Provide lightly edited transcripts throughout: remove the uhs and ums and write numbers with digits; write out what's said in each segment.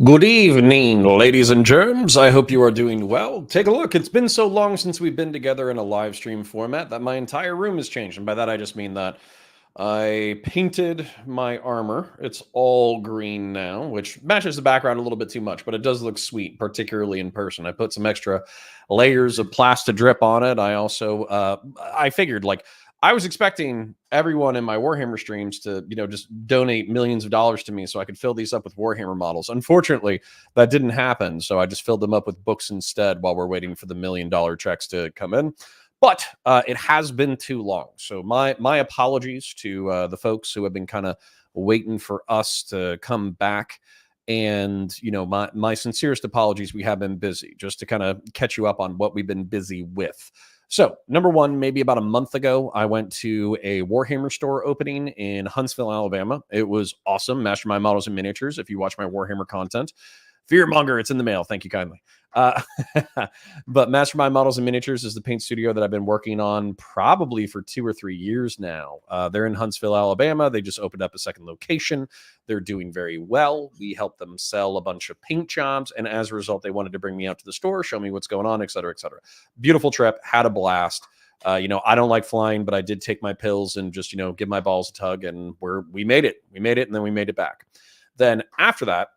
Good evening, ladies and germs. I hope you are doing well. Take a look. It's been so long since we've been together in a live stream format that my entire room has changed. And by that, I just mean that I painted my armor. It's all green now, which matches the background a little bit too much, but it does look sweet, particularly in person. I put some extra layers of plastic drip on it. I also, I figured like I was expecting everyone in my Warhammer streams to, just donate millions of dollars to me so I could fill these up with Warhammer models. Unfortunately, that didn't happen. So I just filled them up with books instead while we're waiting for the $1 million checks to come in. But it has been too long. So my apologies to the folks who have been kind of waiting for us to come back. And, my sincerest apologies. We have been busy, just to kind of catch you up on what we've been busy with. So, number one, maybe about a month ago, I went to a Warhammer store opening in Huntsville, Alabama. It was awesome. Mastermind Models and Miniatures. If you watch my Warhammer content, Fearmonger, it's in the mail. Thank you kindly. But Mastermind Models and Miniatures is the paint studio that I've been working on probably for 2 or 3 years now. They're in Huntsville, Alabama. They just opened up a second location. They're doing very well. We helped them sell a bunch of paint jobs, and as a result, they wanted to bring me out to the store, show me what's going on, et cetera, et cetera. Beautiful trip. Had a blast. I don't like flying, but I did take my pills and just, give my balls a tug, and we made it. We made it, and then we made it back. Then after that,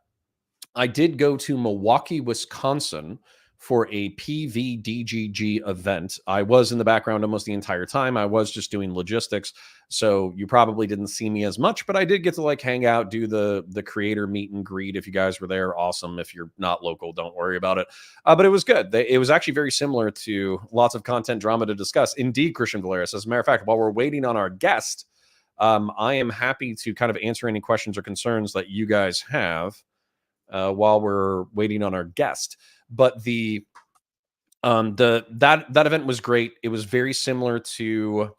I did go to Milwaukee, Wisconsin for a PVDGG event. I was in the background almost the entire time. I was just doing logistics, so you probably didn't see me as much, but I did get to hang out, do the creator meet and greet. If you guys were there, awesome. If you're not local, don't worry about it. But it was good. It was actually very similar to lots of content drama to discuss. Indeed, Christian Valeris. As a matter of fact, while we're waiting on our guest, I am happy to kind of answer any questions or concerns that you guys have while we're waiting on our guest. But that event was great. It was very similar to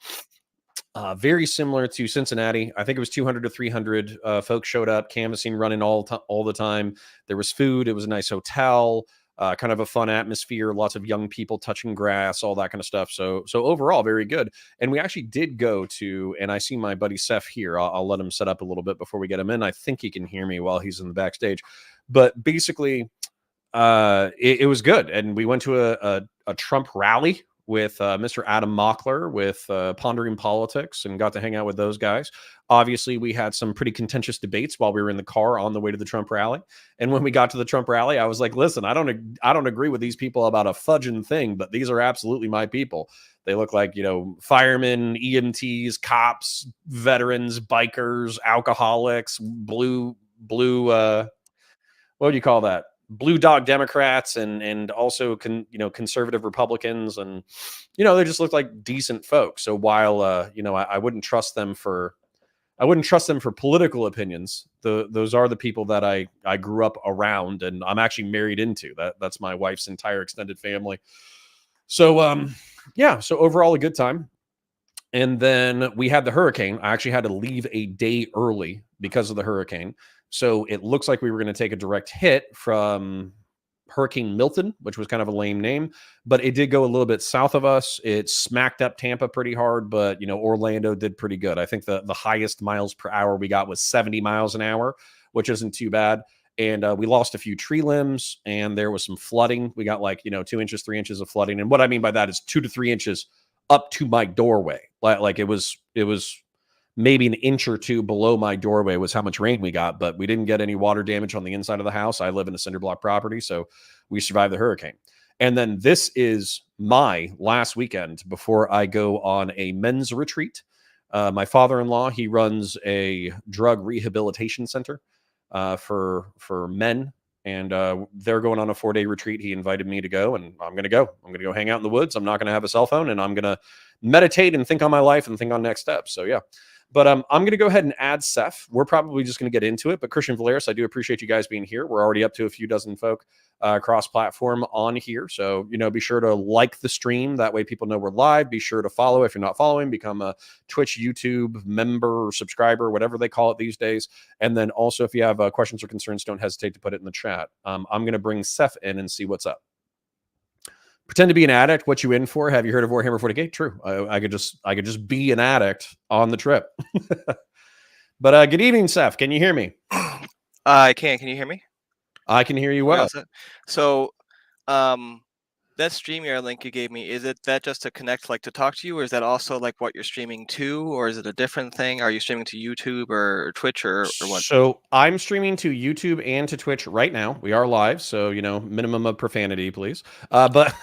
Cincinnati. I think it was 200 to 300 folks showed up, canvassing, running all the time. There was food. It was a nice hotel. Kind of a fun atmosphere, lots of young people touching grass, all that kind of stuff. So overall, very good. And we actually did go to, and I see my buddy Seph here. I'll let him set up a little bit before we get him in. I think he can hear me while he's in the backstage. But basically, it was good. And we went to a Trump rally with Mr. Adam Mockler with Pondering Politics, and got to hang out with those guys. Obviously, we had some pretty contentious debates while we were in the car on the way to the Trump rally. And when we got to the Trump rally, I was like, listen, I don't agree with these people about a fudging thing, but these are absolutely my people. They look like, firemen, EMTs, cops, veterans, bikers, alcoholics, blue, what would you call that? Blue dog Democrats and also conservative Republicans, and they just look like decent folks. So while I wouldn't trust them for political opinions, those are the people that I grew up around, and I'm actually married into. That's my wife's entire extended family. So so overall a good time. And then we had the hurricane. I actually had to leave a day early because of the hurricane. So it looks like we were going to take a direct hit from Hurricane Milton, which was kind of a lame name, but it did go a little bit south of us. It smacked up Tampa pretty hard, but Orlando did pretty good. I think the highest miles per hour we got was 70 miles an hour, which isn't too bad. And we lost a few tree limbs, and there was some flooding. We got 2 inches, 3 inches of flooding. And what I mean by that is 2 to 3 inches up to my doorway. Like it was maybe an inch or two below my doorway was how much rain we got, but we didn't get any water damage on the inside of the house. I live in a cinder block property, so we survived the hurricane. And then this is my last weekend before I go on a men's retreat. My father-in-law, he runs a drug rehabilitation center for men, and they're going on a 4-day retreat. He invited me to go, and I'm going to go. I'm going to go hang out in the woods. I'm not going to have a cell phone, and I'm going to meditate and think on my life and think on next steps. So yeah. But I'm going to go ahead and add Seth. We're probably just going to get into it. But Christian Valeris, I do appreciate you guys being here. We're already up to a few dozen folk cross-platform on here. So, be sure to like the stream. That way people know we're live. Be sure to follow. If you're not following, become a Twitch, YouTube member or subscriber, whatever they call it these days. And then also, if you have questions or concerns, don't hesitate to put it in the chat. I'm going to bring Seth in and see what's up. Pretend to be an addict. What you in for? Have you heard of Warhammer 40K? True. I could just be an addict on the trip. But good evening, Seth. Can you hear me? I can. Can you hear me? I can hear you Okay, well. so that StreamYard link you gave me, is it that just to connect, like to talk to you, or is that also like what you're streaming to, or is it a different thing? Are you streaming to YouTube or Twitch or what? So I'm streaming to YouTube and to Twitch right now. We are live, so minimum of profanity, please. But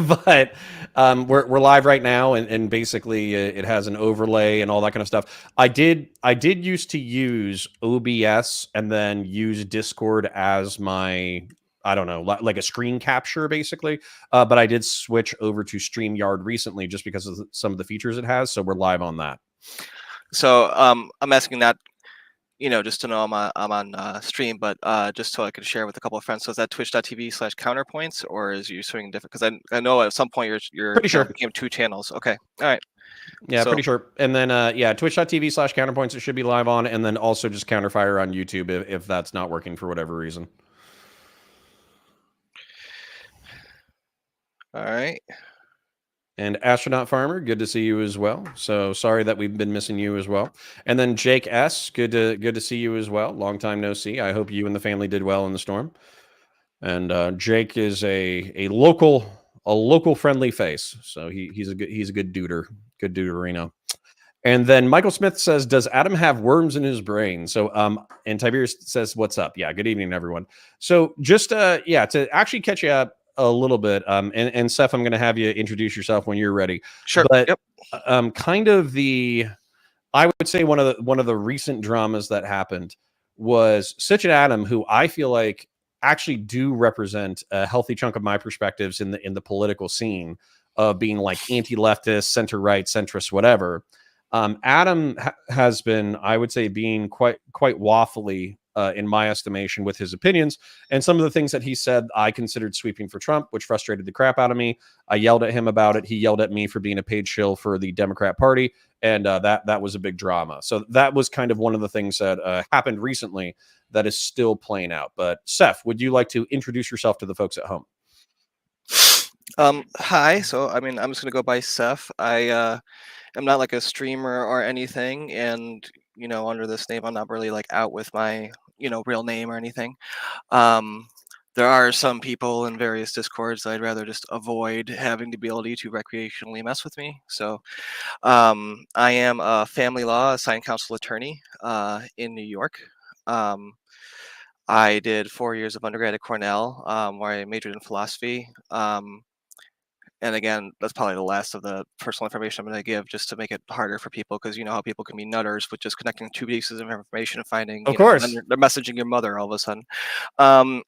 but we're live right now, and basically it has an overlay and all that kind of stuff. I did used to use OBS and then use Discord as my, I don't know, like a screen capture basically. But I did switch over to StreamYard recently just because of some of the features it has. So we're live on that. So I'm asking that, just to know I'm on stream, but just so I could share with a couple of friends. So is that twitch.tv/counterpoints, or is you swinging different? Because I know at some point your Pretty channel sure. became 2 channels. Okay, all right. Yeah, So pretty sure. And then, twitch.tv/counterpoints, it should be live on. And then also just counterfire on YouTube if that's not working for whatever reason. all right. And Astronaut Farmer, good to see you as well. So sorry that we've been missing you as well. And then Jake S, good to see you as well. Long time no see. I hope you and the family did well in the storm. And Jake is a local friendly face. So he's a good duder, good duderino. And then Michael Smith says, "Does Adam have worms in his brain?" So, and Tiberius says, "What's up?" Yeah, good evening, everyone. So, just to actually catch you up a little bit, and Seth, I'm going to have you introduce yourself when you're ready. Sure. But Yep. kind of I would say one of the recent dramas that happened was Sitch and Adam, who I feel like actually do represent a healthy chunk of my perspectives in the political scene of being like anti-leftist, center-right, centrist, whatever. Adam has been, I would say, being quite waffly in my estimation with his opinions, and some of the things that he said I considered sweeping for Trump, which frustrated the crap out of me. I yelled at him about it. He yelled at me for being a paid shill for the Democrat Party, and that was a big drama. So that was kind of one of the things that happened recently that is still playing out. But Seth, would you like to introduce yourself to the folks at home? Hi. So I'm just gonna go by Seth. I'm not like a streamer or anything, and under this name, I'm not really like out with my real name or anything. Um, there are some people in various discords that I'd rather just avoid having the ability to recreationally mess with me. So I am a family law assigned counsel attorney in New York. Um, I did 4 years of undergrad at Cornell, where I majored in philosophy. And again, that's probably the last of the personal information I'm going to give, just to make it harder for people, because you know how people can be nutters with just connecting 2 pieces of information and finding, Of and then course. they're messaging your mother all of a sudden. Um,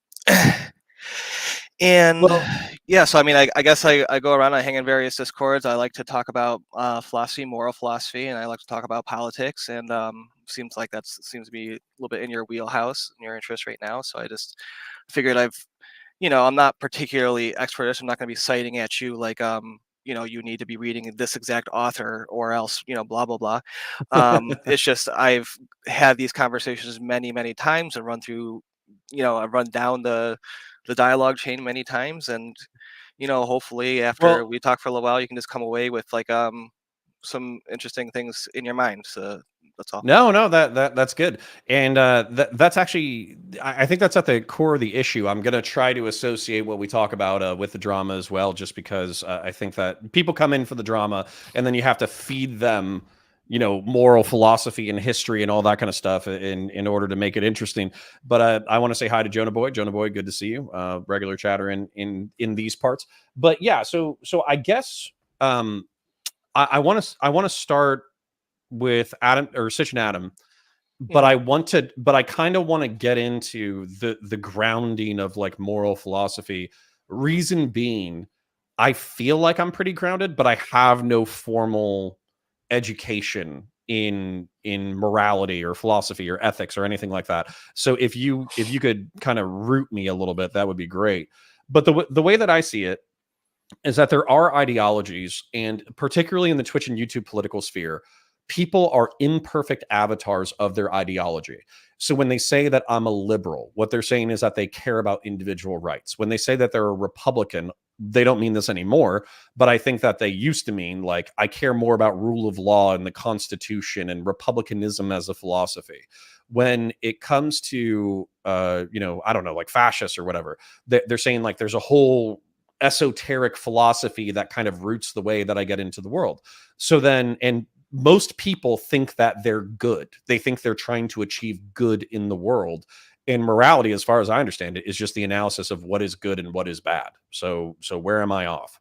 and Well, yeah, so I guess I go around, I hang in various discords. I like to talk about philosophy, moral philosophy, and I like to talk about politics. And seems like seems to be a little bit in your wheelhouse and your interest right now. So I just figured I'm not particularly expert. I'm not going to be citing at you like, you need to be reading this exact author or else, blah, blah, blah. It's just, I've had these conversations many, many times and I've run down the dialogue chain many times. And, hopefully after well, we talk for a little while, you can just come away with like, some interesting things in your mind. So that's all. no, that's good, and that's actually, I think that's at the core of the issue. I'm going to try to associate what we talk about with the drama as well, just because I think that people come in for the drama, and then you have to feed them, moral philosophy and history and all that kind of stuff in order to make it interesting. But I want to say hi to Jonah Boy. Jonah Boy, good to see you. Regular chatter in these parts. But yeah, so I guess I want to start with Adam or Sitch and Adam, but Hmm. I kind of want to get into the grounding of like moral philosophy. Reason being, I feel like I'm pretty grounded, but I have no formal education in morality or philosophy or ethics or anything like that. So if you could kind of root me a little bit, that would be great. But the way that I see it is that there are ideologies, and particularly in the Twitch and YouTube political sphere, people are imperfect avatars of their ideology. So when they say that I'm a liberal, what they're saying is that they care about individual rights. When they say that they're a Republican, they don't mean this anymore, but I think that they used to mean like, I care more about rule of law and the Constitution and republicanism as a philosophy. when it comes to I don't know, like fascists or whatever, they're saying like there's a whole esoteric philosophy that kind of roots the way that I get into the world. So then, and most people think that they're good. They think they're trying to achieve good in the world. And morality, as far as I understand it, is just the analysis of what is good and what is bad. So where am I off?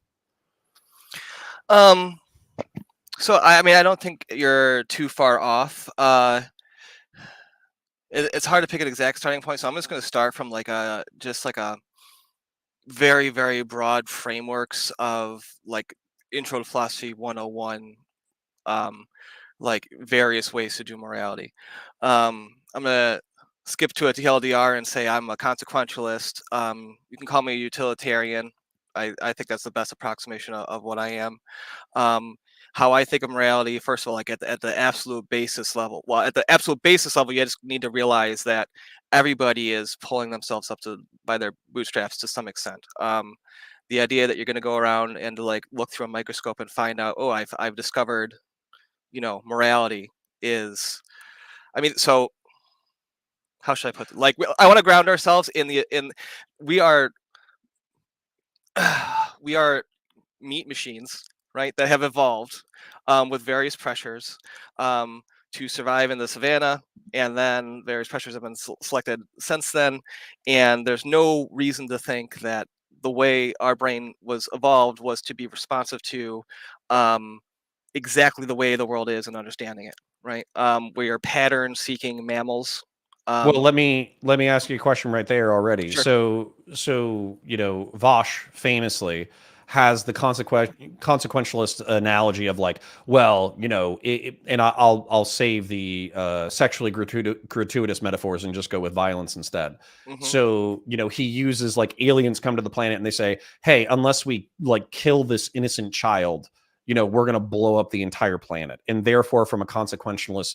So I mean, I don't think you're too far off. It's hard to pick an exact starting point, so I'm just going to start from like a very, very broad frameworks of like Intro to Philosophy 101, like various ways to do morality. I'm gonna skip to a TLDR and say I'm a consequentialist. You can call me a utilitarian. I think that's the best approximation of what I am. Um, how I think of morality, first of all, like at the absolute basis level. Well, at the absolute basis level, you just need to realize that everybody is pulling themselves up to by their bootstraps to some extent. The idea that you're going to go around and like look through a microscope and find out, oh, I've discovered, morality is. I mean, so how should I put it? Like, I want to ground ourselves in we are we are meat machines, right, that have evolved with various pressures to survive in the savannah, and then various pressures have been selected since then, and there's no reason to think that the way our brain was evolved was to be responsive to um, exactly the way the world is and understanding it, right? We are pattern-seeking mammals. Well, Um, let me ask you a question right there already. sure. So Vosh famously has the consequentialist analogy of like, well, and I'll save the sexually gratuitous metaphors and just go with violence instead. Hmm. So he uses like aliens come to the planet and they say, hey, unless we like kill this innocent child, we're going to blow up the entire planet, and therefore, from a consequentialist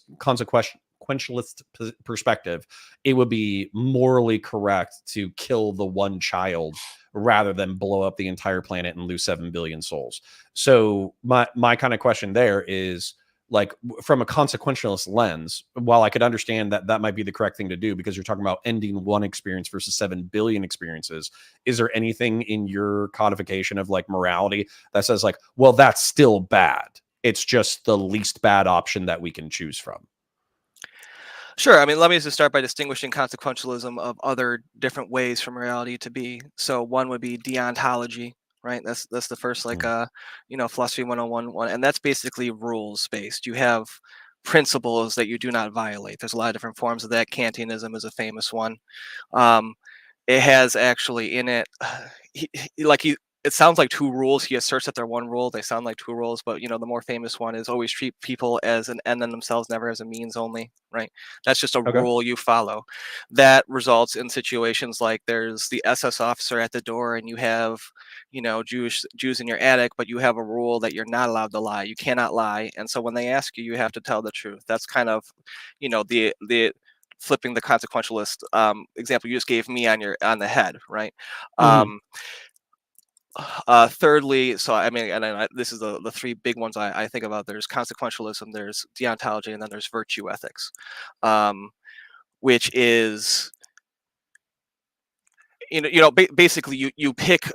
perspective, it would be morally correct to kill the one child rather than blow up the entire planet and lose 7 billion souls. So my kind of question there is like, from a consequentialist lens, while I could understand that that might be the correct thing to do because you're talking about ending one experience versus 7 billion experiences, is there anything in your codification of like morality that says like, well, that's still bad, it's just the least bad option that we can choose from? Sure. I mean, let me just start by distinguishing consequentialism of other different ways for morality to be. So one would be deontology, right? That's the first like Mm. philosophy 101 one, and that's basically rules based. You have principles that you do not violate. There's a lot of different forms of that. Kantianism is a famous one. Um, it has actually in it, he it sounds like two rules. He asserts that they're one rule. They sound like two rules, but the more famous one is always treat people as an end in themselves, never as a means only, right? That's just a Okay. rule you follow. That results in situations like there's the SS officer at the door and you have, Jews in your attic, but you have a rule that you're not allowed to lie. You cannot lie. And so when they ask you, you have to tell the truth. That's kind of, the flipping the consequentialist example you just gave me on the head, right? Mhm. Um, thirdly, so I mean, and this is the three big ones I think about. There's consequentialism, there's deontology, and then there's virtue ethics, um, which is basically you pick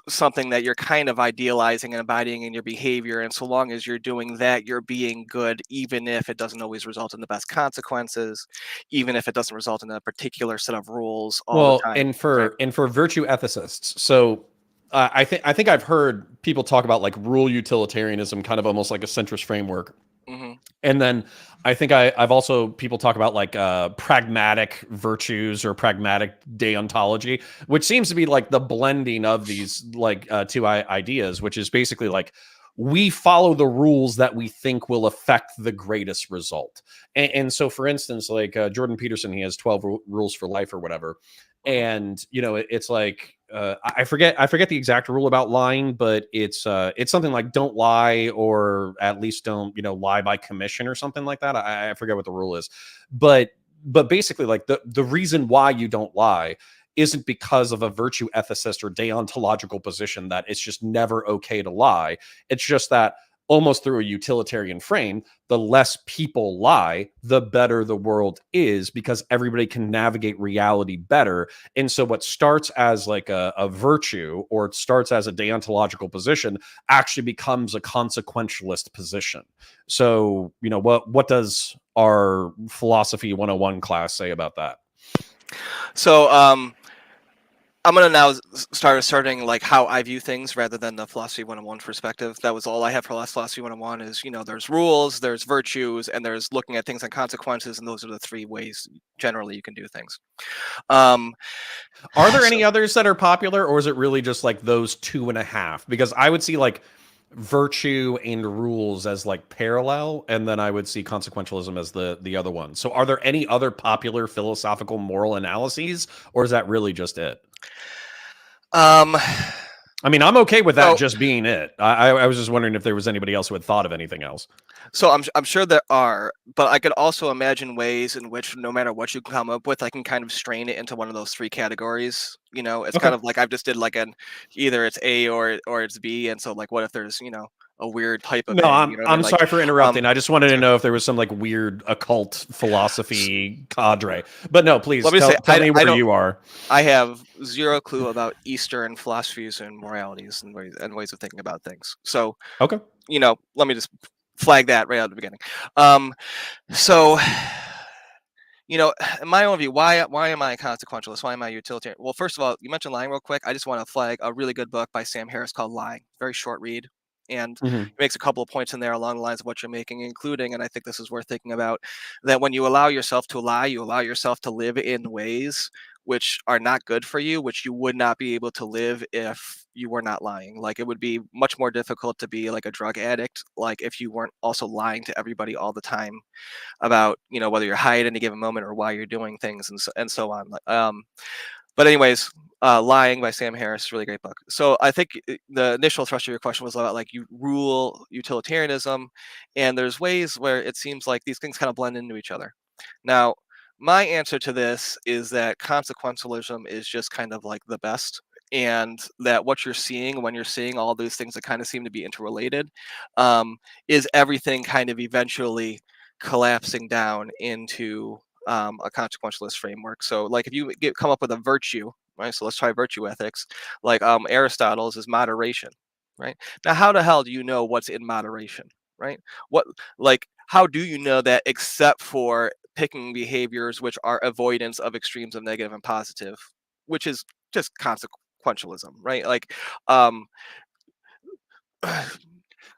something that you're kind of idealizing and embodying in your behavior, and so long as you're doing that, you're being good, even if it doesn't always result in the best consequences, even if it doesn't result in a particular set of rules all the Well, time, and right? for virtue ethicists, so I think I've heard people talk about like rule utilitarianism, kind of almost like a centrist framework. Hmm. And then I think I've also people talk about like pragmatic virtues or pragmatic deontology, which seems to be like the blending of these like two ideas, which is basically like we follow the rules that we think will affect the greatest result. And so, for instance, like Jordan Peterson, he has 12 rules for life or whatever, Hmm. and it's like I forget the exact rule about lying, but it's something like don't lie, or at least don't lie by commission or something like that. I forget what the rule is, but basically like the reason why you don't lie isn't because of a virtue ethicist or deontological position that it's just never okay to lie. It's just that almost through a utilitarian frame, the less people lie, the better the world is, because everybody can navigate reality better. And so what starts as like a virtue, or it starts as a deontological position, actually becomes a consequentialist position. So, what does our philosophy 101 class say about that? So I'm gonna now start asserting like how I view things rather than the philosophy 101 perspective. That was all I have for last philosophy 101 is, there's rules, there's virtues, and there's looking at things and consequences, and those are the three ways generally you can do things. Are there So, any others that are popular, or is it really just like those two and a half? Because I would see like virtue and rules as like parallel, and then I would see consequentialism as the other one. So are there any other popular philosophical moral analyses, or is that really just it? um, I mean, I'm okay with that so just being it. I was just wondering if there was anybody else who had thought of anything else. So I'm sure there are, but I could also imagine ways in which no matter what you come up with, I can kind of strain it into one of those three categories. It's Okay. kind of like I've just did like an either it's A or it's B, and so like what if there's a weird type of No, A? I'm You know what I I'm mean? Like sorry for interrupting. I just wanted to sorry. know if there was some like weird occult philosophy cadre. But no, please Let me just say tell me I where don't you are. I have zero clue about Eastern philosophies and moralities and ways of thinking about things. So Okay. let me just flag that right out of the beginning. Um, so in my own view, why am I a consequentialist? Why am I a utilitarian? Well, first of all, you mentioned lying real quick. I just want to flag a really good book by Sam Harris called Lying. Very short read. And Mhm. he makes a couple of points in there along the lines of what you're making, including, and I think this is worth thinking about, that when you allow yourself to lie, you allow yourself to live in ways which are not good for you, which you would not be able to live if you were not lying. Like it would be much more difficult to be like a drug addict, like if you weren't also lying to everybody all the time about whether you're high at any given moment or why you're doing things and so on. But anyways, Lying by Sam Harris, really great book. So I think the initial thrust of your question was about like you rule utilitarianism, and there's ways where it seems like these things kind of blend into each other. Now, my answer to this is that consequentialism is just kind of like the best, and that what you're seeing when you're seeing all these things that kind of seem to be interrelated um, is everything kind of eventually collapsing down into a consequentialist framework. So, like, if you come up with a virtue, right? So let's try virtue ethics. Like Aristotle's is moderation, right? Now, how the hell do you know what's in moderation, right? What, like, how do you know that except for picking behaviors which are avoidance of extremes of negative and positive, which is just consequentialism, right? Like, um,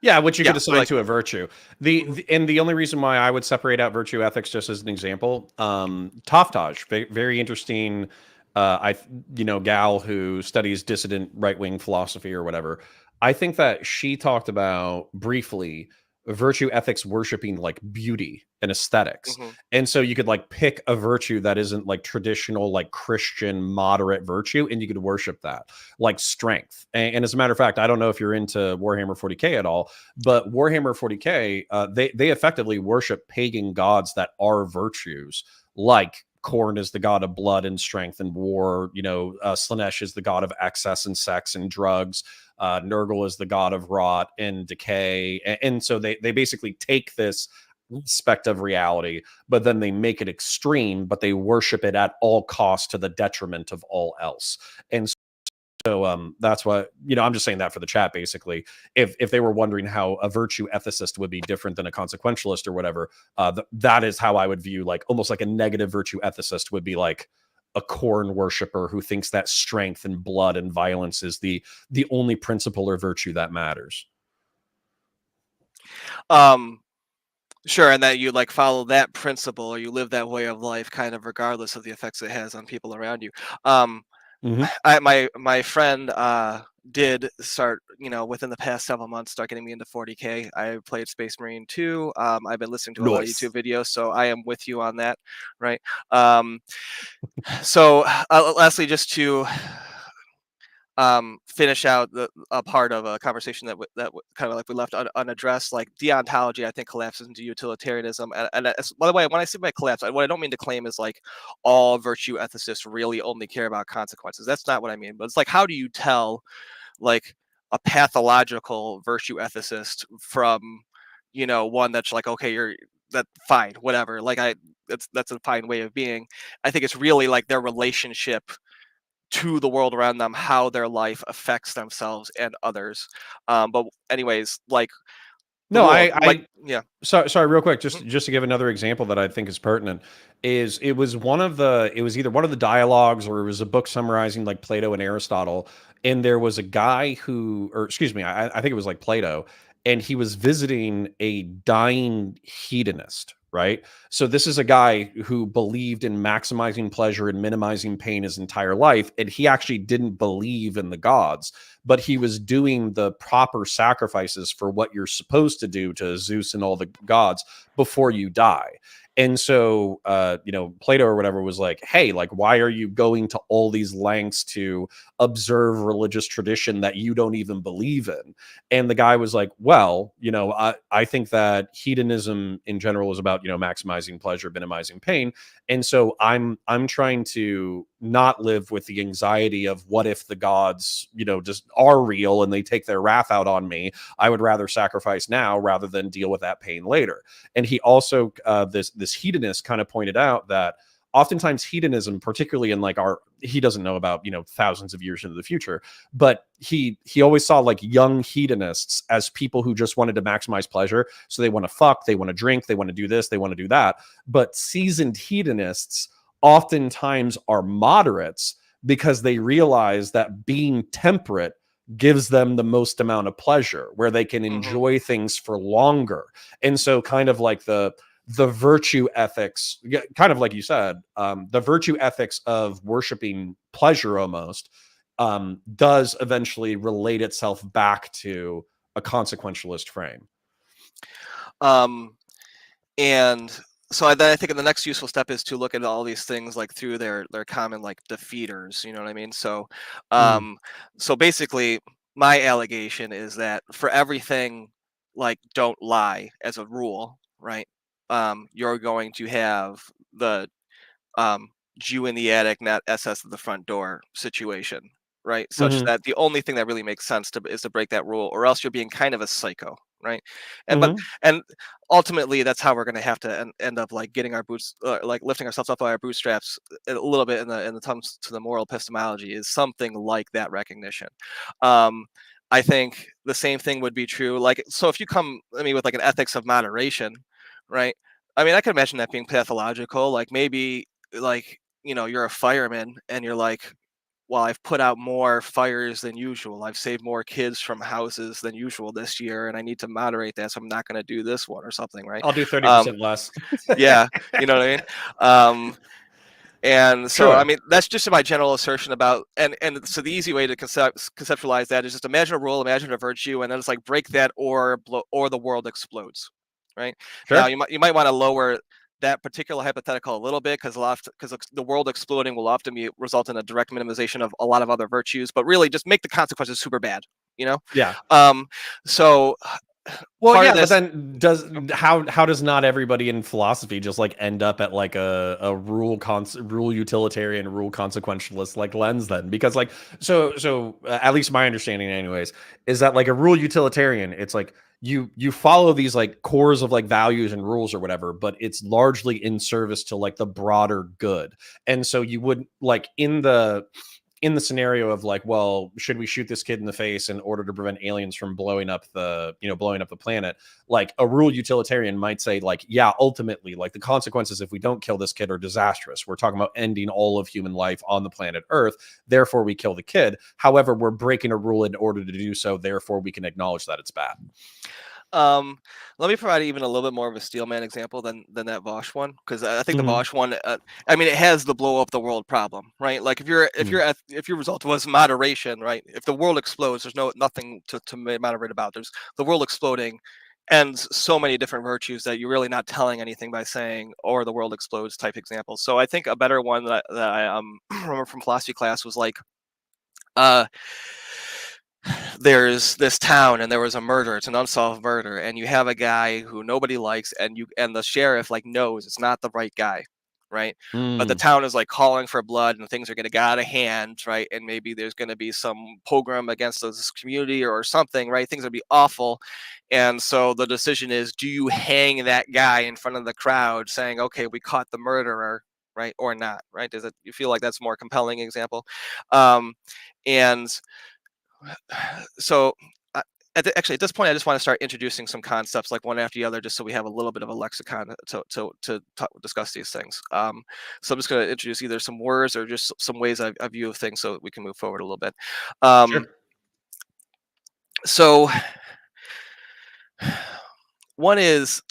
Yeah, which you yeah, could assign like, to a virtue. mhm, And the only reason why I would separate out virtue ethics, just as an example, Taftaj, very interesting, gal who studies dissident right wing philosophy or whatever. I think that she talked about briefly virtue ethics worshiping like beauty and aesthetics. mhm. And so you could like pick a virtue that isn't like traditional, like Christian moderate virtue, and you could worship that, like strength. And as a matter of fact, I don't know if you're into Warhammer 40K at all, but Warhammer 40K, they effectively worship pagan gods that are virtues, like Khorne is the god of blood and strength and war. Slanesh is the god of excess and sex and drugs. Nurgle is the god of rot and decay. And so they basically take this aspect of reality, but then they make it extreme, but they worship it at all costs to the detriment of all else. And so that's what I'm just saying that for the chat. Basically, if they were wondering how a virtue ethicist would be different than a consequentialist or whatever, that is how I would view, like, almost like a negative virtue ethicist would be like a Khorne worshiper who thinks that strength and blood and violence is the only principle or virtue that matters. um, Sure, and that you like follow that principle or you live that way of life kind of regardless of the effects it has on people around you. Um, Hmm. my friend did start, within the past several months, start getting me into 40K. I played Space Marine 2. I've been listening to a lot of YouTube Nice. videos, so I am with you on that, right? Um, so lastly, just to finish out a part of a conversation that kind of like we left unaddressed, like deontology, I think collapses into utilitarianism. And by the way, when I say by collapse, what I don't mean to claim is like all virtue ethicists really only care about consequences. That's not what I mean. But it's like, how do you tell like a pathological virtue ethicist from, one that's like, okay, that fine, whatever. Like that's a fine way of being. I think it's really like their relationship to the world around them, how their life affects themselves and others. But anyways, like the No, rule, like yeah. sorry, real quick, Mhm. just to give another example that I think is pertinent, is it was it was either one of the dialogues or it was a book summarizing like Plato and Aristotle, and there was a guy who, or excuse me, I think it was like Plato, and he was visiting a dying hedonist, right? So this is a guy who believed in maximizing pleasure and minimizing pain his entire life, and he actually didn't believe in the gods, but he was doing the proper sacrifices for what you're supposed to do to Zeus and all the gods before you die. And so, Plato or whatever was like, hey, like, why are you going to all these lengths to observe religious tradition that you don't even believe in? And the guy was like, well, I think that hedonism in general is about, maximizing pleasure, minimizing pain. And so I'm trying to not live with the anxiety of what if the gods, just are real and they take their wrath out on me. I would rather sacrifice now rather than deal with that pain later. And he also, this hedonist kind of pointed out that oftentimes hedonism, particularly in like he doesn't know about, thousands of years into the future, but he always saw like young hedonists as people who just wanted to maximize pleasure. So they want to fuck, they want to drink, they want to do this, they want to do that. But seasoned hedonists oftentimes are moderates because they realize that being temperate gives them the most amount of pleasure, where they can Hmm. enjoy things for longer. And so kind of like the virtue ethics, kind of like you said, the virtue ethics of worshiping pleasure almost does eventually relate itself back to a consequentialist frame. Um, and so then I think the next useful step is to look at all these things like through their common like defeaters. You know what I mean? So, Mhm. so basically, my allegation is that for everything, like don't lie as a rule, right? You're going to have the um, Jew in the attic, not SS at the front door situation, right? Such Mhm. that the only thing that really makes sense is to break that rule, or else you're being kind of a psycho, right? And but Mhm. and ultimately, that's how we're going to have to end up like getting our boots, like lifting ourselves up by our bootstraps a little bit in the comes to the moral epistemology is something like that recognition. Um, I think the same thing would be true. Like, so if you come, I mean, with like an ethics of moderation, right? I mean, I could imagine that being pathological. Like maybe like you're a fireman and you're like, well, I've put out more fires than usual, I've saved more kids from houses than usual this year, and I need to moderate that, so I'm not going to do this one or something, right? I'll do um 30% less. yeah, you know what I mean. And so I Sure. mean that's just my general assertion about, and so the easy way to conceptualize that is just imagine a rule, imagine a virtue, and then it's like break that or or the world explodes, right? Now Sure. you might want to lower that particular hypothetical a little bit, because the world exploding will often result in a direct minimization of a lot of other virtues, but really just make the consequences super bad, you know. Yeah. um so Well, part of yeah, but this. then how does not everybody in philosophy just like end up at like a rule utilitarian, rule consequentialist like lens then? Because like at least my understanding anyways is that like a rule utilitarian, it's like you follow these like cores of like values and rules or whatever, but it's largely in service to like the broader good. And so you would like in the scenario of like, well, should we shoot this kid in the face in order to prevent aliens from blowing up the planet? Like a rule utilitarian might say like, yeah, ultimately, like the consequences if we don't kill this kid are disastrous. We're talking about ending all of human life on the planet Earth. Therefore, we kill the kid. However, we're breaking a rule in order to do so. Therefore, we can acknowledge that it's bad. Um, Let me provide even a little bit more of a Steelman example than that Vosh one, because I think the Hmm. Vosh one, I mean, it has the blow up the world problem, right? Like if your result was moderation, right? If the world explodes, there's nothing to moderate about. There's the world exploding, and so many different virtues that you're really not telling anything by saying or the world explodes type examples. So I think a better one that I remember from philosophy class was like, uh there's this town and there was a murder, it's an unsolved murder, and you have a guy who nobody likes, and the sheriff like knows it's not the right guy, right? But the Mm. town is like calling for blood and things are going to get out of hand, right? And maybe there's going to be some pogrom against this community or something, right? Things are going to be awful. And so the decision is, do you hang that guy in front of the crowd saying, okay, we caught the murderer, right? Or not, right? Does it, you feel like that's a more compelling example? And so actually, at this point, I just want to start introducing some concepts like one after the other, just so we have a little bit of a lexicon to discuss these things. So I'm just going to introduce either some words or just some ways I view of things, so that we can move forward a little bit. Sure. So one is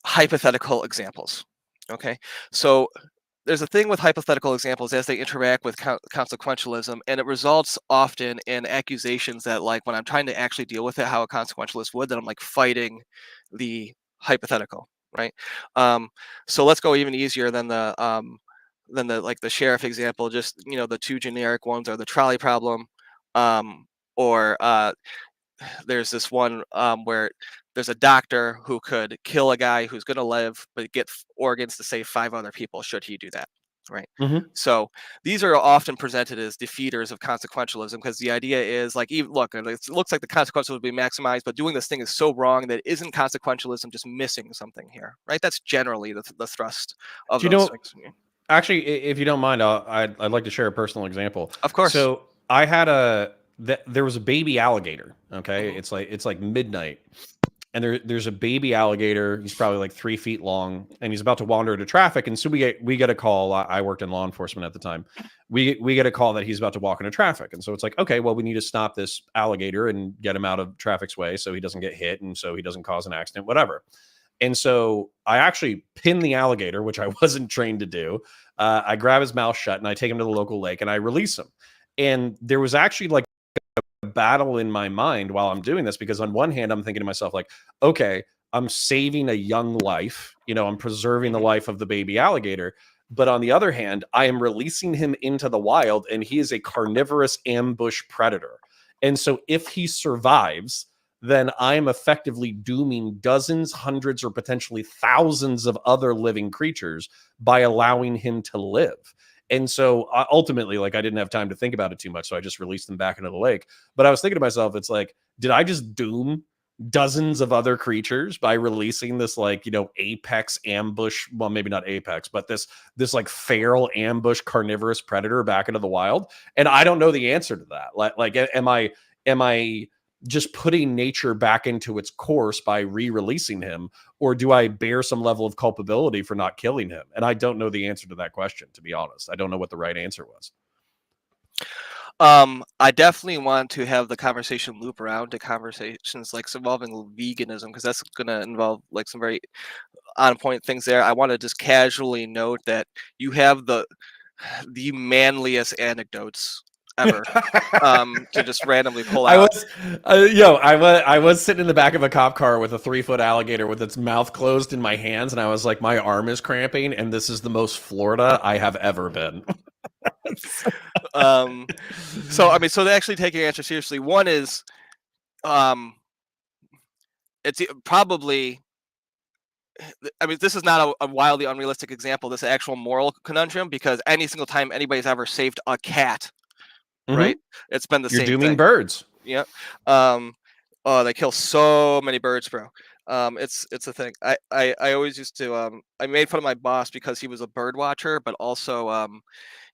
hypothetical examples. Okay, so there's a thing with hypothetical examples as they interact with consequentialism, and it results often in accusations that, like, when I'm trying to actually deal with it how a consequentialist would, that I'm like fighting the hypothetical, right? um, so let's go even easier than the like the sheriff example. Just, the two generic ones are the trolley problem, um, or there's this one where there's a doctor who could kill a guy who's going to live, but get organs to save 5 other people should he do that, right? Hmm. So these are often presented as defeaters of consequentialism, because the idea is like, even look, it looks like the consequences would be maximized, but doing this thing is so wrong that isn't consequentialism just missing something here, right? That's generally the thrust of Do you those know? things. Yeah. Actually, if you don't mind, I'd like to share a personal example. Of course. So I had there was a baby alligator. Okay, Hmm. it's like midnight, and there's a baby alligator. He's probably like 3 feet long, and he's about to wander into traffic. And so we get a call. I worked in law enforcement at the time. We get a call that he's about to walk into traffic, and so it's like, okay, well, we need to stop this alligator and get him out of traffic's way so he doesn't get hit and so he doesn't cause an accident, whatever. And so I actually pin the alligator, which I wasn't trained to do. I grab his mouth shut and I take him to the local lake and I release him. And there was actually like a battle in my mind while I'm doing this, because on one hand, I'm thinking to myself, like, okay, I'm saving a young life, I'm preserving the Hmm. life of the baby alligator. But on the other hand, I am releasing him into the wild and he is a carnivorous ambush predator. And so if he survives, then I'm effectively dooming dozens, hundreds, or potentially thousands of other living creatures by allowing him to live. And so ultimately, like, I didn't have time to think about it too much. So I just released them back into the lake. But I was thinking to myself, it's like, did I just doom dozens of other creatures by releasing this, like, apex ambush? Well, maybe not apex, but this like feral ambush carnivorous predator back into the wild. And I don't know the answer to that. Like am I just putting nature back into its course by re-releasing him, or do I bear some level of culpability for not killing him? And I don't know the answer to that question, to be honest. I don't know what the right answer was. I definitely want to have the conversation loop around to conversations like involving veganism, because that's going to involve like some very on point things there. I want to just casually note that you have the manliest anecdotes ever, to just randomly pull I out. was, I was sitting in the back of a cop car with a 3-foot alligator with its mouth closed in my hands, and I was like, my arm is cramping, and this is the most Florida I have ever been. Um, so I mean, so to actually take your answer seriously, one is, um, it's probably. I mean, this is not a wildly unrealistic example. This is an actual moral conundrum, because any single time anybody's ever saved a cat, Mhm. right, it's been the You're same dooming thing. birds. Yeah. Um, oh, they kill so many birds, bro. It's a thing. I always used to I made fun of my boss because he was a bird watcher, but also An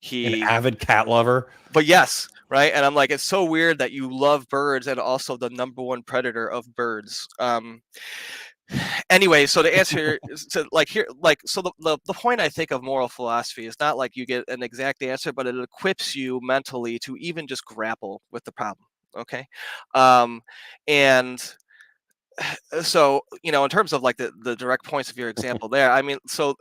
he avid cat lover. but yes, right? And I'm like, it's so weird that you love birds and also the number one predator of birds. Anyway, so to answer to like here, like, so the point I think of moral philosophy is not like you get an exact answer, but it equips you mentally to even just grapple with the problem. Okay. um and so, in terms of like the direct points of your example there, I mean, so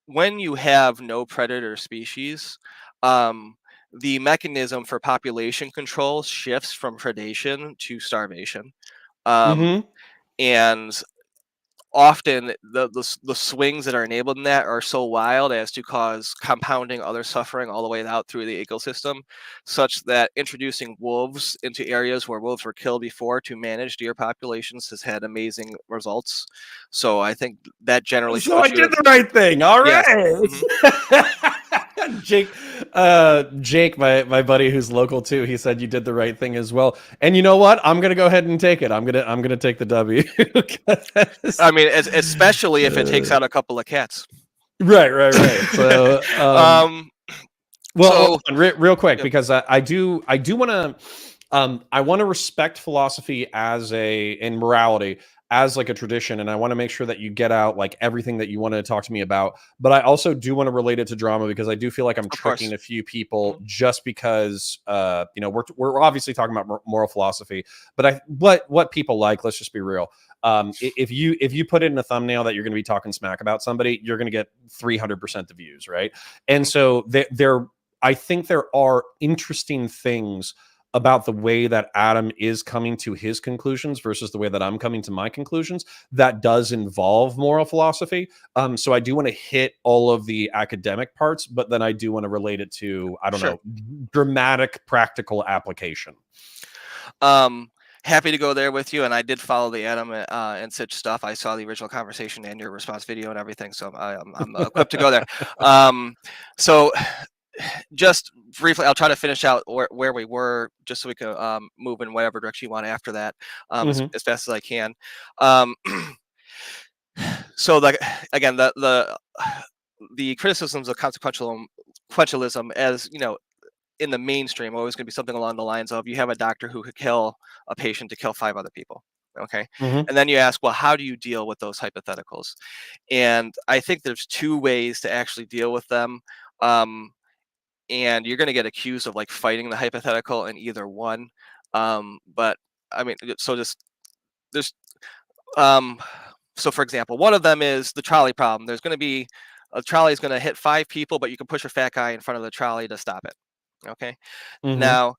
when you have no predator species, um the mechanism for population control shifts from predation to starvation. um Mhm. and often the swings that are enabled in that are so wild as to cause compounding other suffering all the way out through the ecosystem, such that introducing wolves into areas where wolves were killed before to manage deer populations has had amazing results. So I think that generally So I puts you did in. the right thing. All Yes. right. Hmm. Jake, my buddy who's local too, he said you did the right thing as well. And you know what? I'm gonna go ahead and take it. I'm gonna take the W. I mean, especially if it takes out a couple of cats. Right. So, um. well, hold So. on, real quick, Yep. because I do want to I want to respect philosophy as in morality as like a tradition, and I want to make sure that you get out like everything that you want to talk to me about. But I also do want to relate it to drama because I do feel like I'm Of tricking course. a few people Mhm. just because we're obviously talking about moral philosophy, but what people like. Let's just be real. If you put it in a thumbnail that you're going to be talking smack about somebody, you're going to get 300% the views, right? And Mhm. so I think there are interesting things about the way that Adam is coming to his conclusions versus the way that I'm coming to my conclusions that does involve moral philosophy. So I do want to hit all of the academic parts, but then I do want to relate it to, I don't Sure. know, dramatic practical application. Um, Happy to go there with you, and I did follow the Adam and Sitch stuff. I saw the original conversation and your response video and everything, so I'm equipped to go there. Um, so just briefly, I'll try to finish out where we were, just so we can move in whatever direction you want after that, Hmm. as fast as I can. Um, so, like, again, the criticisms of consequentialism, as you know, in the mainstream, always going to be something along the lines of, you have a doctor who could kill a patient to kill 5 other people. Okay. Hmm. And then you ask, well, how do you deal with those hypotheticals? And I think there's 2 ways to actually deal with them. Um, and you're going to get accused of like fighting the hypothetical in either one. But I mean, so just there's um, so for example, one of them is the trolley problem. There's going to be a trolley is going to hit 5 people, but you can push a fat guy in front of the trolley to stop it. Okay. Hmm. Now,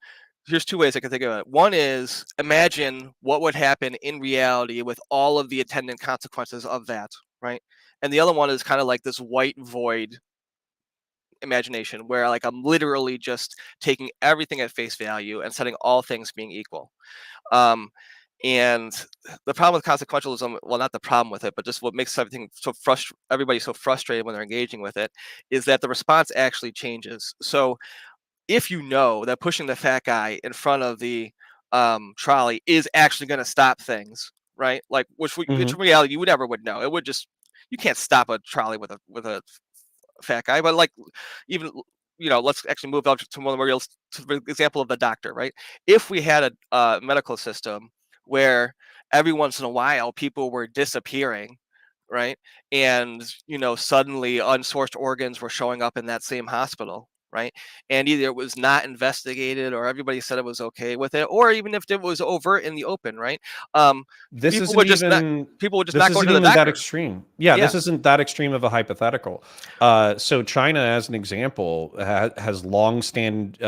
here's 2 ways I can think of it. One is, imagine what would happen in reality with all of the attendant consequences of that, right? And the other one is kind of like this white void imagination where like I'm literally just taking everything at face value and setting all things being equal. Um, and the problem with consequentialism, well, not the problem with it, but just what makes everything so everybody so frustrated when they're engaging with it, is that the response actually changes. So if you know that pushing the fat guy in front of the trolley is actually going to stop things, right? Like, which Hmm. in reality you would never would know. It would just, you can't stop a trolley with a fat guy. But like, even, let's actually move up to one real to the example of the doctor, right? If we had a medical system where every once in a while people were disappearing, right, and suddenly unsourced organs were showing up in that same hospital, right, and either it was not investigated or everybody said it was okay with it, or even if it was overt in the open, right, um This people isn't would just not even people would just this not go isn't to the even that doctor. extreme. Yeah, this Yeah. isn't that extreme of a hypothetical. So China, as an example, has long stand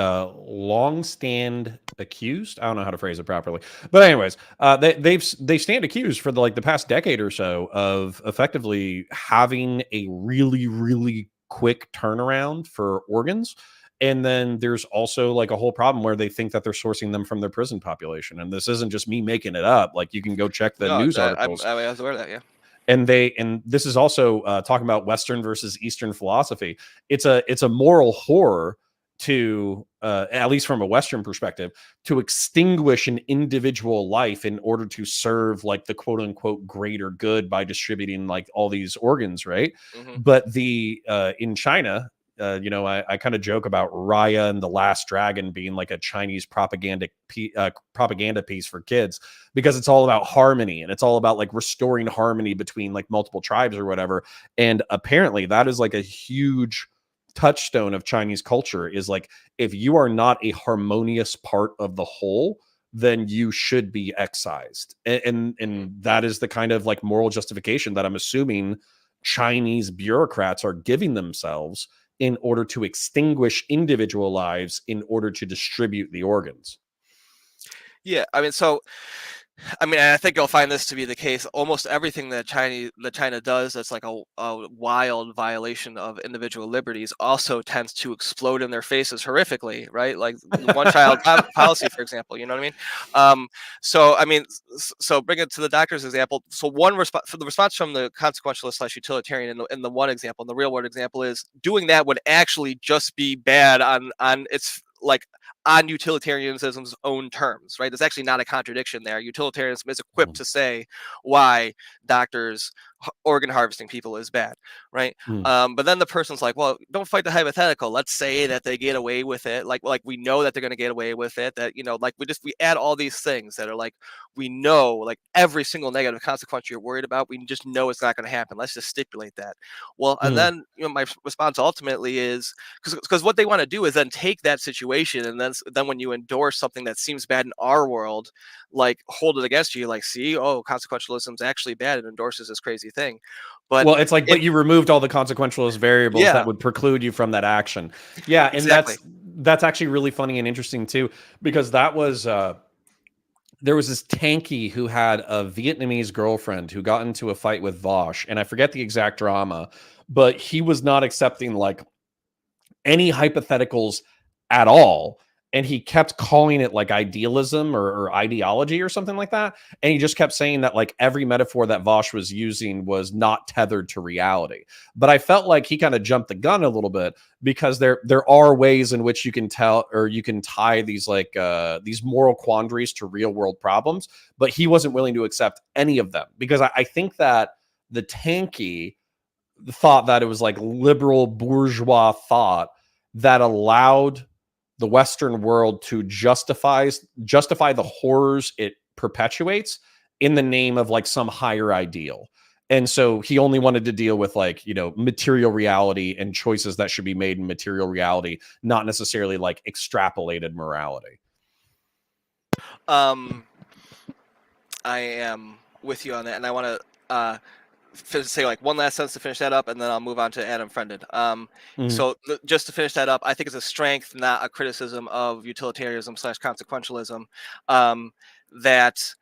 accused. I don't know how to phrase it properly, but anyways, they stand accused for the past decade or so of effectively having a really quick turnaround for organs. And then there's also like a whole problem where they think that they're sourcing them from their prison population. And this isn't just me making it up. Like you can go check the No, news I'm articles. I was aware of that. Yeah. And this is also talking about Western versus Eastern philosophy. It's a moral horror to at least from a Western perspective to extinguish an individual life in order to serve like the quote unquote greater good by distributing like all these organs, right? Hmm. But the in China, I kind of joke about Raya and the Last Dragon being like a Chinese propaganda piece for kids because it's all about harmony and it's all about like restoring harmony between like multiple tribes or whatever. And apparently that is like a huge touchstone of Chinese culture is like if you are not a harmonious part of the whole, then you should be excised. And Hmm. that is the kind of like moral justification that I'm assuming Chinese bureaucrats are giving themselves in order to extinguish individual lives in order to distribute the organs. Yeah, I mean, so I mean, I think you'll find this to be the case. Almost everything that China does that's like a wild violation of individual liberties also tends to explode in their faces horrifically, right? Like the one child policy, for example. You know what I mean? Um, so I mean, so bring it to the doctor's example. So one response for the response from the consequentialist slash utilitarian in the one example, in the real world example, is doing that would actually just be bad on its like on utilitarianism's own terms, right? There's actually not a contradiction there. Utilitarianism is equipped Mm, to say why doctors organ harvesting people is bad, right? mm, But then the person's like, well, don't fight the hypothetical. Let's say that they get away with it. Like we know that they're going to get away with it. That, you know, like we add all these things that are like, we know like every single negative consequence you're worried about, we just know it's not going to happen. Let's just stipulate that. Well, and mm. then, you know, my response ultimately is, because what they want to do is then take that situation and then when you endorse something that seems bad in our world, like hold it against you, like, see, oh, consequentialism is actually bad, it endorses this crazy thing. But Well, it's like, in but you removed all the consequentialist variables that yeah, would preclude you from that action. Yeah, and exactly. that's actually really funny and interesting too, because that was there was this tanky who had a Vietnamese girlfriend who got into a fight with Vosh, and I forget the exact drama, but he was not accepting like any hypotheticals at all. And he kept calling it like idealism or ideology or something like that. And he just kept saying that like every metaphor that Vosh was using was not tethered to reality. But I felt like he kind of jumped the gun a little bit, because there are ways in which you can tell, or you can tie these like these moral quandaries to real world problems. But he wasn't willing to accept any of them, because I think that the tanky thought that it was like liberal bourgeois thought that allowed the Western world to justify the horrors it perpetuates in the name of like some higher ideal. And so he only wanted to deal with like, you know, material reality and choices that should be made in material reality, not necessarily like extrapolated morality. um I am with you on that, and I want to say like one last sentence to finish that up, and then I'll move on to Adam Friended. Mhm. So just to finish that up, I think it's a strength, not a criticism of utilitarianism slash consequentialism, that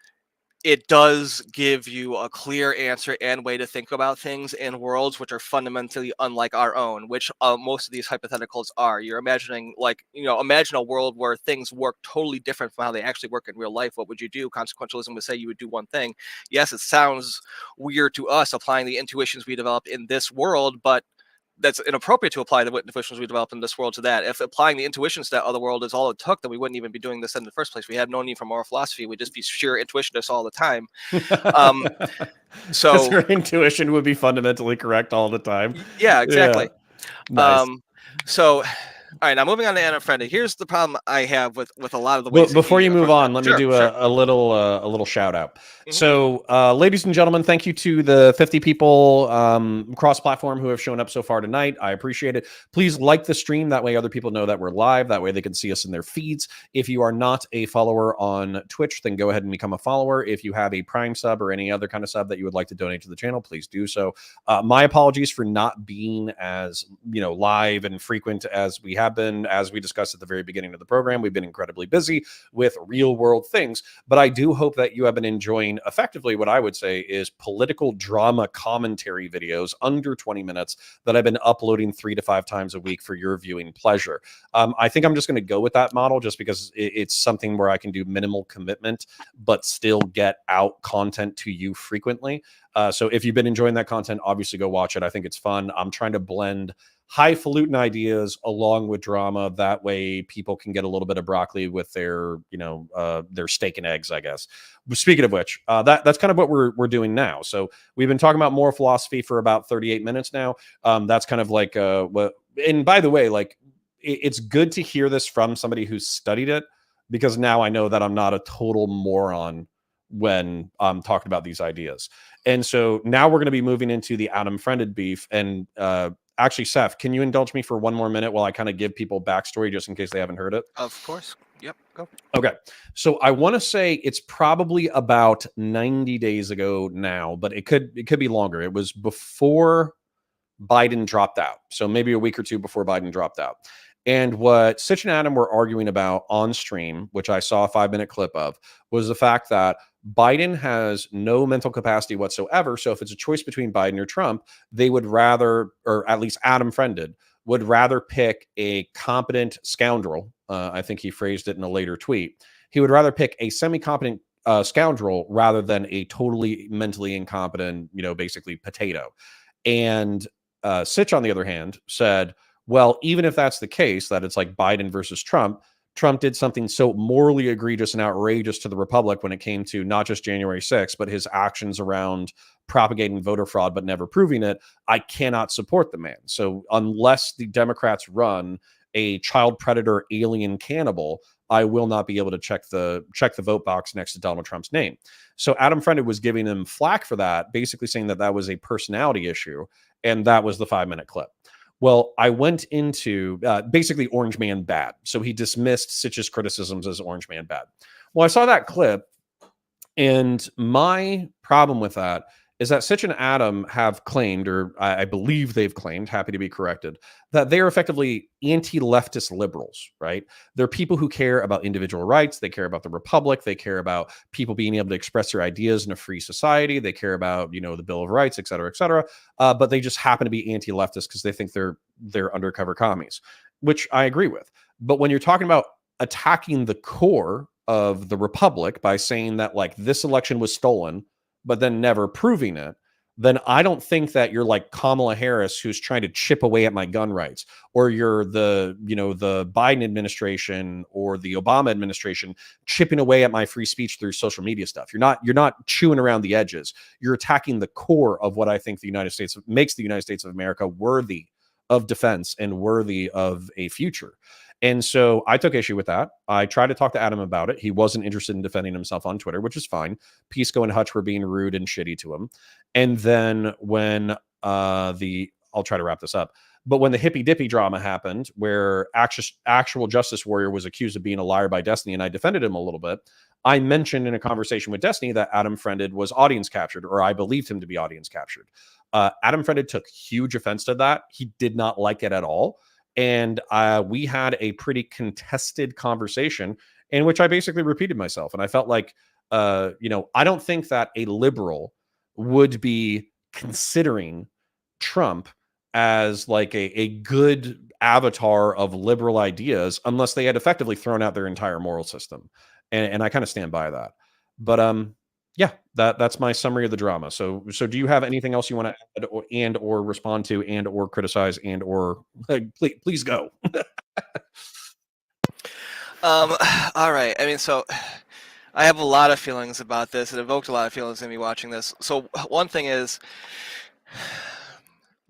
it does give you a clear answer and way to think about things in worlds which are fundamentally unlike our own, which most of these hypotheticals are. You're imagining, like, you know, imagine a world where things work totally different from how they actually work in real life. What would you do? Consequentialism would say you would do one thing. Yes, it sounds weird to us applying the intuitions we developed in this world, but that's inappropriate to apply the intuitions we develop in this world to that. If applying the intuitions to that other world is all it took, then we wouldn't even be doing this in the first place. We have no need for moral philosophy. We'd just be sheer intuitionists all the time. Um, Because so your intuition would be fundamentally correct all the time. yeah, Yeah. exactly. Nice. Um, so all right, now moving on to Anna Friendly. Here's the problem I have with a lot of the Well, ways that before he you move approached that. on, let me Sure, do sure. a little shout out. Hmm. So, ladies and gentlemen, thank you to the 50 people cross platform who have shown up so far tonight. I appreciate it. Please like the stream. That way, other people know that we're live. That way, they can see us in their feeds. If you are not a follower on Twitch, then go ahead and become a follower. If you have a Prime sub or any other kind of sub that you would like to donate to the channel, please do so. My apologies for not being as live and frequent as we have been. As we discussed at the very beginning of the program, we've been incredibly busy with real world things, but I do hope that you have been enjoying effectively what I would say is political drama commentary videos under 20 minutes that I've been uploading 3 to 5 times a week for your viewing pleasure. I think I'm just going to go with that model, just because it's something where I can do minimal commitment but still get out content to you frequently. So if you've been enjoying that content, obviously go watch it. I think it's fun. I'm trying to blend highfalutin ideas along with drama. That way people can get a little bit of broccoli with their steak and eggs, I guess. Speaking of which, that's kind of what we're doing now. So we've been talking about moral philosophy for about 38 minutes now. That's kind of like what, and by the way, like it's good to hear this from somebody who's studied it, because now I know that I'm not a total moron when I'm talking about these ideas. And so now we're going to be moving into the Adam Friended beef. And actually, Seth, can you indulge me for one more minute while I kind of give people backstory just in case they haven't heard it? Of course. Yep. Go. Okay. So I want to say it's probably about 90 days ago now, but it could be longer. It was before Biden dropped out. So maybe a week or two before Biden dropped out. And what Sitch and Adam were arguing about on stream, which I saw a 5-minute clip of, was the fact that Biden has no mental capacity whatsoever. So if it's a choice between Biden or Trump, they would rather, or at least Adam Friended, would rather pick a competent scoundrel. I think he phrased it in a later tweet. He would rather pick a semi-competent scoundrel rather than a totally mentally incompetent, basically potato. And Sitch, on the other hand, said, well, even if that's the case, that it's like Biden versus Trump, Trump did something so morally egregious and outrageous to the Republic when it came to not just January 6th, but his actions around propagating voter fraud but never proving it. I cannot support the man. So unless the Democrats run a child predator, alien cannibal, I will not be able to check the vote box next to Donald Trump's name. So Adam Friended was giving him flack for that, basically saying that that was a personality issue, and that was the 5-minute clip. Well, I went into basically Orange Man bad. So he dismissed Sitch's criticisms as Orange Man bad. Well, I saw that clip, and my problem with that is that Sitch and Adam have claimed, or I believe they've claimed, happy to be corrected, that they are effectively anti-leftist liberals, right? They're people who care about individual rights. They care about the republic. They care about people being able to express their ideas in a free society. They care about, the Bill of Rights, et cetera, et cetera. But they just happen to be anti-leftist because they think they're undercover commies, which I agree with. But when you're talking about attacking the core of the republic by saying that like this election was stolen, but then never proving it, then I don't think that you're like Kamala Harris who's trying to chip away at my gun rights, or you're the Biden administration or the Obama administration chipping away at my free speech through social media stuff. You're not chewing around the edges. You're attacking the core of what I think the United States makes the United States of America worthy of defense and worthy of a future. And so I took issue with that. I tried to talk to Adam about it. He wasn't interested in defending himself on Twitter, which is fine. Pisco and Hutch were being rude and shitty to him. And then when I'll try to wrap this up. But when the hippy dippy drama happened, where actual Justice Warrior was accused of being a liar by Destiny, and I defended him a little bit, I mentioned in a conversation with Destiny that Adam Friended was audience captured, or I believed him to be audience captured. Adam Friended took huge offense to that. He did not like it at all. And we had a pretty contested conversation in which I basically repeated myself. And I felt like, I don't think that a liberal would be considering Trump as like a good avatar of liberal ideas unless they had effectively thrown out their entire moral system. And I kind of stand by that. But yeah, that's my summary of the drama. So do you have anything else you want to add or respond to or criticize or please go. All right. I mean, so I have a lot of feelings about this. It evoked a lot of feelings in me watching this. So one thing is,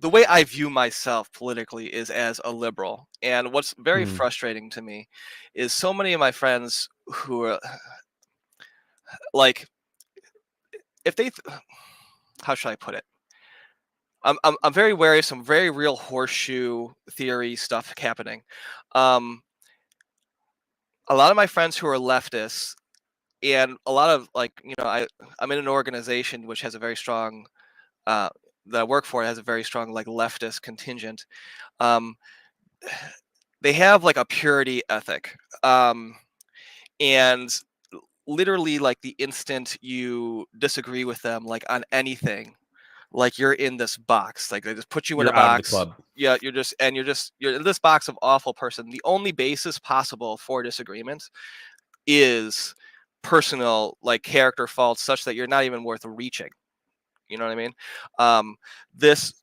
the way I view myself politically is as a liberal. And what's very frustrating to me is so many of my friends who are like, if they, how should I put it? I'm very wary of some very real horseshoe theory stuff happening. A lot of my friends who are leftists, and a lot of I'm in an organization which has a very strong that I work for, has a very strong like leftist contingent. They have like a purity ethic, and literally like the instant you disagree with them like on anything, like you're in this box. Like they just put you in a You're out of the box. club. Yeah, you're in this box of awful person. The only basis possible for disagreement is personal like character faults such that you're not even worth reaching. You know what I mean? This,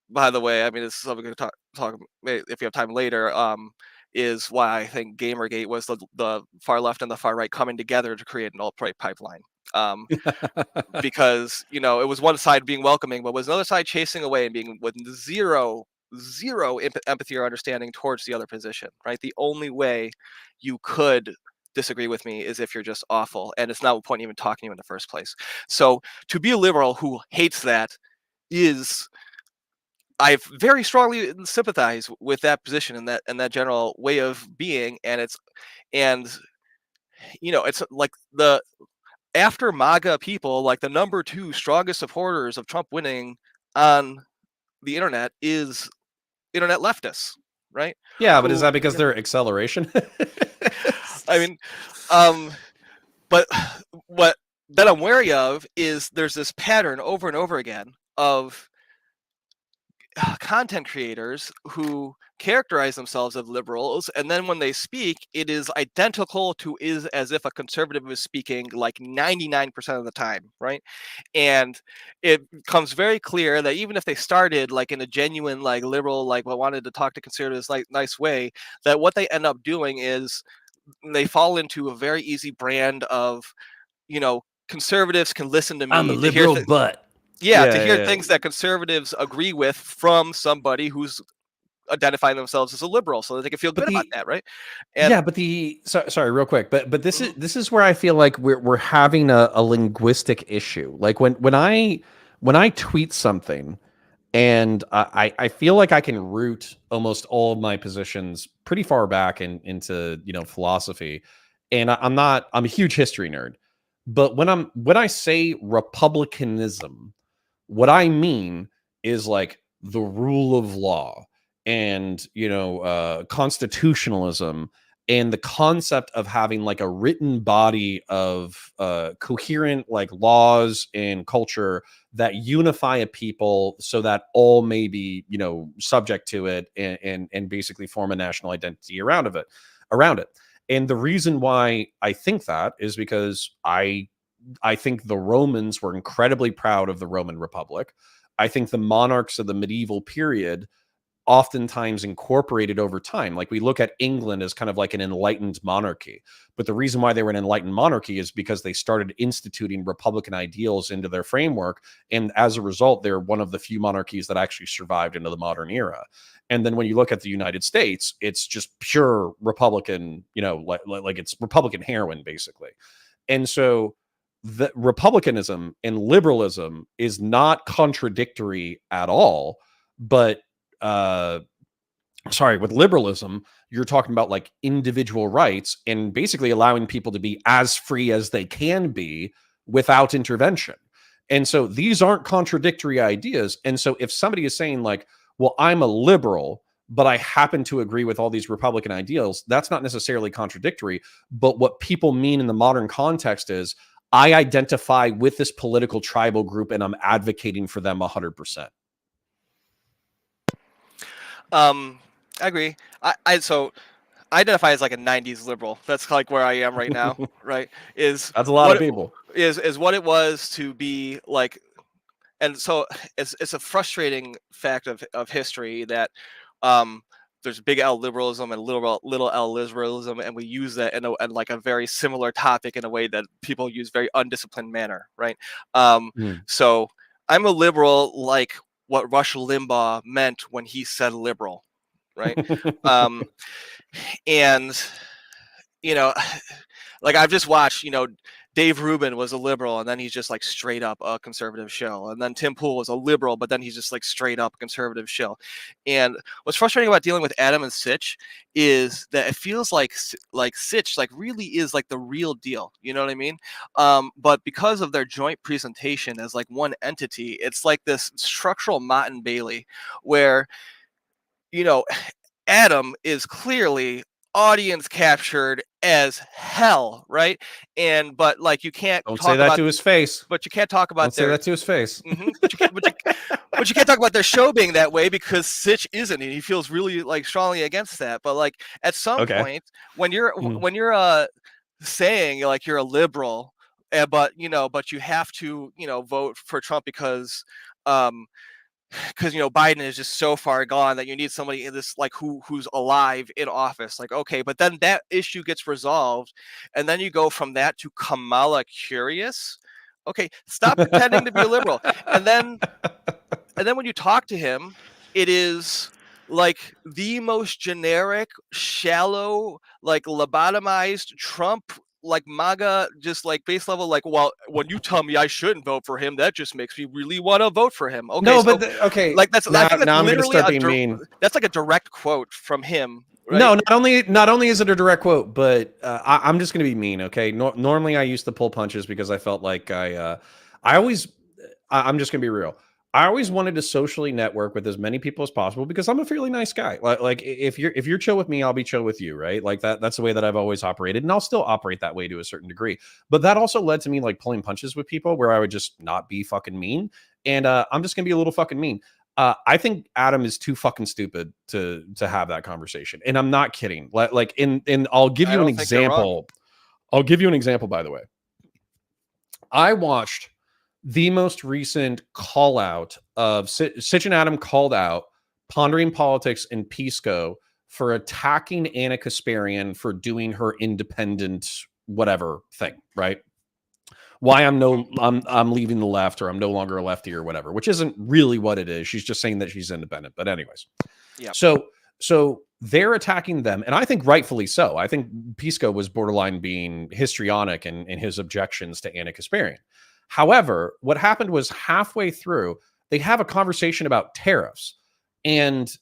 by the way, I mean, this is something we can talk if you have time later, is why I think Gamergate was the far left and the far right coming together to create an alt-right pipeline. Because, it was one side being welcoming, but was another side chasing away and being with zero empathy or understanding towards the other position, right? The only way you could disagree with me is if you're just awful, and it's not a point even talking to you in the first place. So to be a liberal who hates that is, I very strongly sympathize with that position and that general way of being, and it's like the after MAGA people, like the number 2 strongest supporters of Trump winning on the internet is internet leftists, right? Yeah, but is that because they're acceleration? I mean, but what that I'm wary of is there's this pattern over and over again of content creators who characterize themselves as liberals, and then when they speak, it is identical to is as if a conservative is speaking, like 99% of the time, right? And it becomes very clear that even if they started like in a genuine like liberal, like what wanted to talk to conservatives like nice way, that what they end up doing is they fall into a very easy brand of, conservatives can listen to I'm a me to hear liberal, but to hear things that conservatives agree with from somebody who's identifying themselves as a liberal, so that they can feel But good about the that, right? And sorry, real quick, but this mhm. is where I feel like we're having a linguistic issue. Like when I tweet something, and I feel like I can root almost all of my positions pretty far back into philosophy, and I'm a huge history nerd, but when I say republicanism, what I mean is like the rule of law and constitutionalism and the concept of having like a written body of coherent like laws and culture that unify a people so that all may be subject to it and basically form a national identity around it. And the reason why I think that is because I think the Romans were incredibly proud of the Roman Republic. I think the monarchs of the medieval period oftentimes incorporated over time. Like we look at England as kind of like an enlightened monarchy. But the reason why they were an enlightened monarchy is because they started instituting republican ideals into their framework. And as a result, they're one of the few monarchies that actually survived into the modern era. And then when you look at the United States, it's just pure Republican, like it's Republican heroin, basically. And so the republicanism and liberalism is not contradictory at all, but uh with liberalism you're talking about like individual rights and basically allowing people to be as free as they can be without intervention. And so these aren't contradictory ideas. And so if somebody is saying like, well, I'm a liberal but I happen to agree with all these republican ideals, that's not necessarily contradictory. But what people mean in the modern context is I identify with this political tribal group and I'm advocating for them 100%. I agree. So I identify as like a 90s liberal. That's like where I am right now, right? Is That's a lot what of people. is what it was to be like. And so it's a frustrating fact of history that um, there's big L liberalism and little L liberalism, and we use that in like a very similar topic in a way that people use very undisciplined manner, right? Mm. So I'm a liberal, like what Rush Limbaugh meant when he said liberal, right? um, and you know, like I've just watched, Dave Rubin was a liberal, and then he's just like straight up a conservative shill. And then Tim Pool was a liberal, but then he's just like straight up conservative shill. And what's frustrating about dealing with Adam and Sitch is that it feels like Sitch like really is like the real deal. You know what I mean? But because of their joint presentation as like one entity, it's like this structural Mott and Bailey, where you know Adam is clearly audience captured as hell, right? And but like you can't Don't say talk that about to his face. but you can't talk Don't about say their that to his face. but you can't talk about their show being that way because Sitch isn't, and he feels really like strongly against that. But like at some Okay. point when you're Mm. when you're saying like you're a liberal, but but you have to vote for Trump um Biden is just so far gone that you need somebody in this like who's alive in office. Like, okay, but then that issue gets resolved, and then you go from that to Kamala curious. Okay, stop pretending to be a liberal, and then when you talk to him, it is like the most generic, shallow, like lobotomized Trump, like MAGA, just like base level. Like, well, when you tell me I shouldn't vote for him, that just makes me really want to vote for him. Okay, No, so but okay. like I Now, think that's now I'm going to literally start being mean. that's like a direct quote from him, right? No, not only is it a direct quote, but I'm just going to be mean. Okay. Normally, I used to pull punches because I felt like I always. I'm just going to be real. I always wanted to socially network with as many people as possible because I'm a fairly nice guy. Like if you're chill with me, I'll be chill with you, right? Like that's the way that I've always operated, and I'll still operate that way to a certain degree. But that also led to me like pulling punches with people where I would just not be fucking mean, and I'm just gonna be a little fucking mean. I think Adam is too fucking stupid to have that conversation, and I'm not kidding. Like in I'll give I you an don't think you're wrong. example. I'll give you an example. By the way, I watched the most recent call out of Sitch and Adam called out Pondering Politics and Pisco for attacking Anna Kasparian for doing her independent whatever thing, right? Why I'm leaving the left, or I'm no longer a lefty or whatever, which isn't really what it is. She's just saying that she's independent. But anyways, Yeah. so they're attacking them, and I think rightfully so. I think Pisco was borderline being histrionic in his objections to Anna Kasparian. However, what happened was halfway through, they have a conversation about tariffs. And,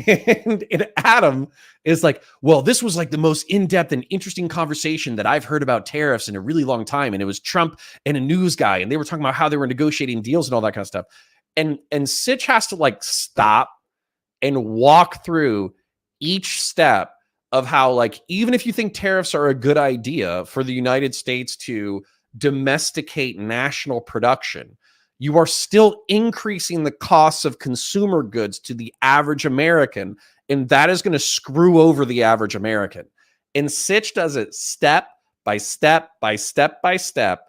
and Adam is like, well, this was like the most in-depth and interesting conversation that I've heard about tariffs in a really long time. And it was Trump and a news guy, and they were talking about how they were negotiating deals and all that kind of stuff. And Sitch has to like stop and walk through each step of how, like, even if you think tariffs are a good idea for the United States to domesticate national production, you are still increasing the costs of consumer goods to the average American, and that is going to screw over the average American. And Sitch does it step by step by step by step,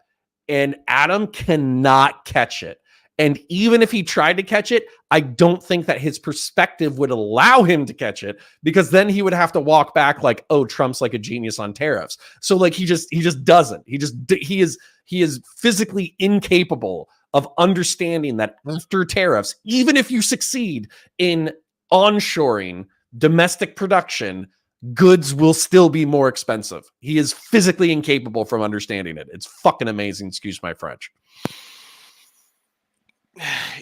and Adam cannot catch it. And even if he tried to catch it, I don't think that his perspective would allow him to catch it, because then he would have to walk back like, oh, Trump's like a genius on tariffs. So like he just doesn't. He is physically incapable of understanding that after tariffs, even if you succeed in onshoring domestic production, goods will still be more expensive. He is physically incapable from understanding it. It's fucking amazing. Excuse my French.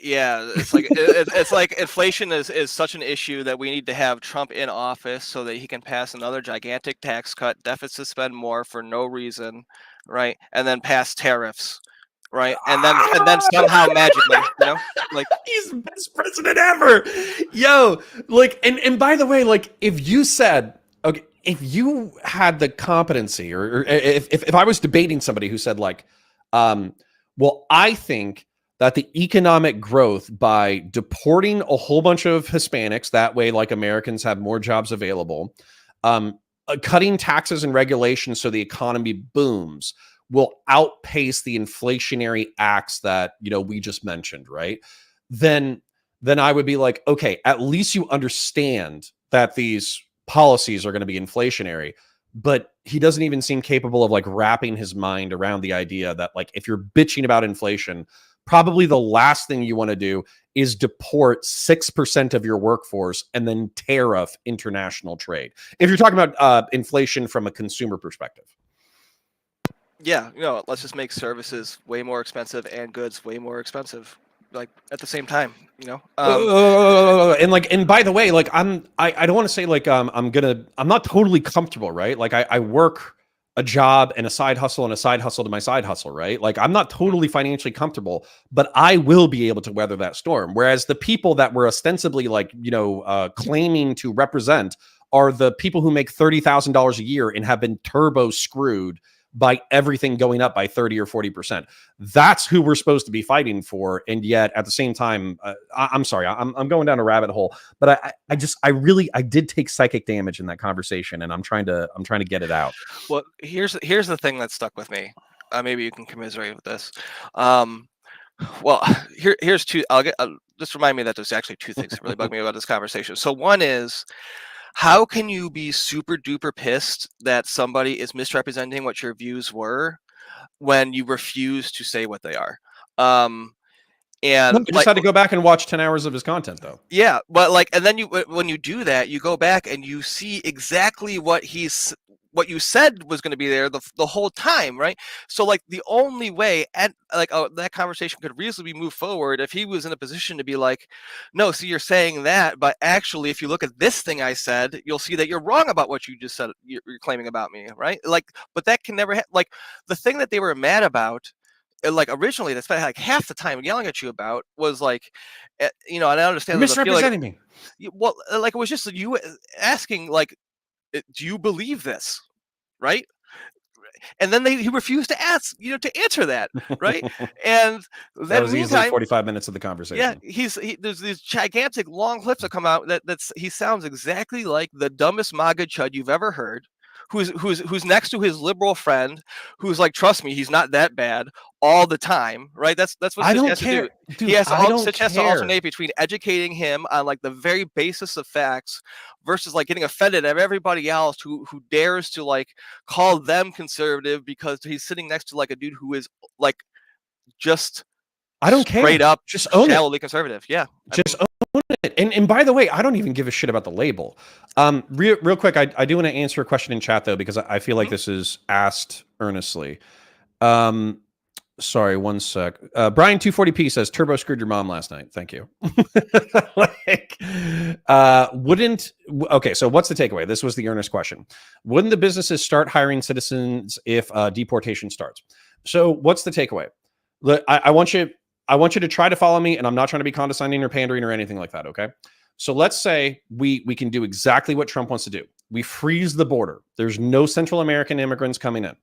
Yeah, it's like inflation is such an issue that we need to have Trump in office so that he can pass another gigantic tax cut, deficit spend more for no reason, right? And then pass tariffs, right? And then somehow magically, like he's the best president ever. Yo, like, and by the way, like, if you said, okay, if you had the competency, or if I was debating somebody who said like, well, I think that the economic growth by deporting a whole bunch of Hispanics, that way, like, Americans have more jobs available, cutting taxes and regulations so the economy booms, will outpace the inflationary acts that, we just mentioned, right? Then I would be like, okay, at least you understand that these policies are going to be inflationary. But he doesn't even seem capable of like wrapping his mind around the idea that, like, if you're bitching about inflation, probably the last thing you want to do is deport 6% of your workforce and then tariff international trade, if you're talking about inflation from a consumer perspective. Yeah, let's just make services way more expensive and goods way more expensive, like, at the same time, And by the way, like, I don't want to say like I'm not totally comfortable, right? Like I work a job and a side hustle and a side hustle to my side hustle, right? Like I'm not totally financially comfortable, but I will be able to weather that storm. Whereas the people that were ostensibly like, claiming to represent are the people who make $30,000 a year and have been turbo screwed by everything going up by 30 or 40%. That's who we're supposed to be fighting for. And yet at the same time, I'm sorry, I'm going down a rabbit hole, but I did take psychic damage in that conversation, and I'm trying to get it out. Well, here's the thing that stuck with me. Maybe you can commiserate with this. Well, here's two. Just remind me that there's actually two things that really bug me about this conversation. So one is, how can you be super duper pissed that somebody is misrepresenting what your views were when you refuse to say what they are? And I just had to go back and watch 10 hours of his content, though. Yeah, but like, and then when you do that, you go back and you see exactly what you said was going to be there the whole time, right? So like the only way, and like, that conversation could reasonably move forward if he was in a position to be like, no, so you're saying that, but actually, if you look at this thing I said, you'll see that you're wrong about what you just said. You're claiming about me, right? Like, but that can never like, the thing that they were mad about like originally they spent like half the time yelling at you about was like, you know, and I understand You're there's a feeling. misrepresenting me. Well, like it was just you asking like, do you believe this, right? And then he refused to ask, you know, to answer that, right? And That then was easily meantime, 45 minutes of the yeah, conversation. there's these gigantic long clips that come out he sounds exactly like the dumbest MAGA chud you've ever heard, who's next to his liberal friend, who's like, trust me, he's not that bad all the time, right? That's what I Sitch don't has to do. care. Dude, Sitch has to care. alternate between educating him on like the very basis of facts versus like getting offended at everybody else who dares to like call them conservative because he's sitting next to like a dude who is like just I don't straight care. up Just own it. shallowly conservative. Yeah. Just own it. And by the way, I don't even give a shit about the label. Real quick, I do want to answer a question in chat though, because I feel like this is asked earnestly. Sorry, one sec. Brian 240p says Turbo screwed your mom last night. Thank you. Like, okay, so what's the takeaway? This was the earnest question. Wouldn't the businesses start hiring citizens if deportation starts? So what's the takeaway? I want you to try to follow me, and I'm not trying to be condescending or pandering or anything like that, okay? So let's say we can do exactly what Trump wants to do. We freeze the border. There's no Central American immigrants coming in.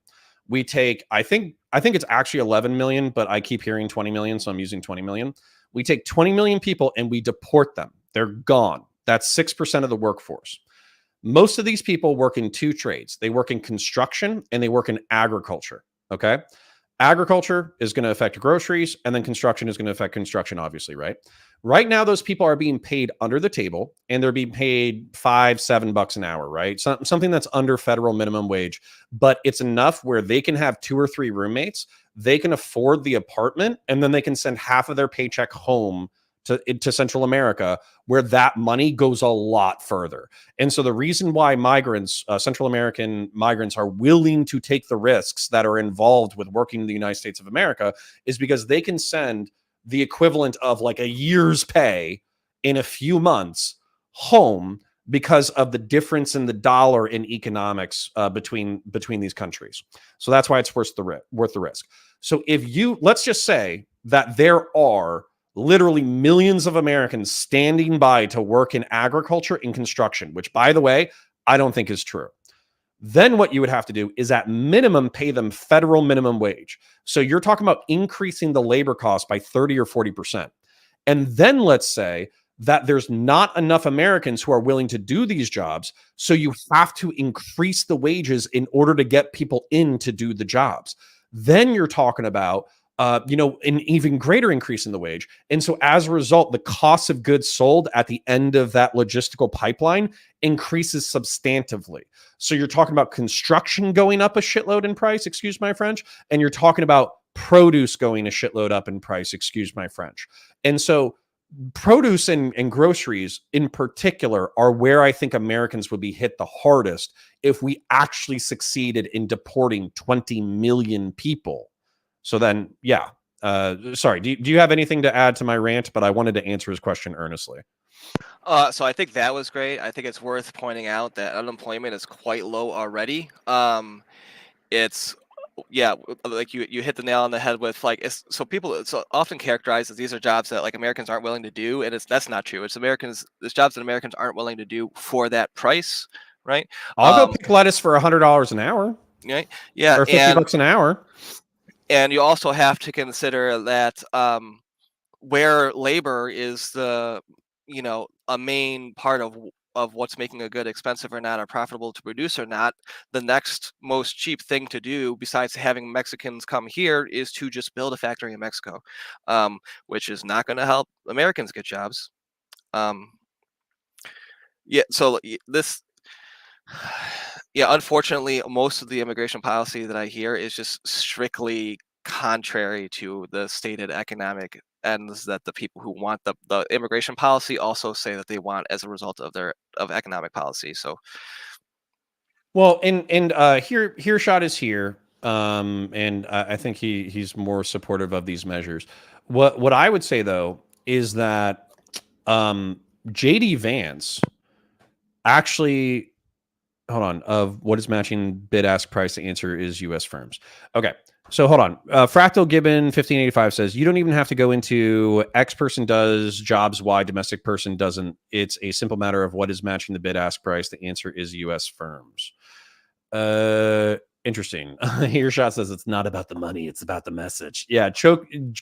We take, I think it's actually 11 million, but I keep hearing 20 million, so I'm using 20 million. We take 20 million people and we deport them. They're gone. That's 6% of the workforce. Most of these people work in two trades. They work in construction and they work in agriculture, okay? Agriculture is going to affect groceries, and then construction is going to affect construction, obviously, right? Right now, those people are being paid under the table, and they're being paid $5-7 an hour, right? Something that's under federal minimum wage, but it's enough where they can have 2 or 3 roommates, they can afford the apartment, and then they can send half of their paycheck home to Central America, where that money goes a lot further. And so the reason why migrants, Central American migrants, are willing to take the risks that are involved with working in the United States of America is because they can send the equivalent of like a year's pay in a few months home because of the difference in the dollar in economics between these countries. So that's why it's worth the risk. So let's just say that there are literally millions of Americans standing by to work in agriculture and construction, which, by the way, I don't think is true. Then what you would have to do is at minimum pay them federal minimum wage. So you're talking about increasing the labor cost by 30 or 40%. And then let's say that there's not enough Americans who are willing to do these jobs. So you have to increase the wages in order to get people in to do the jobs. Then you're talking about an even greater increase in the wage. And so as a result, the cost of goods sold at the end of that logistical pipeline increases substantively. So you're talking about construction going up a shitload in price, excuse my French, and you're talking about produce going a shitload up in price, excuse my French. And so produce and groceries in particular are where I think Americans would be hit the hardest if we actually succeeded in deporting 20 million people. So then, yeah. Sorry, do you have anything to add to my rant? But I wanted to answer his question earnestly. So I think that was great. I think it's worth pointing out that unemployment is quite low already. It's like you hit the nail on the head with like so people it's often characterized as these are jobs that like Americans aren't willing to do, and that's not true. It's jobs that Americans aren't willing to do for that price, right? I'll go pick lettuce for $100 an hour. Right? Yeah, or $50 an hour. And you also have to consider that where labor is a main part of what's making a good expensive or not, or profitable to produce or not, the next most cheap thing to do besides having Mexicans come here is to just build a factory in Mexico, which is not going to help Americans get jobs. Unfortunately, most of the immigration policy that I hear is just strictly contrary to the stated economic ends that the people who want the immigration policy also say that they want as a result of economic policy. So, well, and here shot is here, and I think he's more supportive of these measures. What I would say though is that JD Vance actually, hold on, of what is matching bid ask price, the answer is U.S. firms. Okay. So hold on. Fractal Gibbon 1585 says you don't even have to go into X person does jobs Y domestic person doesn't. It's a simple matter of what is matching the bid ask price. The answer is U.S. firms. Interesting. Earshot says it's not about the money, it's about the message. Yeah,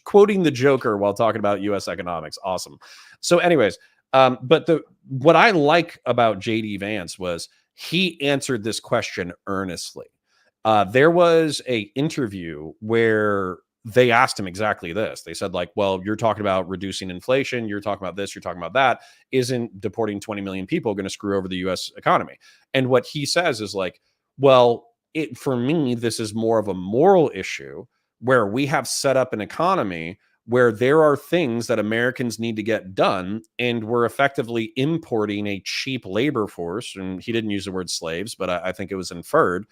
quoting the Joker while talking about U.S. economics. Awesome. So, anyways, but what I like about JD Vance was he answered this question earnestly. There was a interview where they asked him exactly this. They said, like, well, you're talking about reducing inflation, you're talking about this, you're talking about that. Isn't deporting 20 million people going to screw over the US economy? And what he says is like, well, for me, this is more of a moral issue where we have set up an economy where there are things that Americans need to get done, and we're effectively importing a cheap labor force. And he didn't use the word slaves, but I think it was inferred.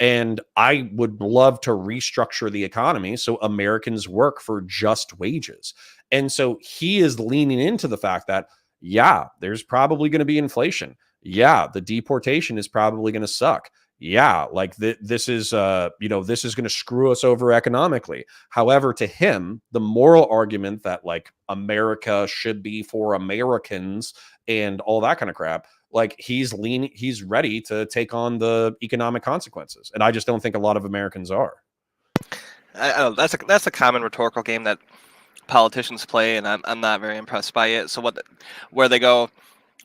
And I would love to restructure the economy so Americans work for just wages. And so he is leaning into the fact that, yeah, there's probably going to be inflation. Yeah, the deportation is probably going to suck. Yeah, like this is this is going to screw us over economically. However, to him, the moral argument that like America should be for Americans and all that kind of crap, like he's ready to take on the economic consequences. And I just don't think a lot of Americans are. I that's a common rhetorical game that politicians play, and I'm not very impressed by it. So where they go,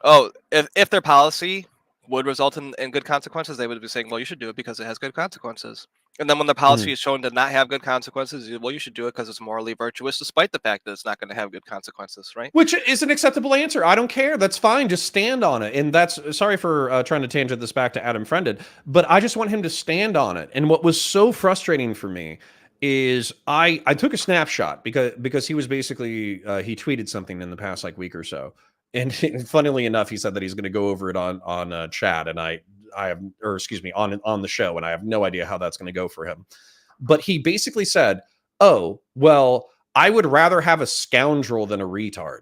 oh, if their policy would result in good consequences, they would be saying, well, you should do it because it has good consequences. And then when the policy is shown to not have good consequences, well, you should do it because it's morally virtuous, despite the fact that it's not going to have good consequences, right? Which is an acceptable answer. I don't care. That's fine. Just stand on it. And that's, sorry for trying to tangent this back to Adam Friended, but I just want him to stand on it. And what was so frustrating for me is I took a snapshot because he was basically he tweeted something in the past like week or so, and funnily enough, he said that he's going to go over it on chat, and I have, or excuse me, on the show, and I have no idea how that's going to go for him. But he basically said, "Oh well, I would rather have a scoundrel than a retard."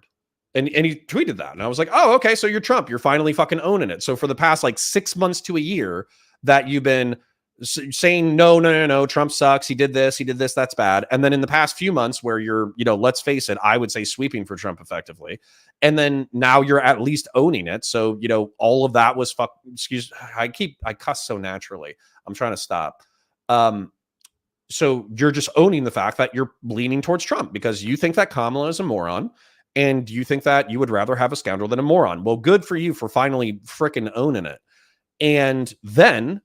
And he tweeted that, and I was like, "Oh, okay, so you're Trump. You're finally fucking owning it." So for the past like 6 months to a year that you've been saying no, Trump sucks, he did this, that's bad. And then in the past few months where you're, let's face it, I would say sweeping for Trump effectively. And then now you're at least owning it. So, all of that was I cuss so naturally. I'm trying to stop. So you're just owning the fact that you're leaning towards Trump because you think that Kamala is a moron and you think that you would rather have a scoundrel than a moron. Well, good for you for finally freaking owning it. And then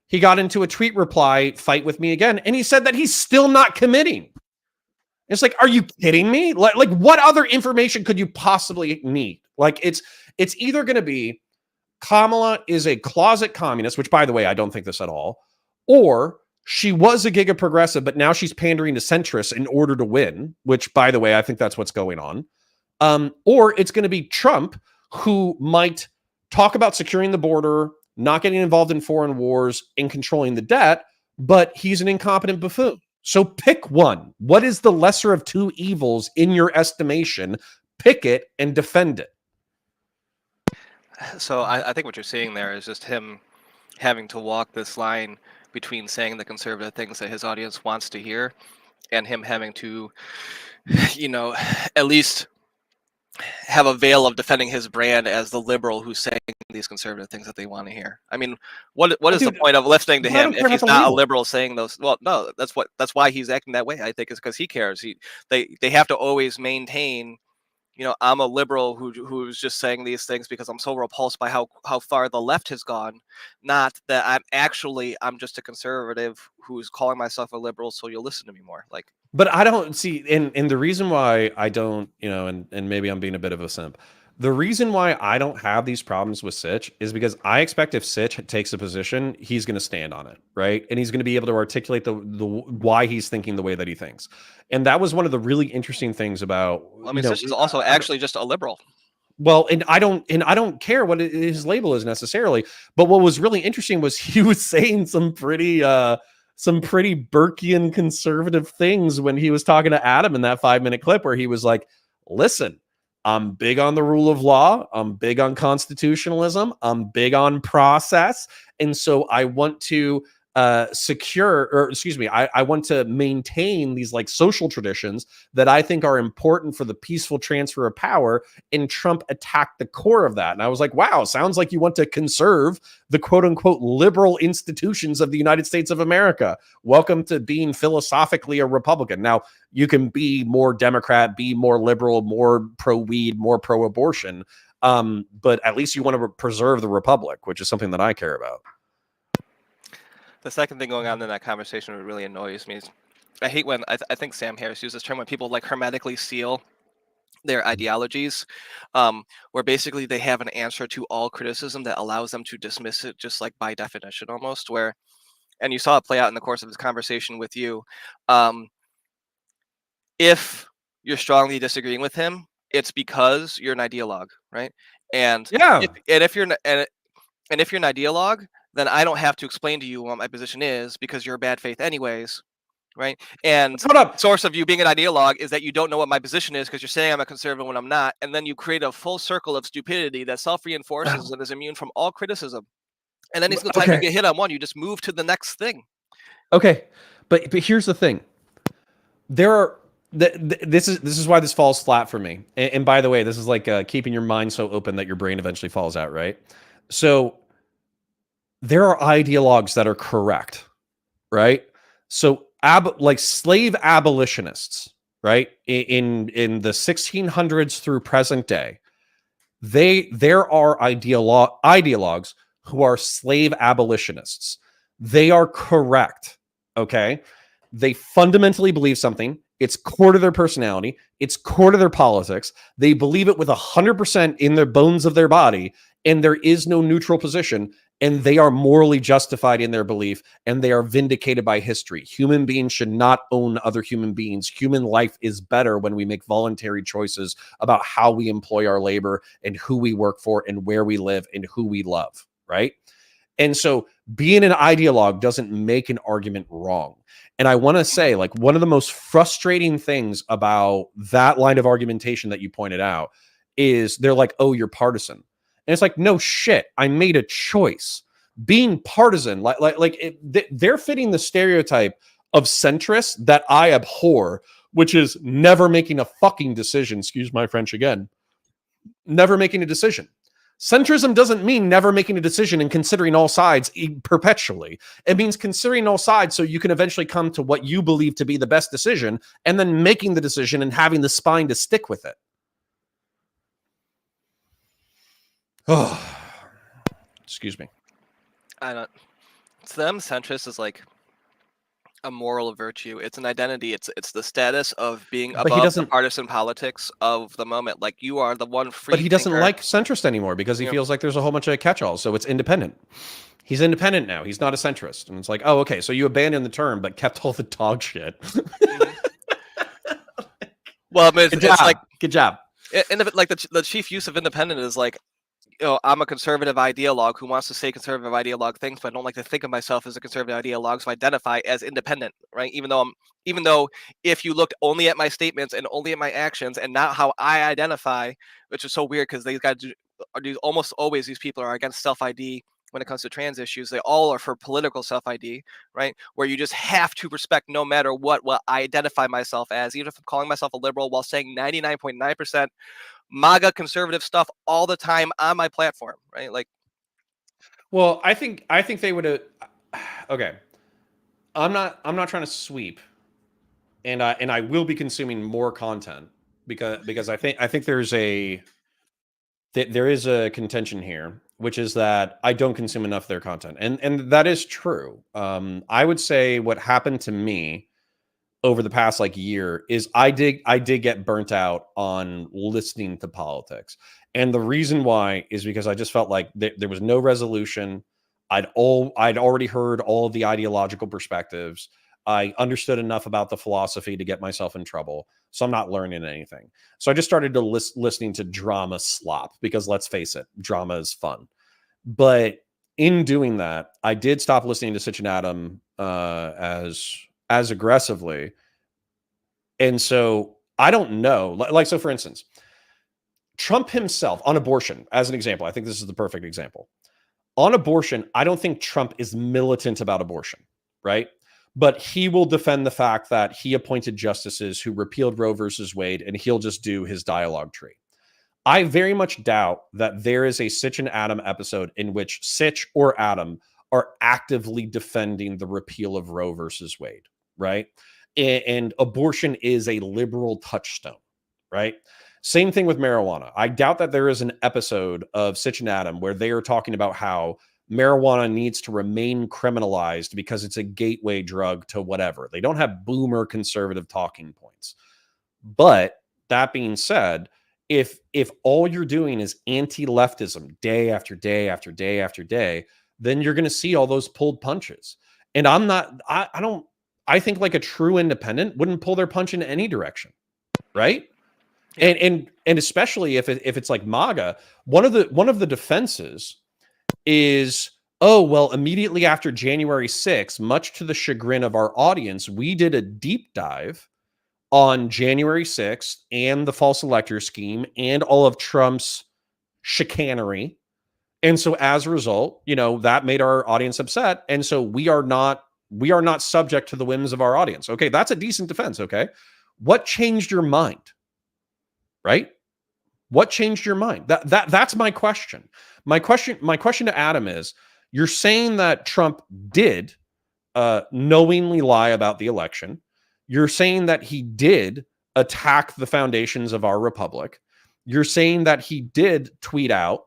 he got into a tweet reply fight with me again, and he said that he's still not committing. It's like, are you kidding me? Like what other information could you possibly need? Like, it's either going to be Kamala is a closet communist, which, by the way, I don't think this at all, or she was a giga progressive, but now she's pandering to centrists in order to win, which, by the way, I think that's what's going on. Or it's going to be Trump, who might talk about securing the border, not getting involved in foreign wars, and controlling the debt, but he's an incompetent buffoon. So pick one. What is the lesser of two evils in your estimation? Pick it and defend it. So I think what you're seeing there is just him having to walk this line between saying the conservative things that his audience wants to hear and him having to, at least have a veil of defending his brand as the liberal who's saying these conservative things that they want to hear. I mean, what is the point of listening to him if he's not a liberal saying those? Well, no, that's why he's acting that way. I think is because he cares. They have to always maintain, I'm a liberal who's just saying these things because I'm so repulsed by how far the left has gone, not that I'm just a conservative who's calling myself a liberal, so you'll listen to me more. Like, but I don't see, and the reason why I don't, and maybe I'm being a bit of a simp. The reason why I don't have these problems with Sitch is because I expect if Sitch takes a position, he's going to stand on it, right? And he's going to be able to articulate the why he's thinking the way that he thinks. And that was one of the really interesting things about. Sitch is also actually just a liberal. Well, and I don't care what his label is necessarily. But what was really interesting was he was saying some pretty Burkean conservative things when he was talking to Adam in that 5-minute clip where he was like, listen, I'm big on the rule of law. I'm big on constitutionalism. I'm big on process. And so I want to secure, or excuse me, I want to maintain these like social traditions that I think are important for the peaceful transfer of power. And Trump attacked the core of that. And I was like, wow, sounds like you want to conserve the quote unquote liberal institutions of the United States of America. Welcome to being philosophically a Republican. Now, you can be more Democrat, be more liberal, more pro weed, more pro abortion. But at least you want to preserve the Republic, which is something that I care about. The second thing going on in that conversation that really annoys me is I hate when I think Sam Harris used this term when people like hermetically seal their ideologies, where basically they have an answer to all criticism that allows them to dismiss it just like by definition almost. Where, and you saw it play out in the course of this conversation with you. If you're strongly disagreeing with him, it's because you're an ideologue, right? And Yeah. if you're and if you're an ideologue, then I don't have to explain to you what my position is because you're bad faith anyways, right? And the source of you being an ideologue is that you don't know what my position is because you're saying I'm a conservative when I'm not, and then you create a full circle of stupidity that self-reinforces and is immune from all criticism. And any single time you get hit on one, you just move to the next thing. Okay, but here's the thing. There are this is why this falls flat for me. And by the way, this is like keeping your mind so open that your brain eventually falls out, right? So there are ideologues that are correct, right? So like slave abolitionists, right? In the 1600s through present day, there are ideologues who are slave abolitionists. They are correct, okay? They fundamentally believe something. It's core to their personality. It's core to their politics. They believe it with 100% in their bones of their body, and there is no neutral position, and they are morally justified in their belief, and they are vindicated by history. Human beings should not own other human beings. Human life is better when we make voluntary choices about how we employ our labor and who we work for and where we live and who we love, right? And so being an ideologue doesn't make an argument wrong. And I want to say, like, one of the most frustrating things about that line of argumentation that you pointed out is they're like, oh, you're partisan. And it's like, no shit, I made a choice. Being partisan, they're fitting the stereotype of centrists that I abhor, which is never making a fucking decision. Excuse my French again. Never making a decision. Centrism doesn't mean never making a decision and considering all sides perpetually. It means considering all sides so you can eventually come to what you believe to be the best decision and then making the decision and having the spine to stick with it. Oh, excuse me. I don't. To them, centrist is like a moral virtue. It's an identity. It's the status of being above the partisan politics of the moment. Like you are the one free. But he doesn't like centrist anymore because he feels like there's a whole bunch of catch-alls. So it's independent. He's independent now. He's not a centrist. And it's like, oh, okay. So you abandoned the term, but kept all the dog shit. Well, I mean, it's like good job. And like the chief use of independent is like, you know, I'm a conservative ideologue who wants to say conservative ideologue things, but I don't like to think of myself as a conservative ideologue, so I identify as independent, right? Even though if you looked only at my statements and only at my actions and not how I identify, which is so weird because these guys do almost always these people are against self-ID when it comes to trans issues. They all are for political self-ID, right? Where you just have to respect no matter what I identify myself as, even if I'm calling myself a liberal while saying 99.9% MAGA conservative stuff all the time on my platform, right? Like, well, I think they would have. Okay, I'm not trying to sweep, and I will be consuming more content because I think there is a contention here, which is that I don't consume enough of their content, and that is true. I would say what happened to me over the past like year is I did get burnt out on listening to politics. And the reason why is because I just felt like there was no resolution. I'd already heard all of the ideological perspectives. I understood enough about the philosophy to get myself in trouble. So I'm not learning anything. So I just started to listening to drama slop because let's face it, drama is fun. But in doing that, I did stop listening to Sitch and Adam as aggressively. And so I don't know, like, so for instance, Trump himself on abortion, as an example, I think this is the perfect example. On abortion, I don't think Trump is militant about abortion, right? But he will defend the fact that he appointed justices who repealed Roe versus Wade, and he'll just do his dialogue tree. I very much doubt that there is a Sitch and Adam episode in which Sitch or Adam are actively defending the repeal of Roe versus Wade, right? And abortion is a liberal touchstone, right? Same thing with marijuana. I doubt that there is an episode of Sitch and Adam where they are talking about how marijuana needs to remain criminalized because it's a gateway drug to whatever. They don't have boomer conservative talking points. But that being said, if all you're doing is anti-leftism day after day after day after day, then you're going to see all those pulled punches. And I think like a true independent wouldn't pull their punch in any direction, right? Yeah. And especially if it's like MAGA, one of the defenses is, oh, well, immediately after January 6th, much to the chagrin of our audience, we did a deep dive on January 6th and the false elector scheme and all of Trump's chicanery. And so as a result, that made our audience upset. And so we are not subject to the whims of our audience. Okay, that's a decent defense. Okay. What changed your mind? Right? What changed your mind? That's my question. My question to Adam is, you're saying that Trump did knowingly lie about the election. You're saying that he did attack the foundations of our republic. You're saying that he did tweet out,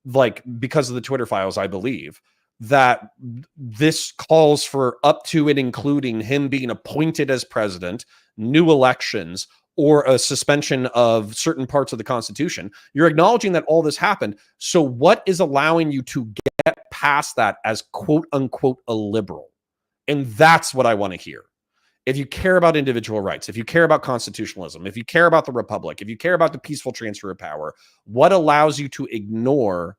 like, because of the Twitter files, I believe, that this calls for up to and including him being appointed as president, new elections, or a suspension of certain parts of the Constitution. You're acknowledging that all this happened. So what is allowing you to get past that as quote unquote a liberal? And that's what I want to hear. If you care about individual rights, if you care about constitutionalism, if you care about the republic, if you care about the peaceful transfer of power, what allows you to ignore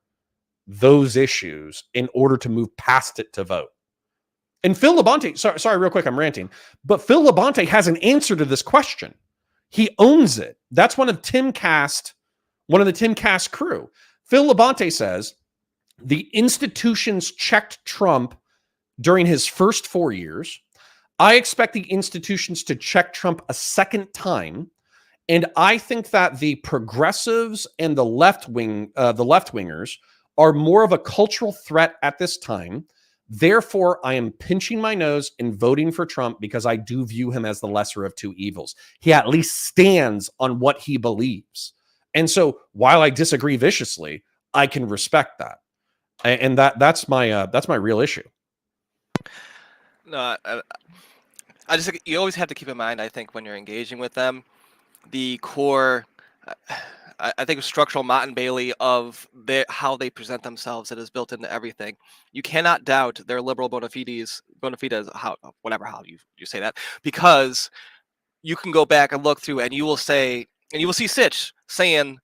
those issues in order to move past it to vote? And Phil Labonte, sorry, real quick, I'm ranting, but Phil Labonte has an answer to this question. He owns it. That's one of the Tim Cast crew. Phil Labonte says the institutions checked Trump during his first 4 years. I expect the institutions to check Trump a second time. And I think that the progressives and the left-wingers are more of a cultural threat at this time. Therefore, I am pinching my nose and voting for Trump because I do view him as the lesser of two evils. He at least stands on what he believes. And so while I disagree viciously, I can respect that. And that's my real issue. No, I just think you always have to keep in mind, I think, when you're engaging with them, the core, I think, structural Mott and Bailey of how they present themselves that is built into everything. You cannot doubt their liberal bona fides, how you say that, because you can go back and look through and you will see Sitch saying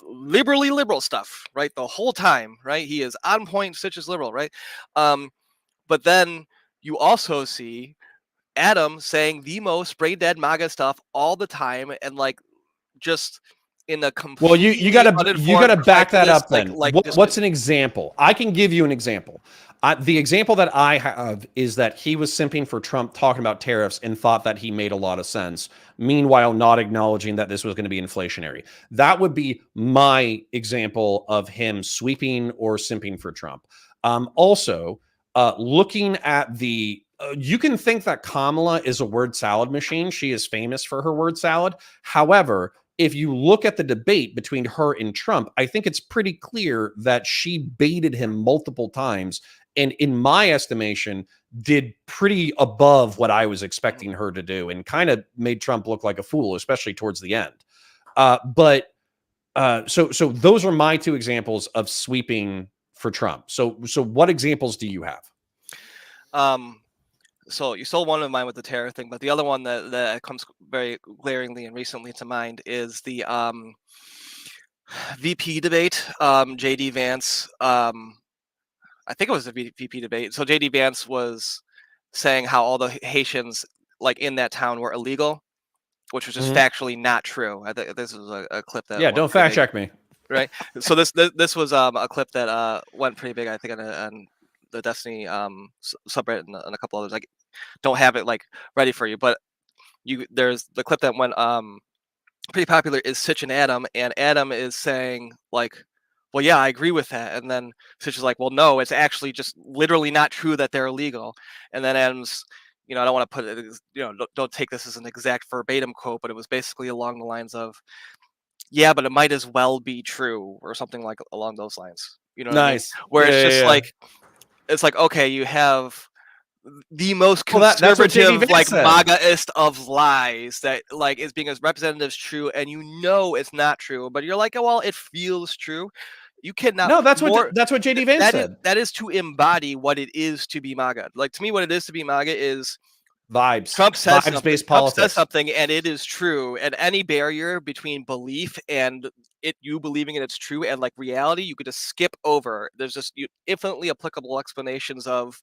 liberally liberal stuff, right? The whole time, right? He is on point. Sitch is liberal, right? But then you also see Adam saying the most brain dead MAGA stuff all the time, and like just in a complete. Well, you gotta back that up then. What's an example? I can give you an example. The example that I have is that he was simping for Trump talking about tariffs and thought that he made a lot of sense. Meanwhile, not acknowledging that this was going to be inflationary. That would be my example of him sweeping or simping for Trump. Also, looking at the you can think that Kamala is a word salad machine. She is famous for her word salad. However, if you look at the debate between her and Trump, I think it's pretty clear that she baited him multiple times. And in my estimation, did pretty above what I was expecting her to do and kind of made Trump look like a fool, especially towards the end. So those are my two examples of sweeping for Trump. So what examples do you have? So you stole one of mine with the terror thing, but the other one that comes very glaringly and recently to mind is the VP debate. JD Vance, I think it was the VP debate. So JD Vance was saying how all the Haitians like in that town were illegal, which was just factually not true. I think this is a clip that. Yeah, don't fact check me. Right. So this was a clip that went pretty big, I think, on the Destiny subreddit and a couple others. Like, don't have it like ready for you, but there's the clip that went pretty popular is Sitch and Adam is saying like, well, yeah, I agree with that, and then Sitch is like, well, no, it's actually just literally not true that they're illegal, and then Adam's, I don't want to put it, don't take this as an exact verbatim quote, but it was basically along the lines of, yeah, but it might as well be true, or something like along those lines. You know what I mean? Nice. Where Yeah, it's yeah, just yeah. like, okay, you have the most Well, that's what JD conservative, Vance like said. MAGAist of lies that like is being as representative as true, and it's not true, but you're like, oh well, it feels true. You cannot No, that's more. what JD Vance That is said. to embody what it is to be MAGA. Like, to me, what it is to be MAGA is Vibes based Trump says politics. something, and it is true. And any barrier between belief and you believing it, it's true, and like reality, you could just skip over. There's just infinitely applicable explanations of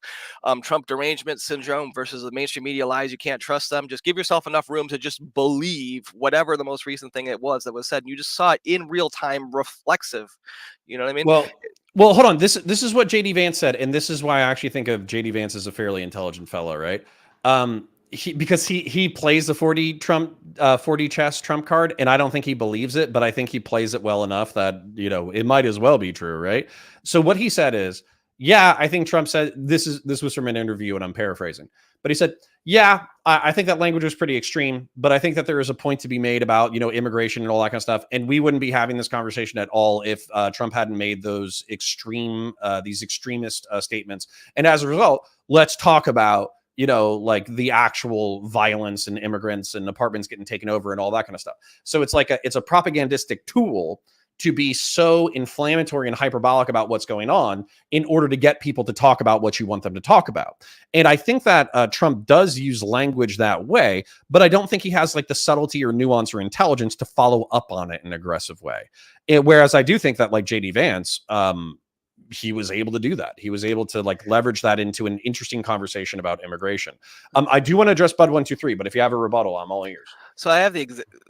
Trump derangement syndrome versus the mainstream media lies. You can't trust them. Just give yourself enough room to just believe whatever the most recent thing it was that was said. And you just saw it in real time, reflexive. You know what I mean? Well, hold on. This is what JD Vance said, and this is why I actually think of JD Vance as a fairly intelligent fellow, right? Because he plays the 4D chess trump card, and I don't think he believes it, but I think he plays it well enough that it might as well be true, right? So what he said is, yeah, I think Trump said this was from an interview, and I'm paraphrasing, but he said, yeah, I think that language was pretty extreme, but I think that there is a point to be made about immigration and all that kind of stuff, and we wouldn't be having this conversation at all if Trump hadn't made those these extremist statements. And as a result, let's talk about like the actual violence and immigrants and apartments getting taken over and all that kind of stuff. So it's like it's a propagandistic tool to be so inflammatory and hyperbolic about what's going on in order to get people to talk about what you want them to talk about. And I think that Trump does use language that way, but I don't think he has like the subtlety or nuance or intelligence to follow up on it in an aggressive way. Whereas I do think that like JD Vance, he was able to do that. He was able to like leverage that into an interesting conversation about immigration. I do want to address Bud 123, but if you have a rebuttal, I'm all ears. So I have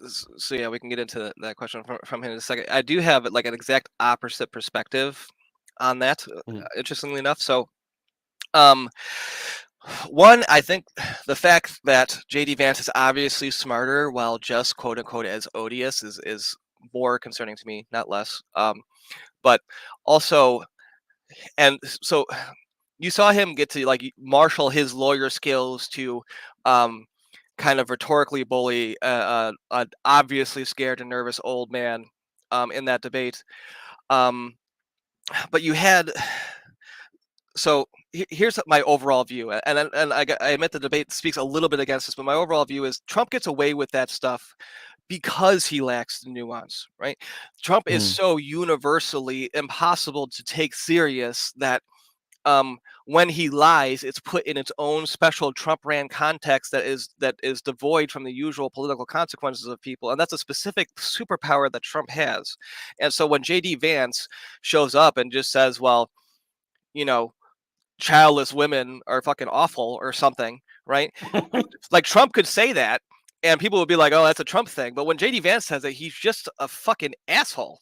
so yeah, we can get into that question from him in a second. I do have like an exact opposite perspective on that, interestingly enough. So, one, I think the fact that JD Vance is obviously smarter while just quote unquote as odious is more concerning to me, not less. But also, and so you saw him get to like marshal his lawyer skills to kind of rhetorically bully an obviously scared and nervous old man in that debate. But you had, so here's my overall view, and I admit the debate speaks a little bit against this, but my overall view is Trump gets away with that stuff because he lacks the nuance, right? Trump is so universally impossible to take serious that when he lies, it's put in its own special Trump ran context that is devoid from the usual political consequences of people, and that's a specific superpower that Trump has. And so when JD Vance shows up and just says, well, childless women are fucking awful or something, right? Like, Trump could say that and people would be like, oh, that's a Trump thing. But when JD Vance says it, he's just a fucking asshole.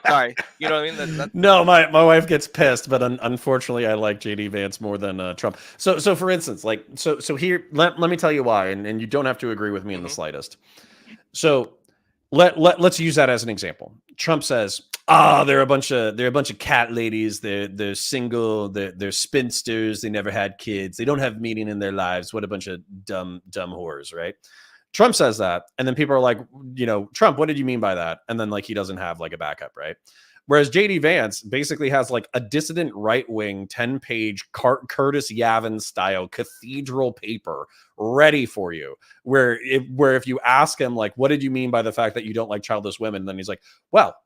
Sorry, you know what I mean? No, my wife gets pissed, but unfortunately, I like JD Vance more than Trump. So for instance, like so here, let me tell you why, and you don't have to agree with me in the slightest. So let's use that as an example. Trump says, they're a bunch of cat ladies. They're single. They're spinsters. They never had kids. They don't have meaning in their lives. What a bunch of dumb whores, right? Trump says that, and then people are like, Trump, what did you mean by that? And then like he doesn't have like a backup, right? Whereas JD Vance basically has like a dissident right-wing 10-page Curtis Yavin style cathedral paper ready for you, where if you ask him like, what did you mean by the fact that you don't like childless women? Then he's like, well,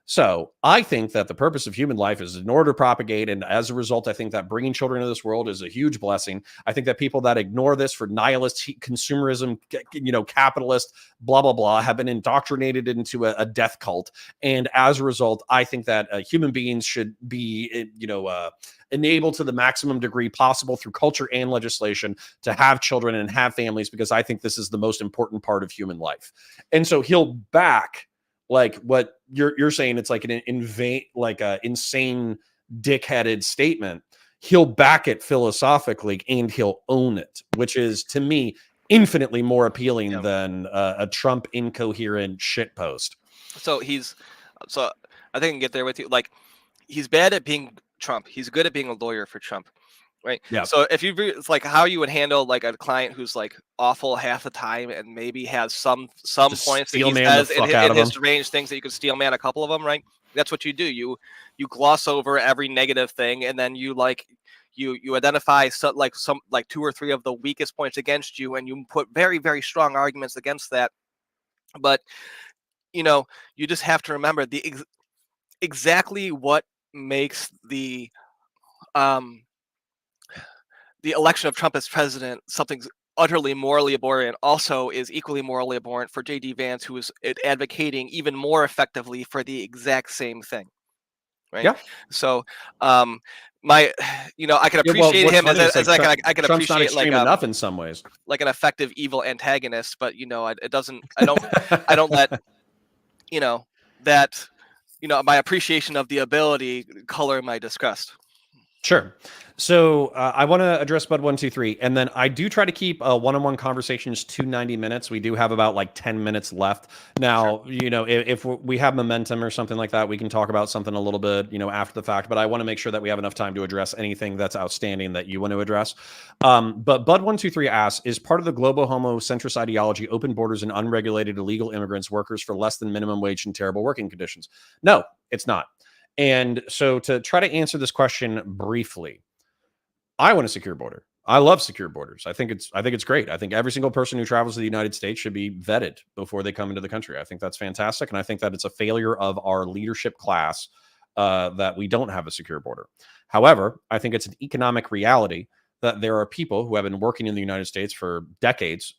so I think that the purpose of human life is in order to propagate. And as a result, I think that bringing children into this world is a huge blessing. I think that people that ignore this for nihilist consumerism, capitalist, blah, blah, blah, have been indoctrinated into a death cult. And as a result, I think that human beings should be, enabled to the maximum degree possible through culture and legislation to have children and have families, because I think this is the most important part of human life. And so he'll back like what you're saying, it's like an insane dickheaded statement. He'll back it philosophically and he'll own it, which is to me infinitely more appealing than a Trump incoherent shitpost. So I think I can get there with you. Like, he's bad at being Trump. He's good at being a lawyer for Trump, right? Yeah. So if it's like how you would handle like a client who's like awful half the time and maybe has some Just points that steel he man the says in fuck out of his him. strange things that you could steel man a couple of them, right? That's what you do. You gloss over every negative thing, and then you identify some 2 or 3 of the weakest points against you, and you put very, very strong arguments against that. But you just have to remember exactly what makes the election of Trump as president something utterly morally abhorrent also is equally morally abhorrent for J.D. Vance, who is advocating even more effectively for the exact same thing, right? Yeah. So, I can appreciate what's him funny is as like I can Trump's not appreciate extreme enough in some ways. like an effective evil antagonist, but it doesn't. I don't let that my appreciation of the ability color my disgust. Sure. So I want to address Bud 123, and then I do try to keep one-on-one conversations to 90 minutes. We do have about like 10 minutes left. Now, if we have momentum or something like that, we can talk about something a little bit, after the fact. But I want to make sure that we have enough time to address anything that's outstanding that you want to address. But Bud 123 asks: Is part of the global homocentrist ideology open borders and unregulated illegal immigrants, workers for less than minimum wage and terrible working conditions? No, it's not. And so to try to answer this question briefly, I want a secure border. I love secure borders. I think it's great. I think every single person who travels to the United States should be vetted before they come into the country. I think that's fantastic, and I think that it's a failure of our leadership class that we don't have a secure border. However, I think it's an economic reality that there are people who have been working in the United States for decades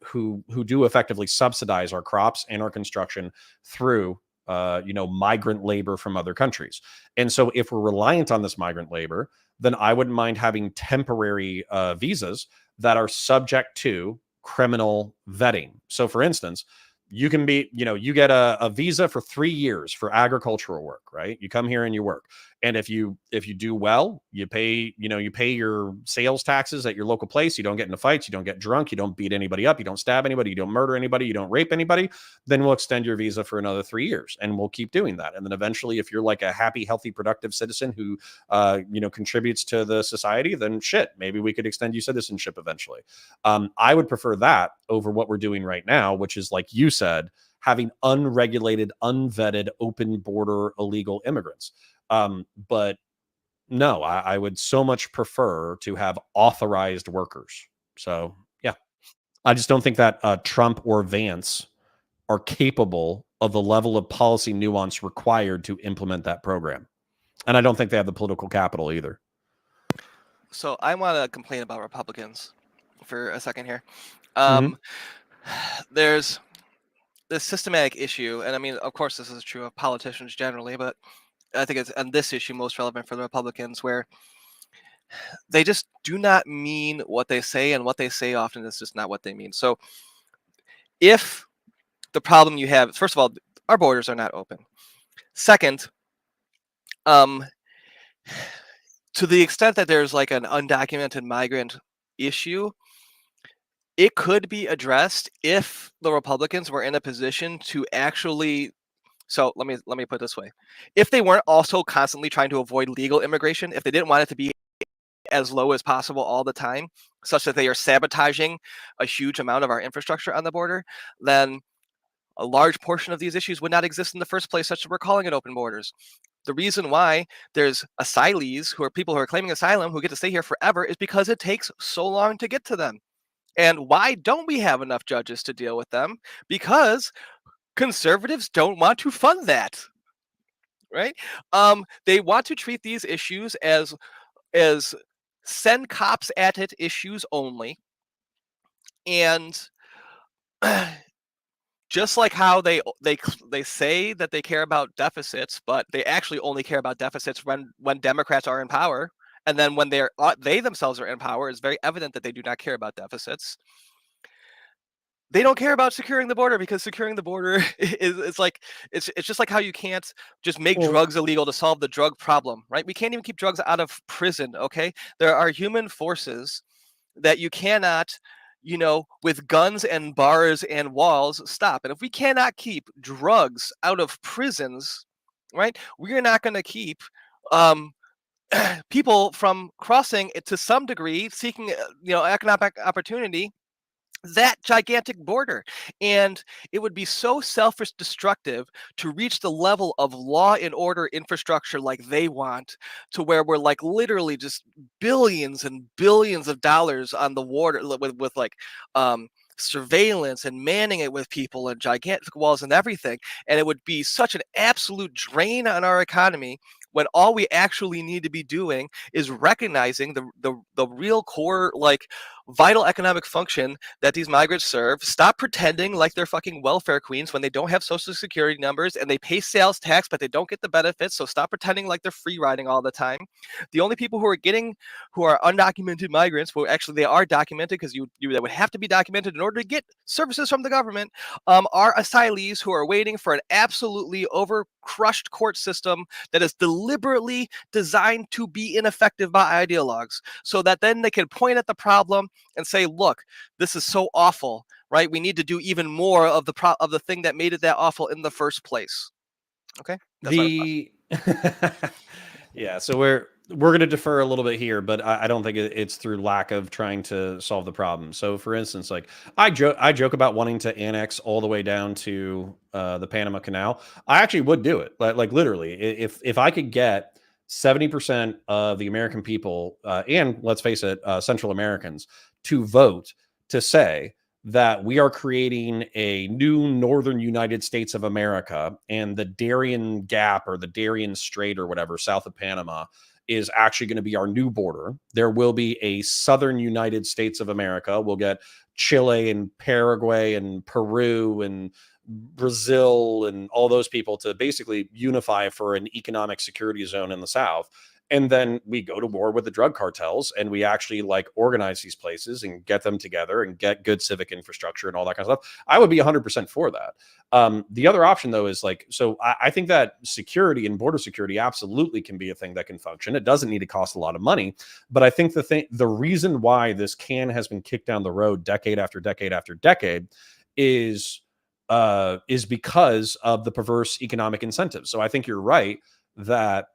who do effectively subsidize our crops and our construction through migrant labor from other countries. And so if we're reliant on this migrant labor, then I wouldn't mind having temporary visas that are subject to criminal vetting. So for instance, you can be, you get a visa for 3 years for agricultural work, right? You come here and you work. And if you do well, you pay your sales taxes at your local place. You don't get into fights. You don't get drunk. You don't beat anybody up. You don't stab anybody. You don't murder anybody. You don't rape anybody. Then we'll extend your visa for another 3 years, and we'll keep doing that. And then eventually, if you're like a happy, healthy, productive citizen who, contributes to the society, then shit, maybe we could extend you citizenship eventually. I would prefer that over what we're doing right now, which is, like you said, having unregulated, unvetted, open border illegal immigrants. But no, I would so much prefer to have authorized workers. So yeah, I just don't think that Trump or Vance are capable of the level of policy nuance required to implement that program. And I don't think they have the political capital either. So I want to complain about Republicans for a second here. There's this systematic issue, and I mean, of course, this is true of politicians generally, but I think it's on this issue most relevant for the Republicans, where they just do not mean what they say, and what they say often is just not what they mean. So if the problem you have, first of all, our borders are not open. Second, to the extent that there's like an undocumented migrant issue, it could be addressed if the Republicans were in a position to actually. So let me put it this way: if they weren't also constantly trying to avoid legal immigration, if they didn't want it to be as low as possible all the time, such that they are sabotaging a huge amount of our infrastructure on the border, then a large portion of these issues would not exist in the first place, such that we're calling it open borders. The reason why there's asylees, who are people who are claiming asylum, who get to stay here forever, is because it takes so long to get to them. And why don't we have enough judges to deal with them? Because conservatives don't want to fund that, right? They want to treat these issues as send cops at it issues only, and just like how they say that they care about deficits, but they actually only care about deficits when Democrats are in power, and then when they themselves are in power, it's very evident that they do not care about deficits. they don't care about securing the border, because securing the border is it's just like how you can't just make Well, drugs illegal to solve the drug problem, right? We can't even keep drugs out of prison, okay? There are human forces that you cannot, with guns and bars and walls, stop. And if we cannot keep drugs out of prisons, right, we're not going to keep um, people from crossing it to some degree, seeking economic opportunity, that gigantic border. And it would be so selfish destructive to reach the level of law and order infrastructure like they want, to where we're like literally just billions and billions of dollars on the water with like surveillance and manning it with people and gigantic walls and everything. And it would be such an absolute drain on our economy, when all we actually need to be doing is recognizing the real core, like, vital economic function that these migrants serve. Stop pretending like they're fucking welfare queens when they don't have social security numbers and they pay sales tax but they don't get the benefits. So stop pretending like they're free riding all the time. The only people who are undocumented migrants, well, actually they are documented, because that would have to be documented in order to get services from the government, are asylees who are waiting for an absolutely overcrushed court system that is deliberately designed to be ineffective by ideologues, so that then they can point at the problem and say, look, this is so awful, right? We need to do even more of the thing that made it that awful in the first place. Okay, that's my response. the yeah, so we're going to defer a little bit here, but I don't think it's through lack of trying to solve the problem. So, for instance, like I joke about wanting to annex all the way down to the Panama Canal. I actually would do it, like literally, if I could get 70% of the American people, and let's face it, Central Americans, to vote to say that we are creating a new northern United States of America, and the Darien Gap or the Darien Strait or whatever south of Panama is actually going to be our new border. There will be a southern United States of America. We'll get Chile and Paraguay and Peru and Brazil and all those people to basically unify for an economic security zone in the South. And then we go to war with the drug cartels, and we actually like organize these places and get them together and get good civic infrastructure and all that kind of stuff. I would be 100% for that. The other option, though, is like, so I think that security and border security absolutely can be a thing that can function. It doesn't need to cost a lot of money. But I think the reason why this has been kicked down the road decade after decade after decade is because of the perverse economic incentives. So I think you're right that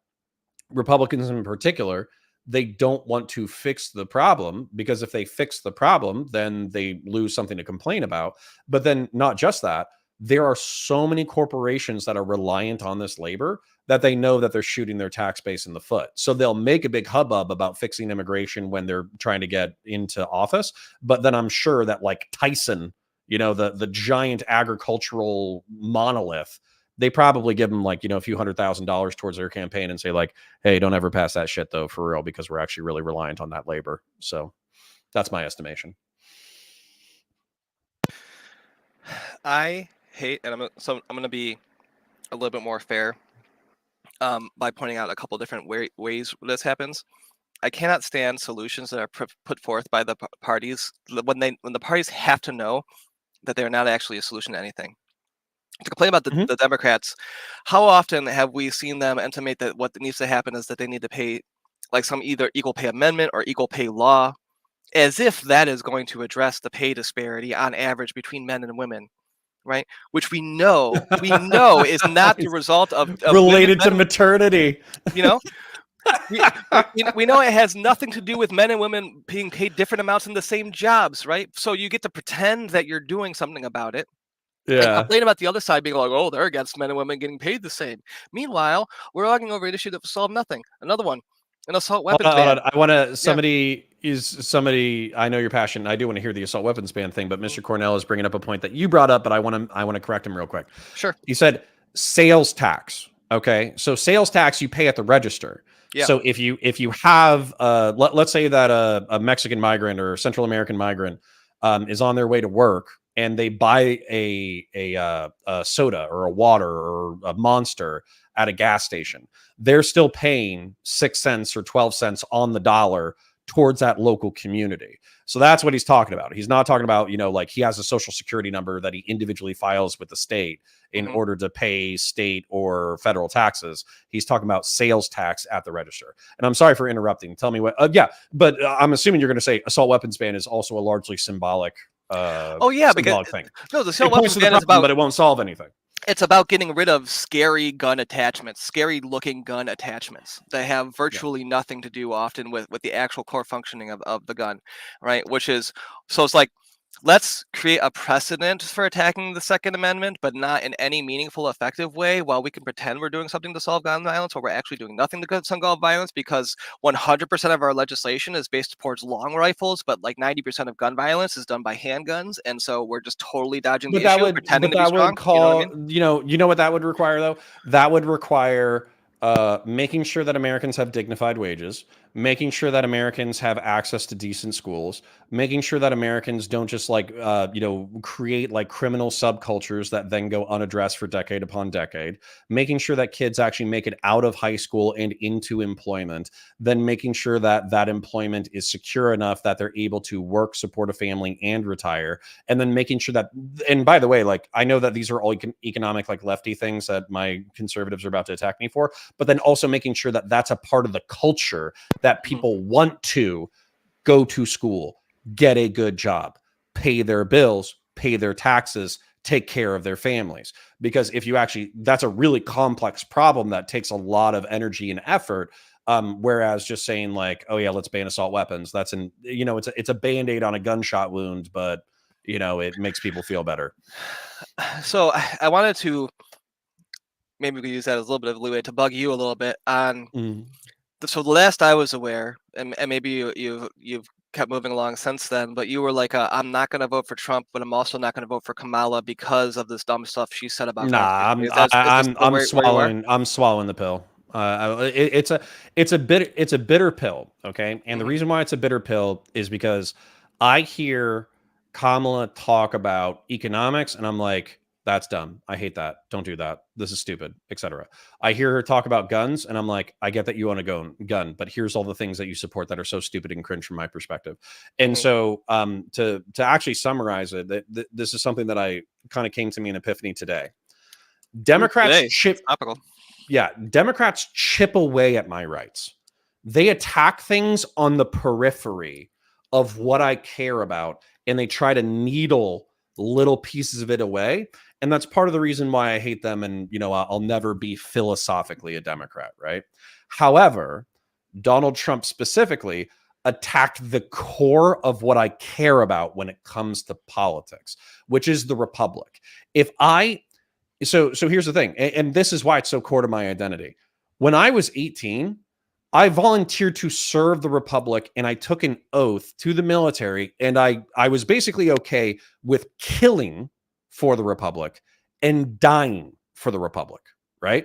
Republicans in particular, they don't want to fix the problem, because if they fix the problem, then they lose something to complain about. But then not just that, there are so many corporations that are reliant on this labor that they know that they're shooting their tax base in the foot. So they'll make a big hubbub about fixing immigration when they're trying to get into office. But then I'm sure that like Tyson, the giant agricultural monolith, they probably give them like, a few $100,000 towards their campaign and say like, hey, don't ever pass that shit though, for real, because we're actually really reliant on that labor. So that's my estimation. I hate, and I'm going to be a little bit more fair by pointing out a couple different ways this happens. I cannot stand solutions that are put forth by the parties when the parties have to know that they're not actually a solution to anything. To complain about the Democrats, how often have we seen them intimate that what needs to happen is that they need to pay like some either equal pay amendment or equal pay law, as if that is going to address the pay disparity on average between men and women, right? Which we know is not the result of related to men, maternity. you know. We know it has nothing to do with men and women being paid different amounts in the same jobs, right? So you get to pretend that you're doing something about it and Yeah. complain about the other side being like, oh, they're against men and women getting paid the same. Meanwhile, we're arguing over an issue that will solve nothing. Another one, an assault weapons Hold ban. on. I want to, Yeah, I know your passion. I do want to hear the assault weapons ban thing, but Mr. Cornell is bringing up a point that you brought up, but I want to correct him real quick. sure. He said sales tax. Okay. So sales tax you pay at the register. Yeah. So if you have let's say that a Mexican migrant or Central American migrant is on their way to work, and they buy a soda or a water or a Monster at a gas station, they're still paying 6 cents or 12 cents on the dollar towards that local community. So that's what he's talking about. He's not talking about, like he has a social security number that he individually files with the state in order to pay state or federal taxes. He's talking about sales tax at the register. And I'm sorry for interrupting. Tell me what, but I'm assuming you're going to say assault weapons ban is also a largely symbolic because thing. No, the It points to the problem, but it won't solve anything. It's about getting rid of scary gun attachments, scary looking gun attachments that have virtually nothing to do often with the actual core functioning of the gun, right? So it's like, let's create a precedent for attacking the Second Amendment, but not in any meaningful, effective way, while we can pretend we're doing something to solve gun violence, while we're actually doing nothing to solve gun violence, because 100% of our legislation is based towards long rifles, but like 90% of gun violence is done by handguns, and so we're just totally dodging the issue, pretending to be strong. You know what I mean? You know what that would require, though? That would require making sure that Americans have dignified wages, making sure that Americans have access to decent schools, making sure that Americans don't just create like criminal subcultures that then go unaddressed for decade upon decade, making sure that kids actually make it out of high school and into employment, then making sure that that employment is secure enough that they're able to work, support a family, and retire, and then making sure that, and by the way, like I know that these are all economic, like lefty things that my conservatives are about to attack me for, but then also making sure that that's a part of the culture that people want to go to school, get a good job, pay their bills, pay their taxes, take care of their families. Because if you actually, that's a really complex problem that takes a lot of energy and effort. Whereas just saying like, oh yeah, let's ban assault weapons, that's it's a Band-Aid on a gunshot wound, but it makes people feel better. So I wanted to, maybe we could use that as a little bit of leeway to bug you a little bit on. So the last I was aware, and maybe you've kept moving along since then, but you were like, I'm not going to vote for Trump, but I'm also not going to vote for Kamala because of this dumb stuff she said about guns. I'm swallowing the pill. It's a bitter pill. Okay. And the reason why it's a bitter pill is because I hear Kamala talk about economics and I'm like, that's dumb. I hate that. Don't do that. This is stupid, etc. I hear her talk about guns and I'm like, I get that you want a gun, but here's all the things that you support that are so stupid and cringe from my perspective. And so to actually summarize it, this is something that I kind of came to me in epiphany today. Democrats chip away at my rights. They attack things on the periphery of what I care about, and they try to needle little pieces of it away. And that's part of the reason why I hate them. And, I'll never be philosophically a Democrat, right? However, Donald Trump specifically attacked the core of what I care about when it comes to politics, which is the Republic. So here's the thing, and this is why it's so core to my identity. When I was 18, I volunteered to serve the Republic and I took an oath to the military, and I was basically okay with killing for the Republic and dying for the Republic, right?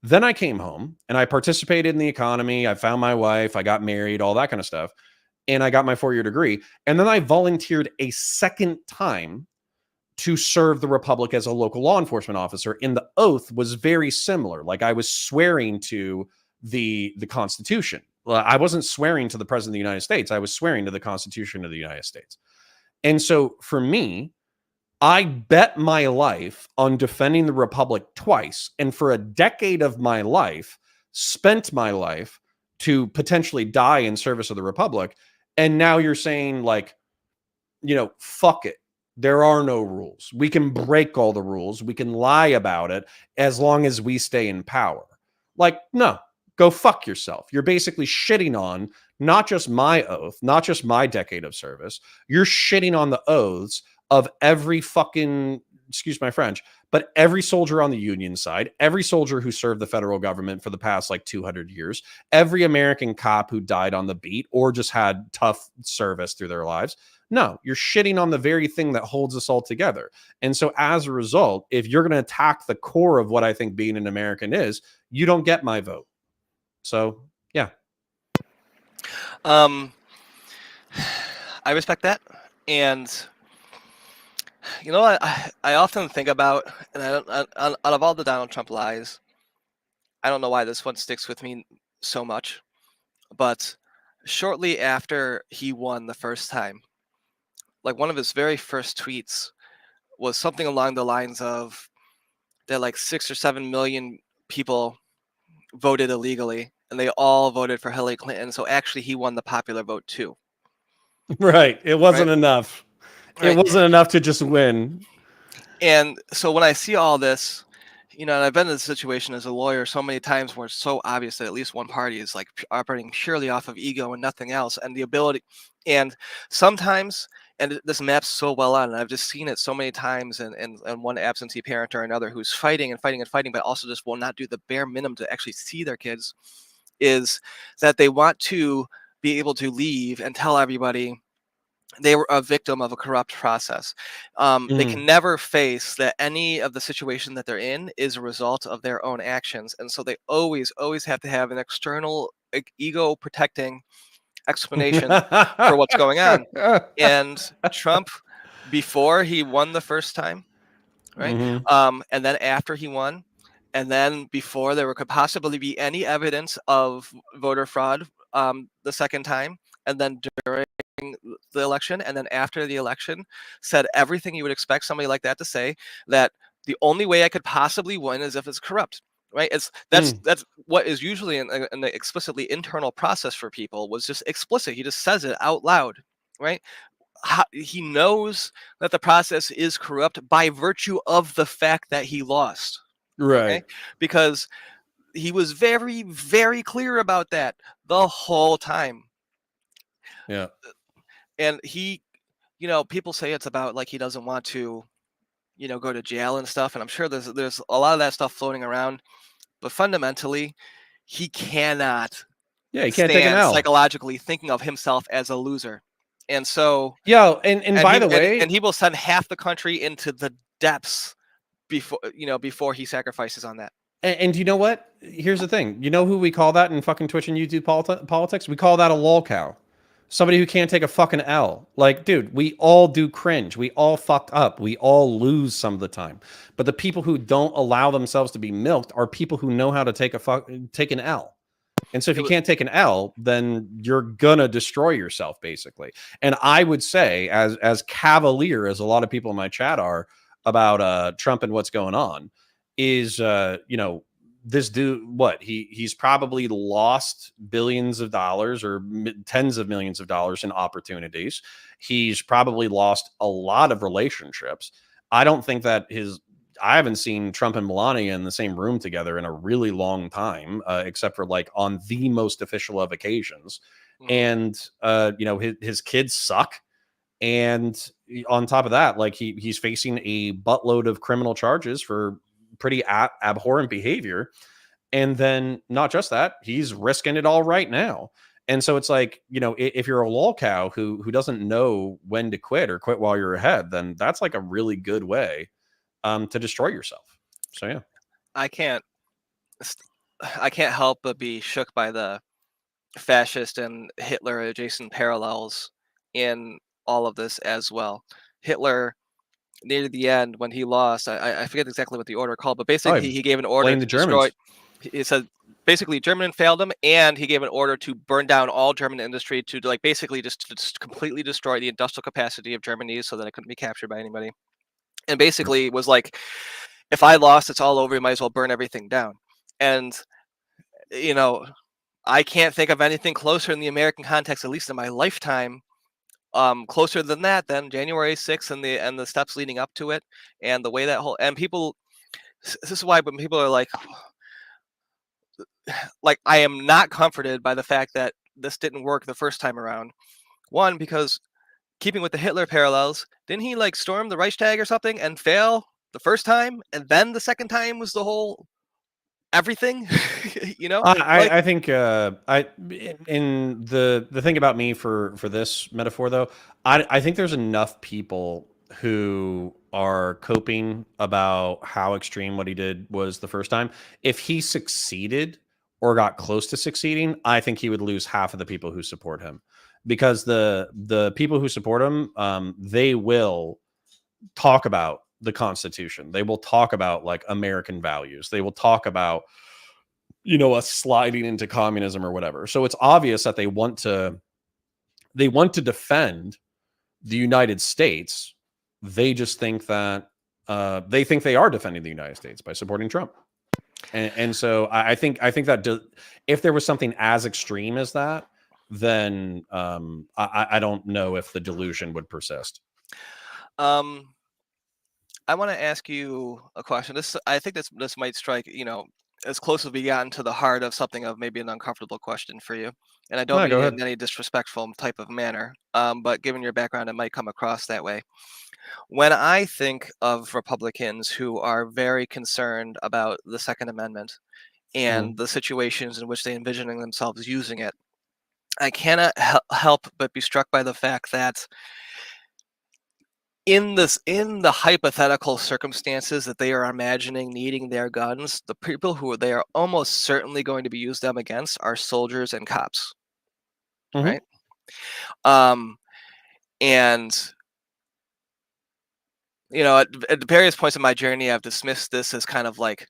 Then I came home and I participated in the economy. I found my wife, I got married, all that kind of stuff. And I got my 4-year degree. And then I volunteered a second time to serve the Republic as a local law enforcement officer. And the oath was very similar. Like I was swearing to the Constitution. Well, I wasn't swearing to the President of the United States. I was swearing to the Constitution of the United States. And so for me, I bet my life on defending the Republic twice. And for a decade of my life, spent my life to potentially die in service of the Republic. And now you're saying like, fuck it. There are no rules. We can break all the rules. We can lie about it as long as we stay in power. Like, no, go fuck yourself. You're basically shitting on not just my oath, not just my decade of service. You're shitting on the oaths of every fucking, excuse my French, but every soldier on the Union side, every soldier who served the federal government for the past like 200 years, every American cop who died on the beat or just had tough service through their lives. No, you're shitting on the very thing that holds us all together. And so as a result, if you're going to attack the core of what I think being an American is, you don't get my vote. So, yeah. I respect that. And I often think about, and out of all the Donald Trump lies, I don't know why this one sticks with me so much, but shortly after he won the first time, like one of his very first tweets was something along the lines of that like 6 or 7 million people voted illegally and they all voted for Hillary Clinton. So actually he won the popular vote too. Right. It Right. wasn't enough. It Right. wasn't enough to just win. And so when I see all this, and I've been in this situation as a lawyer so many times where it's so obvious that at least one party is like operating purely off of ego and nothing else, and the ability, and sometimes, and this maps so well on, and I've just seen it so many times, and one absentee parent or another who's fighting and fighting and fighting, but also just will not do the bare minimum to actually see their kids, is that they want to be able to leave and tell everybody they were a victim of a corrupt process. They can never face that any of the situation that they're in is a result of their own actions. And so they always have to have an external ego protecting explanation for what's going on. And Trump, before he won the first time, right? And then after he won, and then before there could possibly be any evidence of voter fraud the second time, and then during the election, and then after the election, said everything you would expect somebody like that to say, that the only way I could possibly win is if it's corrupt. Right? That's what is usually an explicitly internal process for people, was just explicit. He just says it out loud, right? He knows that the process is corrupt by virtue of the fact that he lost. Okay? Right. Because he was very, very clear about that the whole time. Yeah. And he, people say it's about like he doesn't want to, go to jail and stuff. And I'm sure there's a lot of that stuff floating around. But fundamentally, he cannot Yeah, you can't take an stand L. psychologically thinking of himself as a loser. And so, Yeah, and by the way, and he will send half the country into the depths before he sacrifices on that. and you know what? Here's the thing. You know who we call that in fucking Twitch and YouTube politics? We call that a lol cow. Somebody who can't take a fucking L. Like, dude, we all do cringe. We all fucked up. We all lose some of the time. But the people who don't allow themselves to be milked are people who know how to take an L. And so if you can't take an L, then you're gonna destroy yourself, basically. And I would say, as cavalier as a lot of people in my chat are about Trump and what's going on, is this dude, he's probably lost billions of dollars or tens of millions of dollars in opportunities. He's probably lost a lot of relationships. I don't think that I haven't seen Trump and Melania in the same room together in a really long time, except for like on the most official of occasions. And his kids suck. And on top of that, like he's facing a buttload of criminal charges for pretty abhorrent behavior. And then not just that, he's risking it all right now. And so it's like, if you're a lol cow who doesn't know when to quit or quit while you're ahead, then that's like a really good way to destroy yourself. So yeah, I can't help but be shook by the fascist and Hitler adjacent parallels in all of this as well. Hitler, near the end when he lost, I forget exactly what the order called, but basically he gave an order to destroy. He said basically German failed him, and he gave an order to burn down all German industry, to like basically just completely destroy the industrial capacity of Germany so that it couldn't be captured by anybody. And basically was like, if I lost, it's all over. You might as well burn everything down. And I can't think of anything closer in the American context, at least in my lifetime, closer than that, than January 6th and the steps leading up to it, and the way that whole, and people. This is why when people are like I am not comforted by the fact that this didn't work the first time around. One, because keeping with the Hitler parallels, didn't he like storm the Reichstag or something and fail the first time, and then the second time was the whole everything? I think in the thing about me for this metaphor though, I think there's enough people who are coping about how extreme what he did was the first time. If he succeeded or got close to succeeding, I think he would lose half of the people who support him, because the people who support him, they will talk about the Constitution. They will talk about like American values. They will talk about a sliding into communism or whatever. So it's obvious that they want to defend the United States. They just think that they think they are defending the United States by supporting Trump. And so I think that if there was something as extreme as that, then I don't know if the delusion would persist. Um, I want to ask you a question. I think this might strike, as close as we gotten to the heart of something of maybe an uncomfortable question for you. And I don't No, mean go it ahead. in any disrespectful type of manner. But given your background, it might come across that way. When I think of Republicans who are very concerned about the Second Amendment Mhm. and the situations in which they envisioning themselves using it, I cannot help but be struck by the fact that in the hypothetical circumstances that they are imagining needing their guns, the people who they are almost certainly going to be used them against are soldiers and cops, Mhm. right? Um, and at various points in my journey, I've dismissed this as kind of like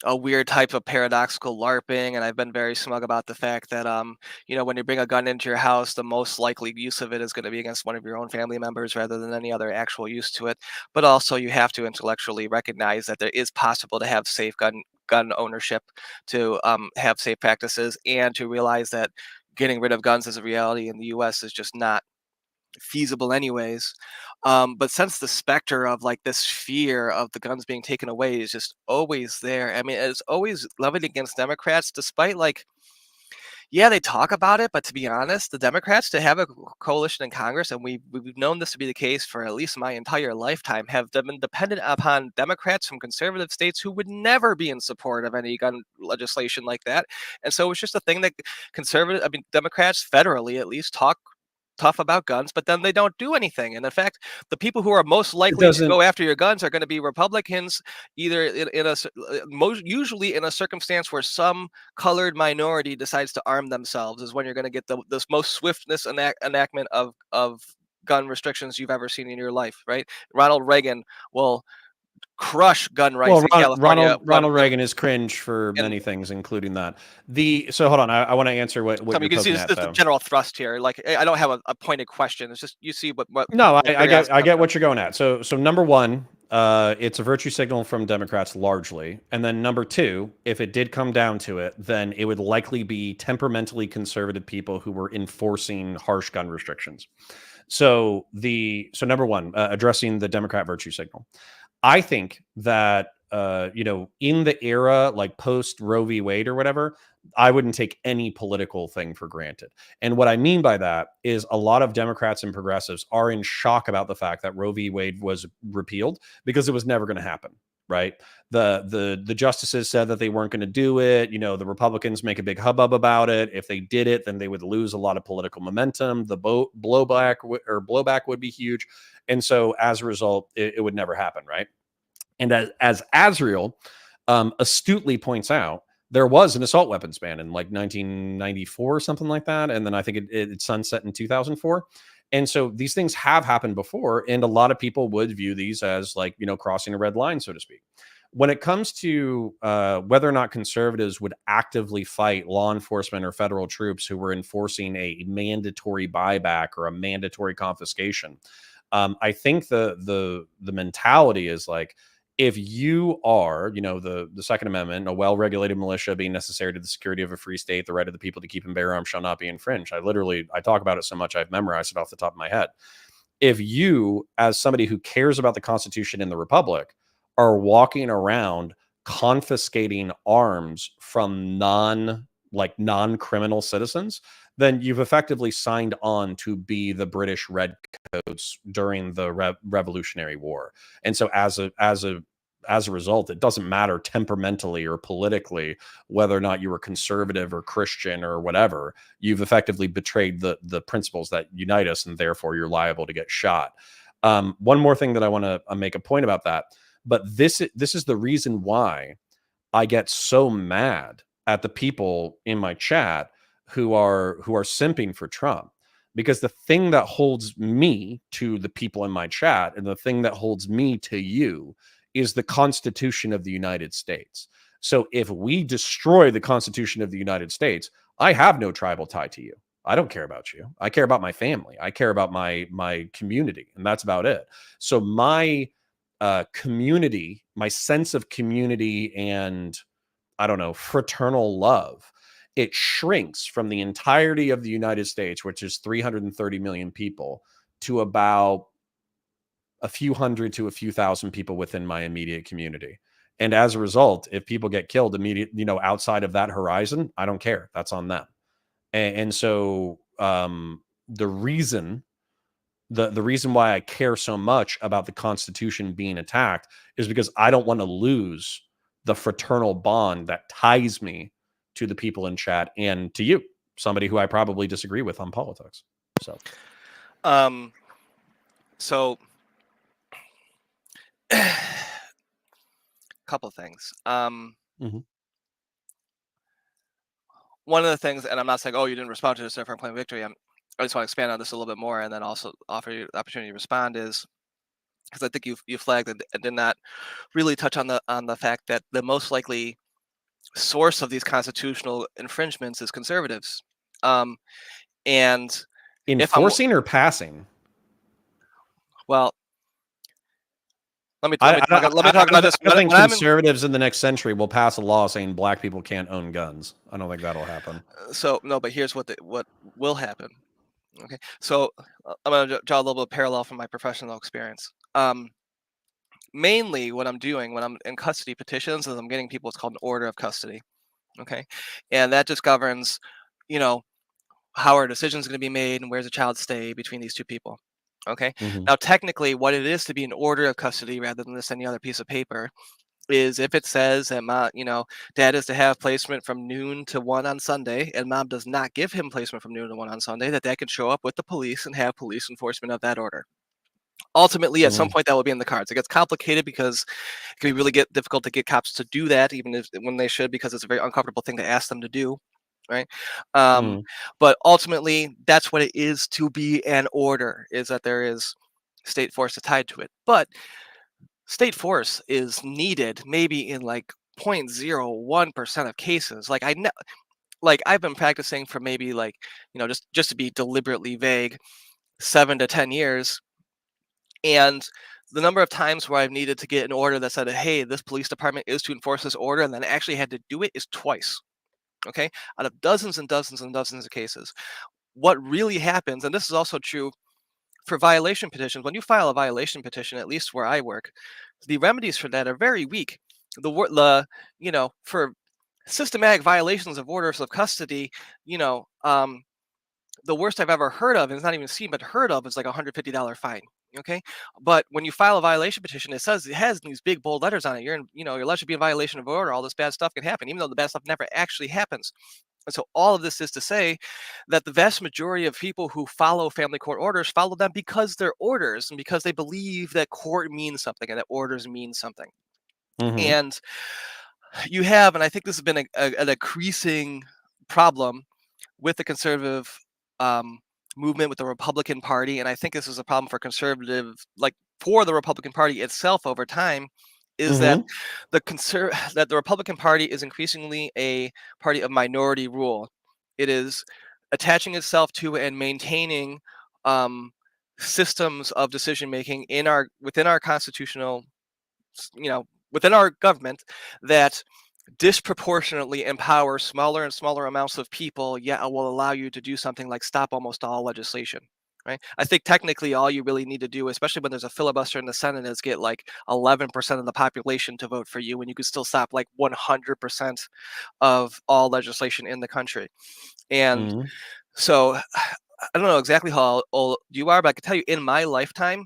a weird type of paradoxical LARPing, and I've been very smug about the fact that when you bring a gun into your house, the most likely use of it is going to be against one of your own family members rather than any other actual use to it. But also, you have to intellectually recognize that there is possible to have safe gun ownership, to have safe practices, and to realize that getting rid of guns as a reality in the U.S. is just not feasible anyways. But since the specter of like this fear of the guns being taken away is just always there, I mean, it's always levied against Democrats, despite like, yeah, they talk about it, but to be honest, the Democrats to have a coalition in Congress, and we've known this to be the case for at least my entire lifetime, have been dependent upon Democrats from conservative states who would never be in support of any gun legislation like that. And so it's just a thing that Democrats federally at least talk tough about guns, but then they don't do anything. And in fact, the people who are most It likely to doesn't go after your guns are going to be Republicans, either most usually in a circumstance where some colored minority decides to arm themselves, is when you're going to get this most swiftness enactment of gun restrictions you've ever seen in your life. Right? Ronald Reagan will crush gun rights Well, in California Ronald Reagan is cringe for and many things, including that. So hold on, I want to answer what so you're you can see poking this at, is the though. general thrust here. Like I don't have a pointed question. It's just you see what No, my I curiosity comes get from. what you're going at. So number one, it's a virtue signal from Democrats largely, and then number two, if it did come down to it, then it would likely be temperamentally conservative people who were enforcing harsh gun restrictions. So number one, addressing the Democrat virtue signal. I think that in the era like post Roe v. Wade or whatever, I wouldn't take any political thing for granted. And what I mean by that is a lot of Democrats and progressives are in shock about the fact that Roe v. Wade was repealed because it was never going to happen. Right. The justices said that they weren't going to do it. The Republicans make a big hubbub about it. If they did it, then they would lose a lot of political momentum. The blowback would be huge. And so as a result, it would never happen. Right. And as Azriel astutely points out, there was an assault weapons ban in like 1994 or something like that. And then I think it sunset in 2004. And so these things have happened before. And a lot of people would view these as like, crossing a red line, so to speak. When it comes to whether or not conservatives would actively fight law enforcement or federal troops who were enforcing a mandatory buyback or a mandatory confiscation, I think the mentality is like, if you are, the Second Amendment, a well-regulated militia being necessary to the security of a free state, the right of the people to keep and bear arms shall not be infringed. I talk about it so much I've memorized it off the top of my head. If you, as somebody who cares about the Constitution and the Republic, are walking around confiscating arms from non-criminal citizens, then you've effectively signed on to be the British redcoats during the Revolutionary War. And so as a result, it doesn't matter temperamentally or politically whether or not you were conservative or Christian or whatever. You've effectively betrayed the principles that unite us, and therefore you're liable to get shot. One more thing that I want to make a point about that, but this is the reason why I get so mad at the people in my chat who are simping for Trump, because the thing that holds me to the people in my chat and the thing that holds me to you is the Constitution of the United States. So if we destroy the Constitution of the United States, I have no tribal tie to you. I don't care about you. I care about my family. I care about my community, and that's about it. So my community, my sense of community and, I don't know, fraternal love, it shrinks from the entirety of the United States, which is 330 million people, to about a few hundred to a few thousand people within my immediate community. And as a result, if people get killed outside of that horizon, I don't care. That's on them. And so the reason the reason why I care so much about the Constitution being attacked is because I don't want to lose the fraternal bond that ties me to the people in chat and to you, somebody who I probably disagree with on politics. So, so couple things. One of the things, and I'm not saying, oh, you didn't respond to this, therefore I'm claiming victory. I just want to expand on this a little bit more, and then also offer you the opportunity to respond. Is because I think you flagged and did not really touch on the fact that the most likely source of these constitutional infringements is conservatives, and enforcing or passing? Well, let me talk about this. I think conservatives in the next century will pass a law saying black people can't own guns. I don't think that'll happen. So no, but here's what will happen. Okay, so I'm going to draw a little bit of parallel from my professional experience. Mainly what I'm doing when I'm in custody petitions is I'm getting people what's called an order of custody. Okay, and that just governs, how our decisions are going to be made and where's the child stay between these two people. Okay. Now, technically, what it is to be an order of custody rather than just any other piece of paper is if it says that dad is to have placement from noon to 1 on Sunday, and mom does not give him placement from noon to 1 on Sunday, that can show up with the police and have police enforcement of that order. Ultimately, at some point, that will be in the cards. It gets complicated because it can be really difficult to get cops to do that, even when they should, because it's a very uncomfortable thing to ask them to do. Right. But ultimately, that's what it is to be an order, is that there is state force tied to it. But state force is needed maybe in like 0.01% of cases. Like I've been practicing for maybe just to be deliberately vague, 7 to 10 years. And the number of times where I've needed to get an order that said, hey, this police department is to enforce this order, and then actually had to do it is twice. Okay, out of dozens and dozens and dozens of cases. What really happens, and this is also true for violation petitions, when you file a violation petition, at least where I work, the remedies for that are very weak. For systematic violations of orders of custody, the worst I've ever heard of, and it's not even seen but heard of, is like $150 fine. Okay, but when you file a violation petition, it has these big bold letters on it. You're allowed to be in violation of order. All this bad stuff can happen, even though the bad stuff never actually happens. And so all of this is to say that the vast majority of people who follow family court orders follow them because they're orders and because they believe that court means something and that orders mean something. And you have, and I think this has been an increasing problem with the conservative movement, with the Republican Party, and I think this is a problem for for the Republican Party itself over time, is that the Republican Party is increasingly a party of minority rule. It is attaching itself to and maintaining systems of decision making within our constitutional, within our government, that disproportionately empower smaller and smaller amounts of people, yet will allow you to do something like stop almost all legislation. Right? I think technically all you really need to do, especially when there's a filibuster in the Senate, is get like 11% of the population to vote for you, and you could still stop like 100% of all legislation in the country. And so I don't know exactly how old you are, but I can tell you in my lifetime,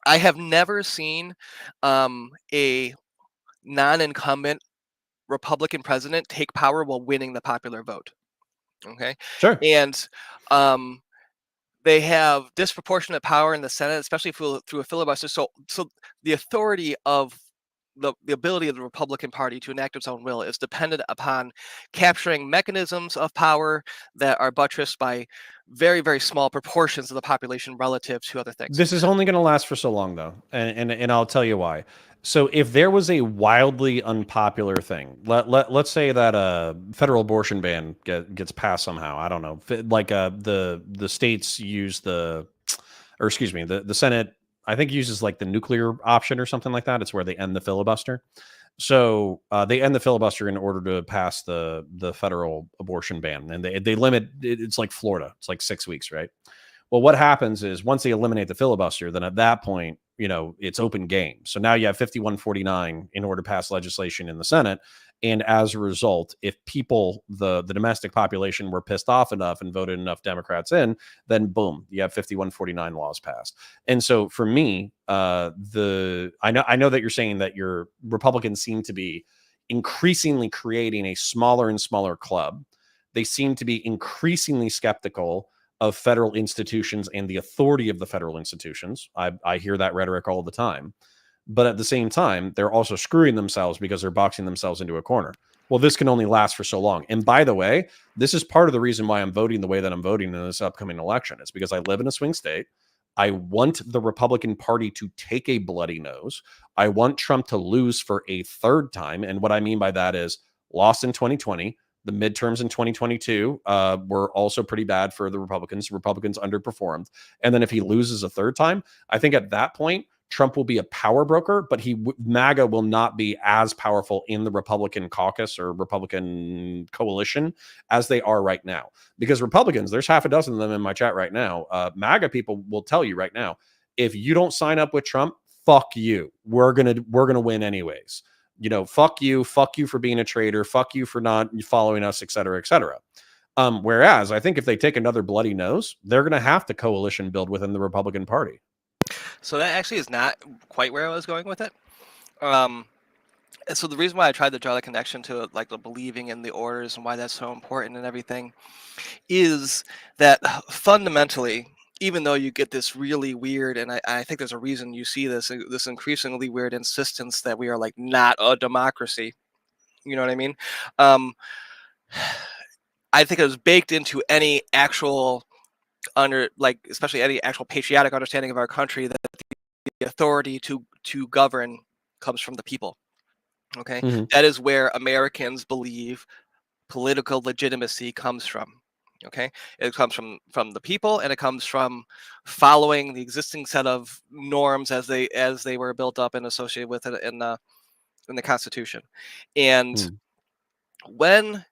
I have never seen a non-incumbent Republican president take power while winning the popular vote. Okay. Sure. And they have disproportionate power in the Senate, especially through a filibuster. So the authority of the ability of the Republican Party to enact its own will is dependent upon capturing mechanisms of power that are buttressed by very, very small proportions of the population relative to other things. This is only going to last for so long, though, and I'll tell you why. So, if there was a wildly unpopular thing, let's say that a federal abortion ban gets passed somehow. I don't know, like the states use or excuse me, the Senate I think uses like the nuclear option or something like that. It's where they end the filibuster. So they end the filibuster in order to pass the federal abortion ban, and they limit. It's like Florida. It's like 6 weeks, right? Well, what happens is once they eliminate the filibuster, then at that point, it's open game. So now you have 51-49 in order to pass legislation in the Senate. And as a result, if people, the domestic population, were pissed off enough and voted enough Democrats in, then boom, you have 51-49 laws passed. And so for me, I know that you're saying that your Republicans seem to be increasingly creating a smaller and smaller club. They seem to be increasingly skeptical of federal institutions and the authority of the federal institutions. I hear that rhetoric all the time. But at the same time, they're also screwing themselves because they're boxing themselves into a corner. Well, this can only last for so long. And by the way, this is part of the reason why I'm voting the way that I'm voting in this upcoming election. It's because I live in a swing state. I want the Republican Party to take a bloody nose. I want Trump to lose for a third time. And what I mean by that is lost in 2020. The midterms in 2022 were also pretty bad for the Republicans. Republicans underperformed. And then if he loses a third time, I think at that point, Trump will be a power broker, but MAGA will not be as powerful in the Republican caucus or Republican coalition as they are right now. Because Republicans, there's half a dozen of them in my chat right now. MAGA people will tell you right now, if you don't sign up with Trump, fuck you. We're gonna win anyways. Fuck you for being a traitor, fuck you for not following us, et cetera, et cetera. Whereas I think if they take another bloody nose, they're going to have to coalition build within the Republican Party. So that actually is not quite where I was going with it. So the reason why I tried to draw the connection to like the believing in the orders and why that's so important and everything is that fundamentally, even though you get this really weird, and I think there's a reason you see this increasingly weird insistence that we are like not a democracy. You know what I mean? I think it was baked into any actual especially any actual patriotic understanding of our country that the authority to govern comes from the people. Okay, that is where Americans believe political legitimacy comes from. Okay, it comes from the people, and it comes from following the existing set of norms as they were built up and associated with it in the Constitution. And when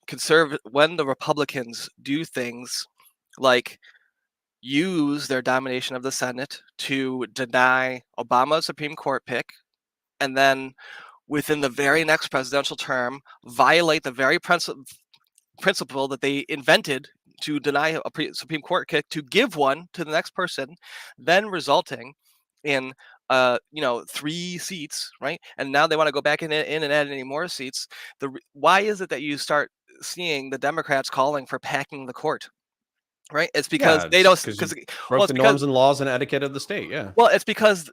the Republicans do things like use their domination of the Senate to deny Obama's Supreme Court pick, and then within the very next presidential term, violate the very principle that they invented to deny a Supreme Court pick to give one to the next person, then resulting in 3 seats, right? And now they want to go back in and add any more seats. Why is it that you start seeing the Democrats calling for packing the court? Right? It's because they don't broke the norms and laws and etiquette of the state. Yeah. Well, it's because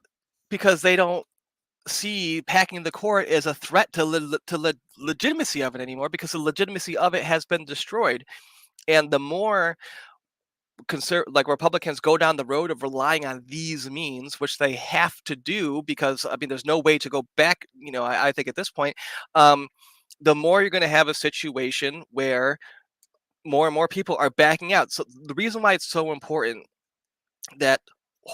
they don't see packing the court as a threat to legitimacy of it anymore, because the legitimacy of it has been destroyed. And the more Republicans go down the road of relying on these means, which they have to do, because there's no way to go back. I think at this point, the more you're going to have a situation where more and more people are backing out. So the reason why it's so important that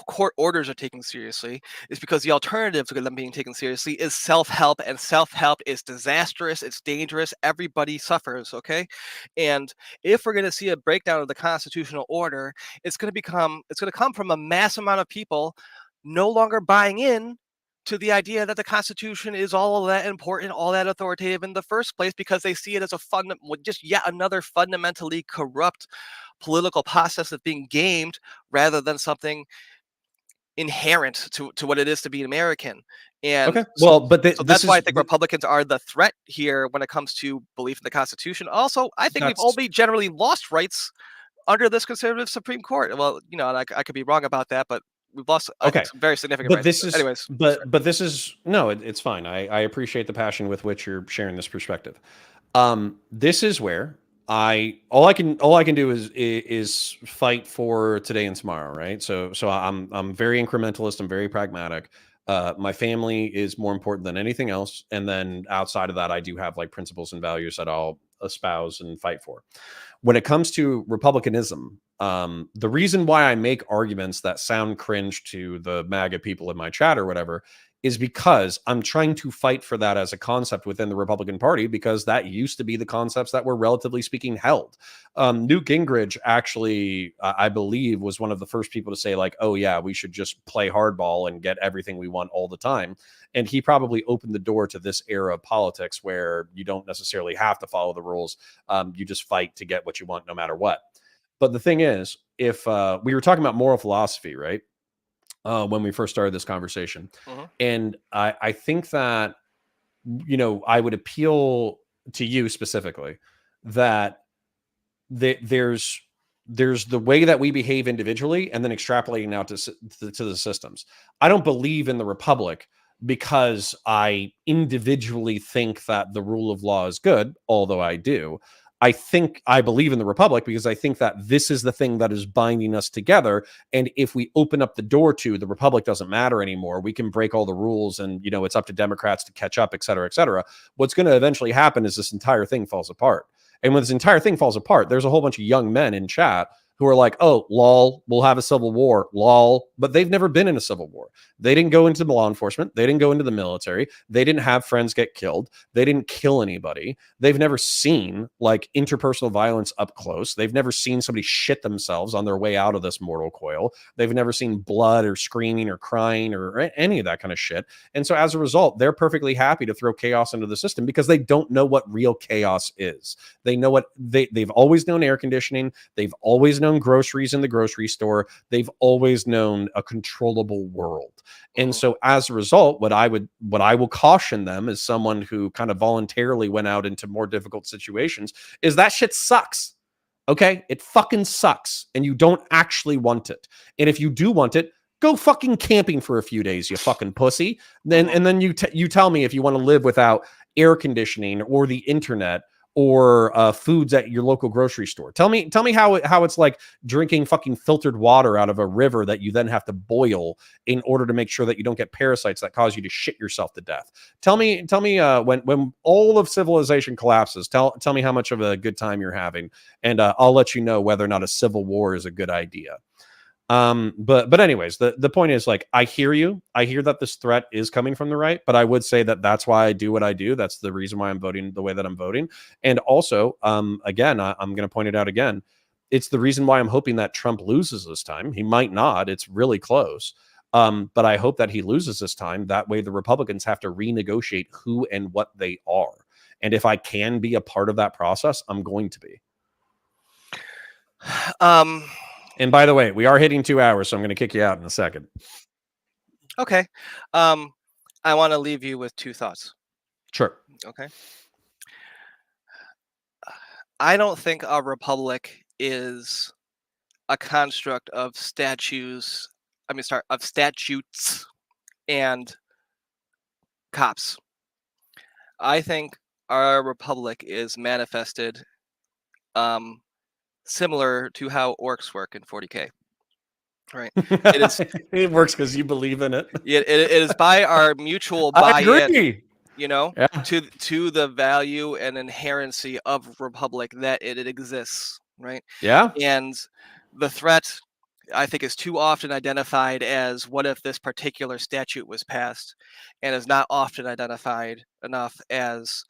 court orders are taken seriously is because the alternative to them being taken seriously is self-help, and self-help is disastrous, it's dangerous, everybody suffers. Okay, and if we're going to see a breakdown of the constitutional order, it's going to come from a mass amount of people no longer buying in to the idea that the Constitution is all that important, all that authoritative in the first place, because they see it as just yet another fundamentally corrupt political process that's being gamed, rather than something inherent to what it is to be an American. And so that's why I think Republicans are the threat here when it comes to belief in the Constitution. Also, I think we've only generally lost rights under this conservative Supreme Court. Well, I could be wrong about that, but we've lost some very significant rights. It's fine. I appreciate the passion with which you're sharing this perspective. This is where all I can do is fight for today and tomorrow, right? So I'm very incrementalist. I'm very pragmatic. My family is more important than anything else, and then outside of that, I do have like principles and values that I'll espouse and fight for. When it comes to republicanism, the reason why I make arguments that sound cringe to the MAGA people in my chat or whatever is because I'm trying to fight for that as a concept within the Republican Party, because that used to be the concepts that were relatively speaking held. Newt Gingrich actually, I believe, was one of the first people to say like, oh yeah, we should just play hardball and get everything we want all the time. And he probably opened the door to this era of politics where you don't necessarily have to follow the rules. You just fight to get what you want no matter what. But the thing is, if we were talking about moral philosophy, right? When we first started this conversation. Mhm. And I think that, I would appeal to you specifically that there's the way that we behave individually and then extrapolating out to the systems. I don't believe in the republic because I individually think that the rule of law is good, although I do. I think I believe in the republic because I think that this is the thing that is binding us together. And if we open up the door to the republic doesn't matter anymore, we can break all the rules and, it's up to Democrats to catch up, et cetera, et cetera. What's going to eventually happen is this entire thing falls apart. And when this entire thing falls apart, there's a whole bunch of young men in chat who are like, oh, lol, we'll have a civil war, lol. But they've never been in a civil war. They didn't go into law enforcement. They didn't go into the military. They didn't have friends get killed. They didn't kill anybody. They've never seen like interpersonal violence up close. They've never seen somebody shit themselves on their way out of this mortal coil. They've never seen blood or screaming or crying or any of that kind of shit. And so as a result, they're perfectly happy to throw chaos into the system because they don't know what real chaos is. They know what they've always known: air conditioning. They've always known groceries in the grocery store. They've always known a controllable world. And so as a result, what I will caution them as someone who kind of voluntarily went out into more difficult situations is that shit sucks. Okay? It fucking sucks. And you don't actually want it. And if you do want it, go fucking camping for a few days, you fucking pussy. And then you tell me if you want to live without air conditioning or the internet or foods at your local grocery store. Tell me how it's like drinking fucking filtered water out of a river that you then have to boil in order to make sure that you don't get parasites that cause you to shit yourself to death. Tell me when all of civilization collapses, tell me how much of a good time you're having, and I'll let you know whether or not a civil war is a good idea. But anyways, the point is, like, I hear you. I hear that this threat is coming from the right, but I would say that that's why I do what I do. That's the reason why I'm voting the way that I'm voting. And also, again, I'm going to point it out again. It's the reason why I'm hoping that Trump loses this time. He might not. It's really close. But I hope that he loses this time. That way the Republicans have to renegotiate who and what they are. And if I can be a part of that process, I'm going to be. And by the way, we are hitting 2 hours, so I'm going to kick you out in a second. Okay. I want to leave you with two thoughts. Sure. Okay. I don't think a republic is a construct of statutes and cops. I think our republic is manifested similar to how orcs work in 40K. Right. It works because you believe in it. It is by our mutual buy-in, to the value and inherency of republic that it exists. Right. Yeah. And the threat, I think, is too often identified as what if this particular statute was passed, and is not often identified enough as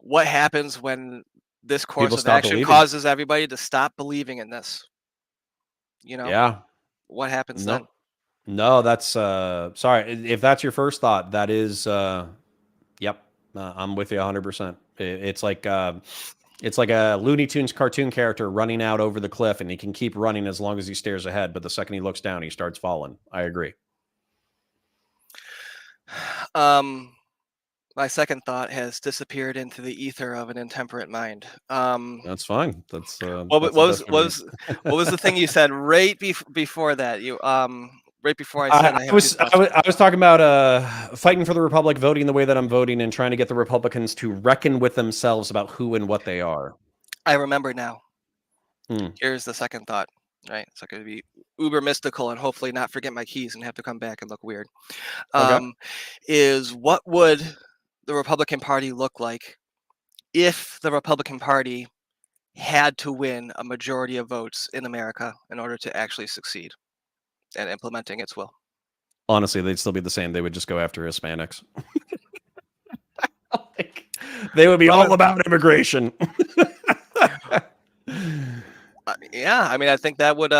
what happens when this course of action causes everybody to stop believing in this. Yeah. What happens then? No, that's sorry. If that's your first thought, that is yep. I'm with you 100%. It's like a Looney Tunes cartoon character running out over the cliff, and he can keep running as long as he stares ahead, but the second he looks down, he starts falling. I agree. My second thought has disappeared into the ether of an intemperate mind. That's fine. That's what was the thing you said right before that? right before I said I have two thoughts. I was talking about fighting for the Republic, voting the way that I'm voting, and trying to get the Republicans to reckon with themselves about who and what they are. I remember now. Hmm. Here's the second thought, right? So I could be uber mystical and hopefully not forget my keys and have to come back and look weird. Okay. Is what would the Republican Party look like if the Republican Party had to win a majority of votes in America in order to actually succeed at implementing its will? Honestly, they'd still be the same. They would just go after Hispanics. Like, they would be all about immigration. Yeah, I mean, I think that would.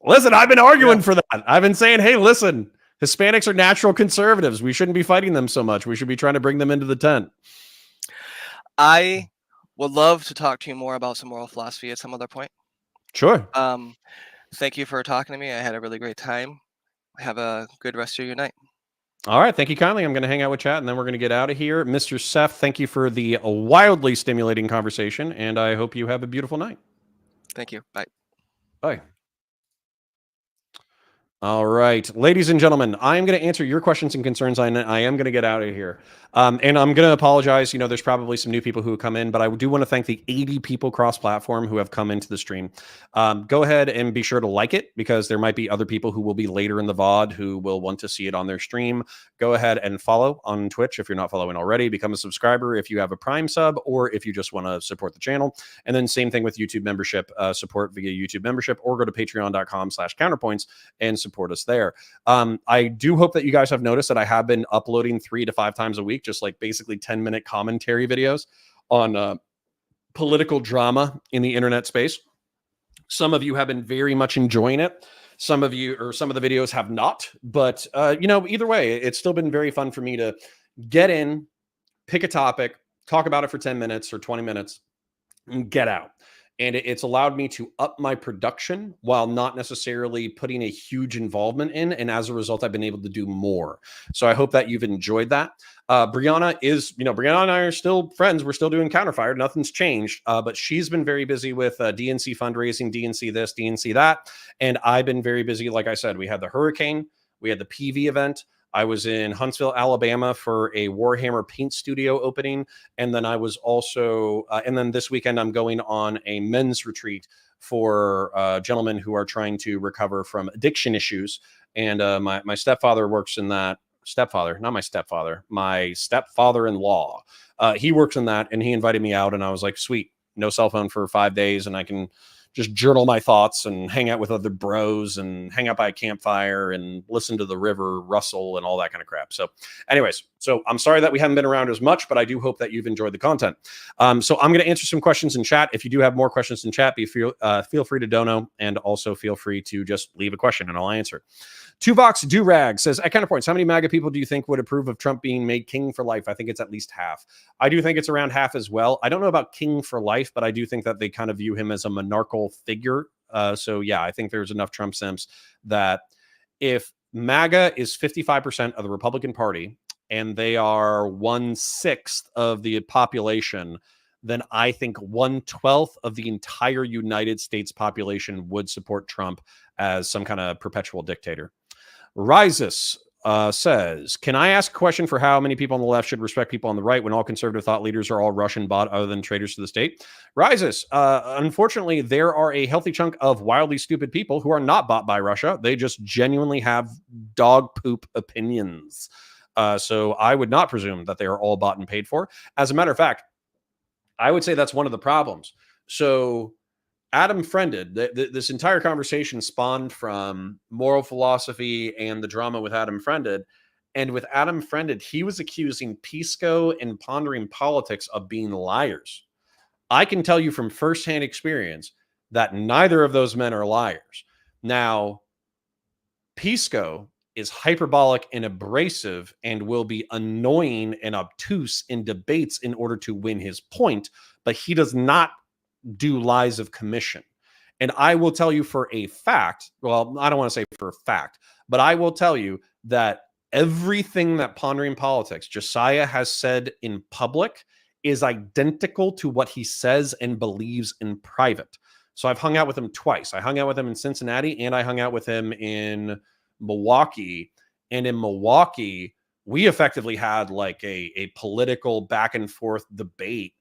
Listen, I've been arguing for that. I've been saying, hey, listen, Hispanics are natural conservatives. We shouldn't be fighting them so much. We should be trying to bring them into the tent. I would love to talk to you more about some moral philosophy at some other point. Sure. Thank you for talking to me. I had a really great time. Have a good rest of your night. All right. Thank you kindly. I'm going to hang out with chat and then we're going to get out of here. Mr. Seth, thank you for the wildly stimulating conversation. And I hope you have a beautiful night. Thank you. Bye. Bye. All right, ladies and gentlemen, I'm going to answer your questions and concerns. I am going to get out of here. And I'm going to apologize. You know, there's probably some new people who have come in, but I do want to thank the 80 people cross-platform who have come into the stream. Go ahead and be sure to like it because there might be other people who will be later in the VOD who will want to see it on their stream. Go ahead and follow on Twitch if you're not following already. Become a subscriber if you have a Prime sub or if you just want to support the channel. And then same thing with YouTube membership, support via YouTube membership or go to patreon.com/counterpoints and support us there. I do hope that you guys have noticed that I have been uploading 3 to 5 times a week, just like basically 10-minute commentary videos on political drama in the internet space. Some of you have been very much enjoying it. Some of you or some of the videos have not, but you know, either way, it's still been very fun for me to get in, pick a topic, talk about it for 10 minutes or 20 minutes and get out. And it's allowed me to up my production while not necessarily putting a huge involvement in. And as a result, I've been able to do more. So I hope that you've enjoyed that. Brianna is, you know, Brianna and I are still friends. We're still doing Counterfire. Nothing's changed. But she's been very busy with DNC fundraising, DNC this, DNC that. And I've been very busy. Like I said, we had the hurricane, we had the PV event. I was in Huntsville, Alabama for a Warhammer paint studio opening. And then I was also, and then this weekend, I'm going on a men's retreat for gentlemen who are trying to recover from addiction issues. And my stepfather works in that. Not my stepfather, my stepfather-in-law. He works in that and he invited me out and I was like, sweet, no cell phone for 5 days and I can just journal my thoughts and hang out with other bros and hang out by a campfire and listen to the river rustle and all that kind of crap. So anyways, so I'm sorry that we haven't been around as much, but I do hope that you've enjoyed the content. So I'm going to answer some questions in chat. If you do have more questions in chat, feel free to dono and also feel free to just leave a question and I'll answer. Tuvox Durag says, at Counterpoints, how many MAGA people do you think would approve of Trump being made king for life? I think it's at least half. I do think it's around half as well. I don't know about king for life, but I do think that they kind of view him as a monarchical figure. So yeah, I think there's enough Trump simps that if MAGA is 55% of the Republican Party and they are 1/6 of the population, then I think 1/12 of the entire United States population would support Trump as some kind of perpetual dictator. Rises says, can I ask a question for how many people on the left should respect people on the right when all conservative thought leaders are all Russian bought other than traitors to the state? Rises, unfortunately, there are a healthy chunk of wildly stupid people who are not bought by Russia. They just genuinely have dog poop opinions. So I would not presume that they are all bought and paid for. As a matter of fact, I would say that's one of the problems. So Adam Friended, this entire conversation spawned from moral philosophy and the drama with Adam Friended. And with Adam Friended, he was accusing Pisco and Pondering Politics of being liars. I can tell you from firsthand experience that neither of those men are liars. Now, Pisco is hyperbolic and abrasive and will be annoying and obtuse in debates in order to win his point, but he does not do lies of commission. And I will tell you for a fact, well, I don't want to say for a fact, but I will tell you that everything that Pondering Politics, Josiah, has said in public is identical to what he says and believes in private. So I've hung out with him twice. I hung out with him in Cincinnati and I hung out with him in Milwaukee. And in Milwaukee, we effectively had like a political back and forth debate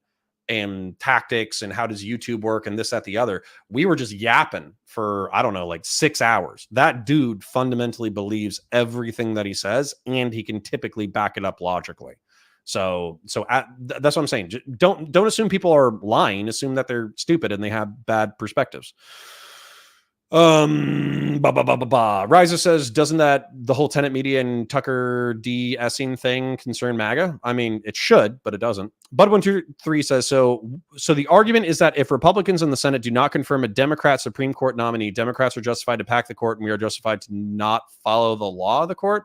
and tactics and how does YouTube work and this, that, the other. We were just yapping for, I don't know, like 6 hours. That dude fundamentally believes everything that he says, and he can typically back it up logically. That's what I'm saying. Don't assume people are lying. Assume that they're stupid and they have bad perspectives. Riza says, doesn't that the whole Tenet Media and Tucker de-essing thing concern MAGA? I mean, it should, but it doesn't. Bud123 says, so the argument is that if Republicans in the Senate do not confirm a Democrat Supreme Court nominee, Democrats are justified to pack the court and we are justified to not follow the law of the court.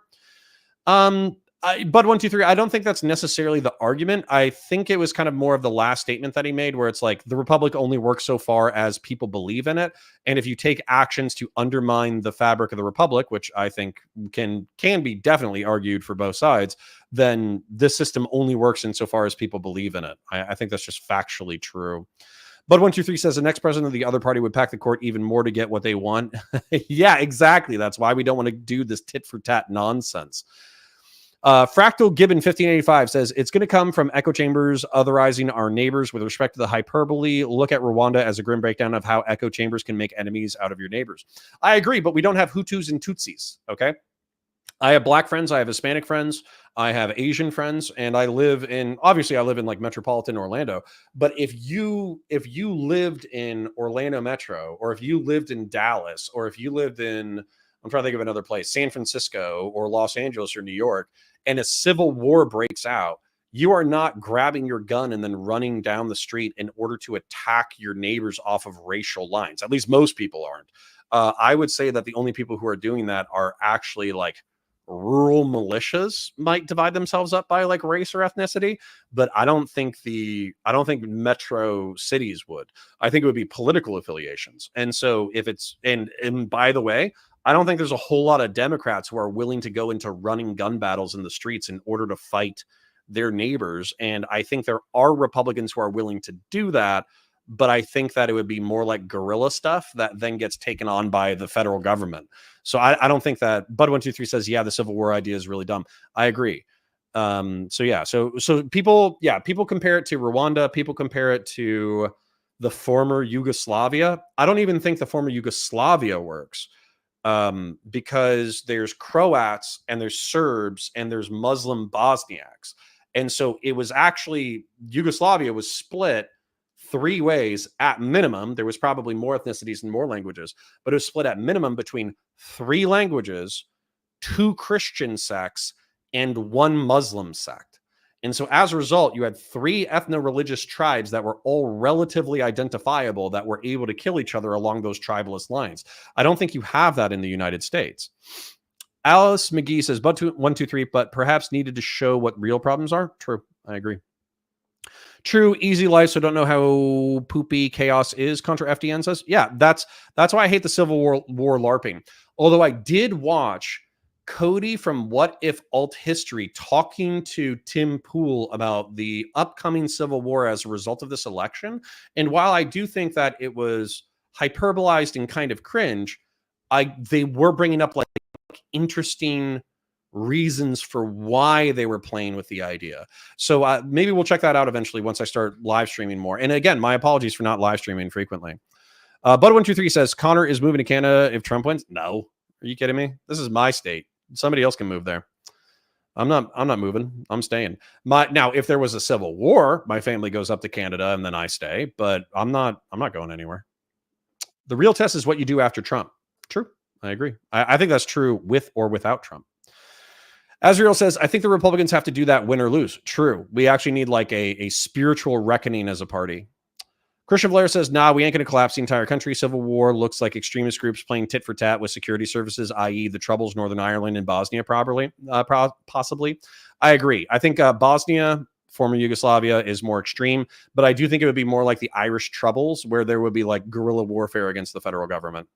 Bud123, I don't think that's necessarily the argument. I think it was kind of more of the last statement that he made, where it's like the Republic only works so far as people believe in it. And if you take actions to undermine the fabric of the Republic, which I think can be definitely argued for both sides, then this system only works insofar as people believe in it. I think that's just factually true. Bud123 says the next president of the other party would pack the court even more to get what they want. Yeah, exactly. That's why we don't want to do this tit for tat nonsense. Fractal Gibbon 1585 says it's going to come from echo chambers otherizing our neighbors with respect to the hyperbole. Look at Rwanda as a grim breakdown of how echo chambers can make enemies out of your neighbors. I agree, but we don't have Hutus and Tutsis. Okay. I have black friends. I have Hispanic friends. I have Asian friends, and I live in like metropolitan Orlando. But if you lived in Orlando Metro, or if you lived in Dallas, or if you lived in, I'm trying to think of another place, San Francisco or Los Angeles or New York, and a civil war breaks out, you are not grabbing your gun and then running down the street in order to attack your neighbors off of racial lines. At least most people aren't. I would say that the only people who are doing that are actually like rural militias might divide themselves up by like race or ethnicity, but I don't think metro cities would. I think it would be political affiliations. And so if it's, and by the way, I don't think there's a whole lot of Democrats who are willing to go into running gun battles in the streets in order to fight their neighbors. And I think there are Republicans who are willing to do that, but I think that it would be more like guerrilla stuff that then gets taken on by the federal government. So I don't think that. Bud123 says, yeah, the Civil War idea is really dumb. I agree. So people compare it to Rwanda. People compare it to the former Yugoslavia. I don't even think the former Yugoslavia works. Because there's Croats and there's Serbs and there's Muslim Bosniaks. And so it was actually, Yugoslavia was split 3 ways at minimum. There was probably more ethnicities and more languages, but it was split at minimum between 3 languages, 2 Christian sects, and 1 Muslim sect. And so as a result, you had 3 ethno-religious tribes that were all relatively identifiable that were able to kill each other along those tribalist lines. I don't think you have that in the United States. Alice McGee says, Bud123, but perhaps needed to show what real problems are. True. I agree. True. Easy life. So don't know how poopy chaos is. Contra FDN says, yeah, that's why I hate the Civil War LARPing. Although I did watch Cody from What If Alt History talking to Tim Pool about the upcoming Civil War as a result of this election. And while I do think that it was hyperbolized and kind of cringe, they were bringing up like interesting reasons for why they were playing with the idea. So maybe we'll check that out eventually once I start live streaming more. And again, my apologies for not live streaming frequently. Bud123 says, Connor is moving to Canada if Trump wins. No. Are you kidding me? This is my state. Somebody else can move there. I'm not moving. I'm staying. Now, if there was a civil war, my family goes up to Canada and then I stay, but I'm not going anywhere. The real test is what you do after Trump. True. I agree. I think that's true with or without Trump. Azriel says, I think the Republicans have to do that win or lose. True. We actually need like a spiritual reckoning as a party. Christian Blair says, nah, we ain't going to collapse the entire country. Civil war looks like extremist groups playing tit for tat with security services, i.e. the Troubles, Northern Ireland, and Bosnia, possibly. I agree. I think Bosnia, former Yugoslavia, is more extreme, but I do think it would be more like the Irish Troubles, where there would be like guerrilla warfare against the federal government.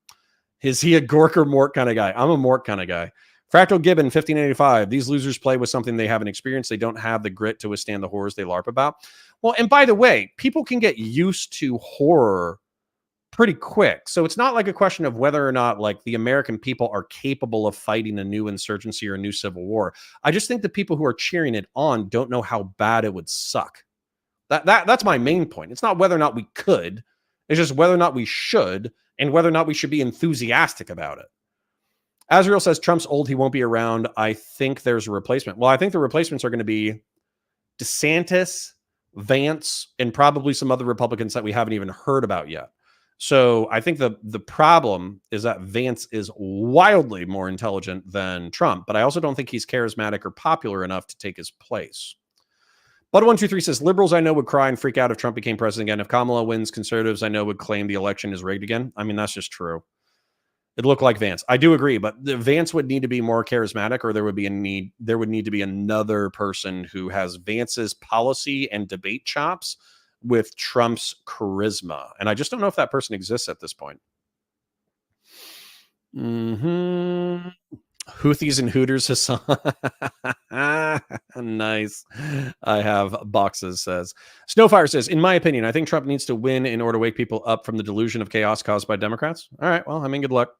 Is he a Gork or Mort kind of guy? I'm a Mort kind of guy. Fractal Gibbon, 1585. These losers play with something they haven't experienced. They don't have the grit to withstand the horrors they LARP about. Well, and by the way, people can get used to horror pretty quick. So it's not like a question of whether or not like the American people are capable of fighting a new insurgency or a new civil war. I just think the people who are cheering it on don't know how bad it would suck. That's my main point. It's not whether or not we could. It's just whether or not we should, and whether or not we should be enthusiastic about it. Azrael says Trump's old, he won't be around. I think there's a replacement. Well, I think the replacements are going to be DeSantis, Vance, and probably some other Republicans that we haven't even heard about yet. So I think the problem is that Vance is wildly more intelligent than Trump, but I also don't think he's charismatic or popular enough to take his place. Bud123 says, liberals I know would cry and freak out if Trump became president again. If Kamala wins, conservatives I know would claim the election is rigged again. I mean, that's just true. It looked like Vance. I do agree, but the Vance would need to be more charismatic, or there would need to be another person who has Vance's policy and debate chops with Trump's charisma. And I just don't know if that person exists at this point. Houthis and Hooters, Hassan. Nice. I have boxes, says. Snowfire says, in my opinion, I think Trump needs to win in order to wake people up from the delusion of chaos caused by Democrats. All right. Well, I mean, good luck.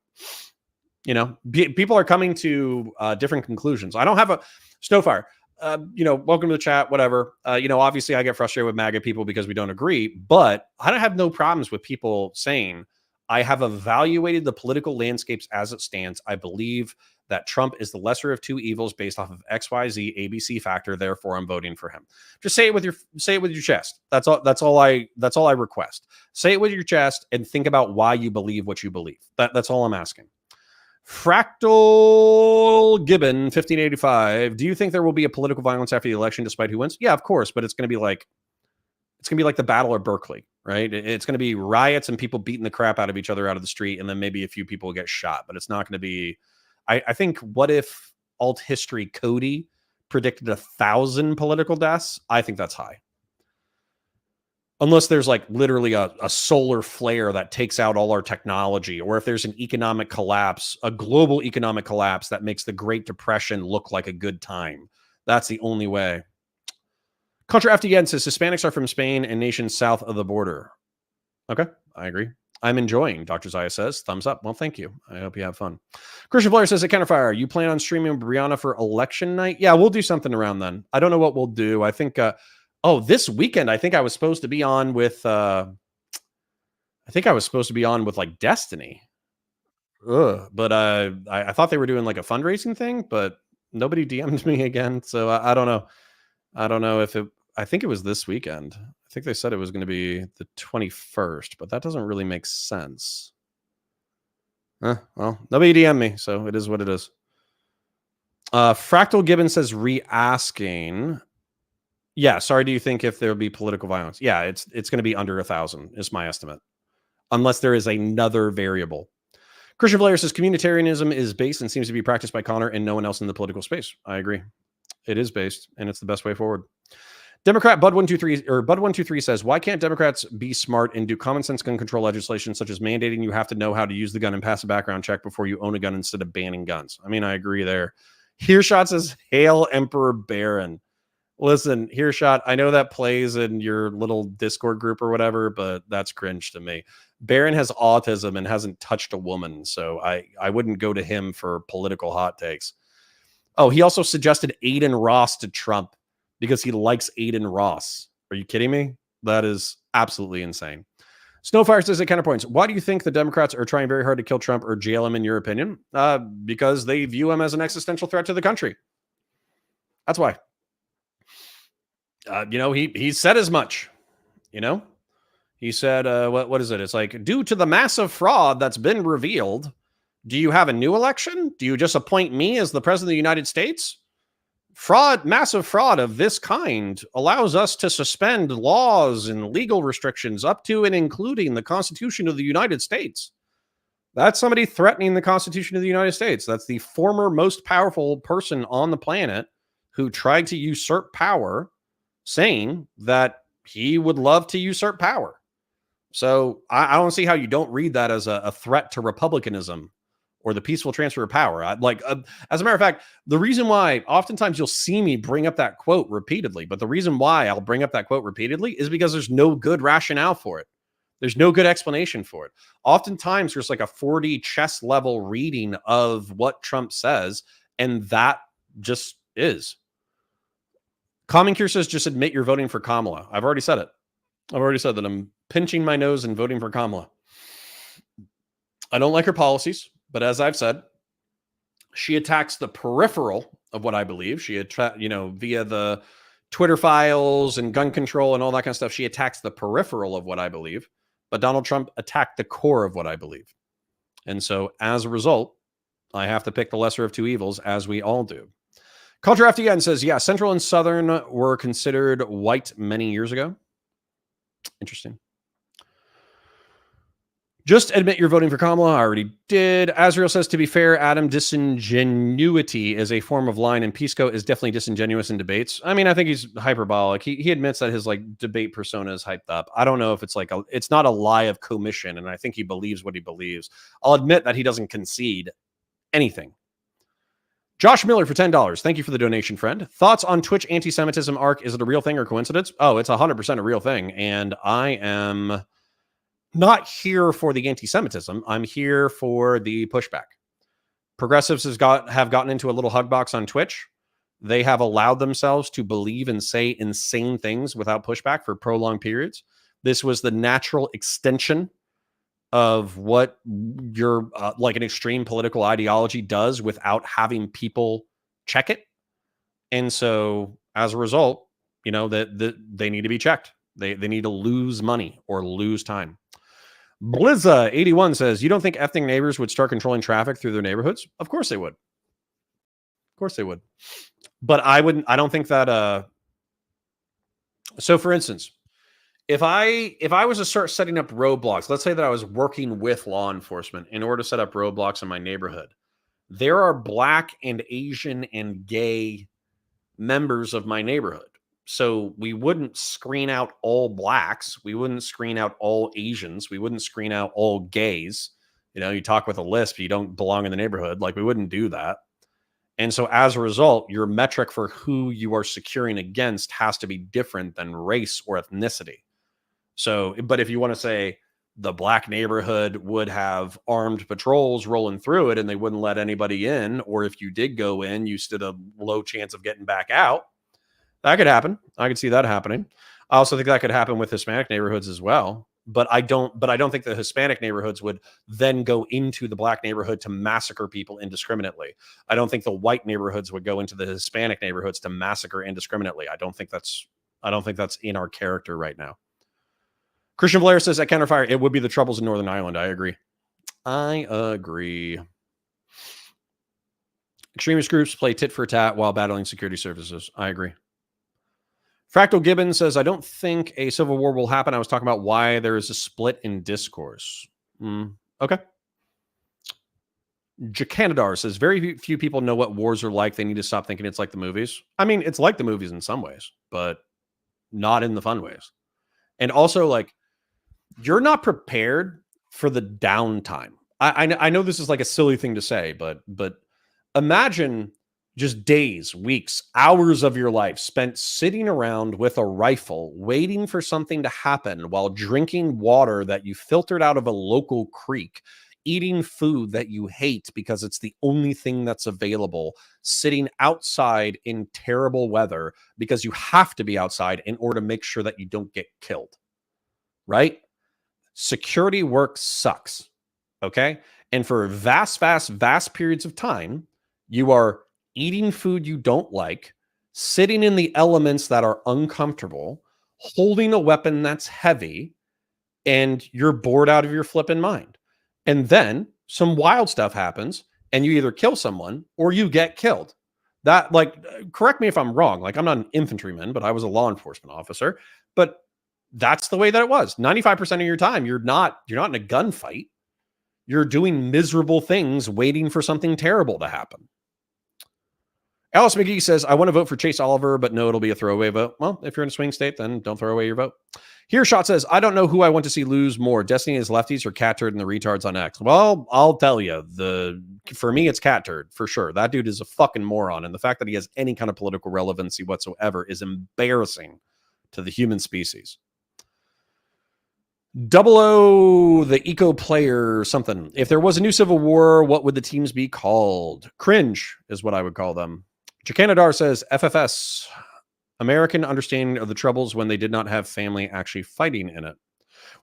You know, people are coming to different conclusions. I don't have a Snowfire. Welcome to the chat, whatever. Obviously I get frustrated with MAGA people because we don't agree, but I don't have no problems with people saying, I have evaluated the political landscapes as it stands. I believe that Trump is the lesser of two evils based off of XYZ ABC factor. Therefore, I'm voting for him. Just say it with your chest. That's all I request. Say it with your chest and think about why you believe what you believe. That's all I'm asking. Fractal Gibbon 1585. Do you think there will be a political violence after the election despite who wins? Yeah, of course, but it's going to be like the Battle of Berkeley, right? It's going to be riots and people beating the crap out of each other out of the street, and then maybe a few people get shot, but it's not going to be. I think, what if alt history Cody predicted 1,000 political deaths? I think that's high. Unless there's like literally a solar flare that takes out all our technology, or if there's an economic collapse, a global economic collapse that makes the Great Depression look like a good time. That's the only way. Contra FDN says Hispanics are from Spain and nations south of the border. Okay, I agree. I'm enjoying, Dr. Zaya says. Thumbs up. Well, thank you. I hope you have fun. Christian Blair says, at Counterfire, you plan on streaming Brianna for election night? Yeah, we'll do something around then. I don't know what we'll do. I think, this weekend, I think I was supposed to be on with, like Destiny. But I thought they were doing like a fundraising thing, but nobody DM'd me again. So I don't know. I don't know if I think it was this weekend. I think they said it was going to be the 21st, but that doesn't really make sense. Well, nobody DM me, so it is what it is. Fractal Gibbon says, re-asking. Yeah, sorry, do you think if there will be political violence? Yeah, it's going to be under 1,000 is my estimate. Unless there is another variable. Christian Blair says, communitarianism is based and seems to be practiced by Connor and no one else in the political space. I agree. It is based, and it's the best way forward. Democrat Bud123 says, why can't Democrats be smart and do common sense gun control legislation, such as mandating you have to know how to use the gun and pass a background check before you own a gun instead of banning guns? I mean, I agree there. Hearshot says, Hail Emperor Baron. Listen, Hearshot, I know that plays in your little Discord group or whatever, but that's cringe to me. Baron has autism and hasn't touched a woman, so I wouldn't go to him for political hot takes. Oh, he also suggested Aiden Ross to Trump because he likes Aiden Ross. Are you kidding me? That is absolutely insane. Snowfire says at Counterpoints, why do you think the Democrats are trying very hard to kill Trump or jail him, in your opinion? Because they view him as an existential threat to the country. That's why. He said as much. He said, what is it? It's like, due to the massive fraud that's been revealed, do you have a new election? Do you just appoint me as the president of the United States? Massive fraud of this kind allows us to suspend laws and legal restrictions up to and including the Constitution of the United States. That's somebody threatening the Constitution of the United States. That's the former most powerful person on the planet who tried to usurp power, saying that he would love to usurp power. So I don't see how you don't read that as a threat to republicanism or the peaceful transfer of power. As a matter of fact, the reason why oftentimes you'll see me bring up that quote repeatedly, but the reason why I'll bring up that quote repeatedly is because there's no good rationale for it. There's no good explanation for it. Oftentimes, there's like a 40 chess level reading of what Trump says, and that just is. Common Cure says, just admit you're voting for Kamala. I've already said it. I've already said that I'm pinching my nose and voting for Kamala. I don't like her policies, but as I've said, she attacks the peripheral of what I believe. She, via the Twitter files and gun control and all that kind of stuff, she attacks the peripheral of what I believe. But Donald Trump attacked the core of what I believe. And so as a result, I have to pick the lesser of two evils, as we all do. Culture FDN says, yeah, Central and Southern were considered white many years ago. Interesting. Just admit you're voting for Kamala. I already did. Azrael says, to be fair, Adam, disingenuity is a form of line, and Pisco is definitely disingenuous in debates. I mean, I think he's hyperbolic. He admits that his like debate persona is hyped up. I don't know if it's like it's not a lie of commission, and I think he believes what he believes. I'll admit that he doesn't concede anything. Josh Miller for $10. Thank you for the donation, friend. Thoughts on Twitch anti-Semitism arc? Is it a real thing or coincidence? Oh, it's 100% a real thing, and I am not here for the anti-Semitism. I'm here for the pushback. Progressives have gotten into a little hug box on Twitch. They have allowed themselves to believe and say insane things without pushback for prolonged periods. This was the natural extension of what your like an extreme political ideology does without having people check it. And so as a result, that they need to be checked. They need to lose money or lose time. Blizza81 says, you don't think ethnic neighbors would start controlling traffic through their neighborhoods? Of course they would. Of course they would. But I don't think that so for instance, if I was to start setting up roadblocks, let's say that I was working with law enforcement in order to set up roadblocks in my neighborhood, there are Black and Asian and gay members of my neighborhood. So we wouldn't screen out all Blacks. We wouldn't screen out all Asians. We wouldn't screen out all gays. You talk with a lisp, you don't belong in the neighborhood. Like, we wouldn't do that. And so as a result, your metric for who you are securing against has to be different than race or ethnicity. So, but if you want to say the Black neighborhood would have armed patrols rolling through it and they wouldn't let anybody in, or if you did go in, you stood a low chance of getting back out, that could happen. I could see that happening. I also think that could happen with Hispanic neighborhoods as well. But I don't think the Hispanic neighborhoods would then go into the Black neighborhood to massacre people indiscriminately. I don't think the white neighborhoods would go into the Hispanic neighborhoods to massacre indiscriminately. I don't think that's in our character right now. Christian Blair says at Counterfire, it would be the troubles in Northern Ireland. I agree. Extremist groups play tit for tat while battling security services. I agree. Fractal Gibbon says, I don't think a civil war will happen. I was talking about why there is a split in discourse. Okay. Jacanadar says, very few people know what wars are like. They need to stop thinking it's like the movies. I mean, it's like the movies in some ways, but not in the fun ways. And also, like, you're not prepared for the downtime. I know this is like a silly thing to say, but imagine just days, weeks, hours of your life spent sitting around with a rifle, waiting for something to happen while drinking water that you filtered out of a local creek, eating food that you hate because it's the only thing that's available, sitting outside in terrible weather because you have to be outside in order to make sure that you don't get killed, right? Security work sucks, okay? And for vast periods of time, you are eating food you don't like, sitting in the elements that are uncomfortable, holding a weapon that's heavy, and you're bored out of your flipping mind. And then some wild stuff happens, and you either kill someone or you get killed. That, like, correct me if I'm wrong. Like, I'm not an infantryman, but I was a law enforcement officer. But that's the way that it was. 95% of your time, you're not in a gunfight. You're doing miserable things, waiting for something terrible to happen. Alice McGee says, I want to vote for Chase Oliver, but no, it'll be a throwaway vote. Well, if you're in a swing state, then don't throw away your vote. Here, Shot says, I don't know who I want to see lose more, Destiny as lefties or Cat Turd and the retards on X. Well, I'll tell you, for me, it's Cat Turd, for sure. That dude is a fucking moron, and the fact that he has any kind of political relevancy whatsoever is embarrassing to the human species. Double O, the eco player, something. If there was a new civil war, what would the teams be called? Cringe is what I would call them. Jacanadar says FFS, American understanding of the troubles when they did not have family actually fighting in it.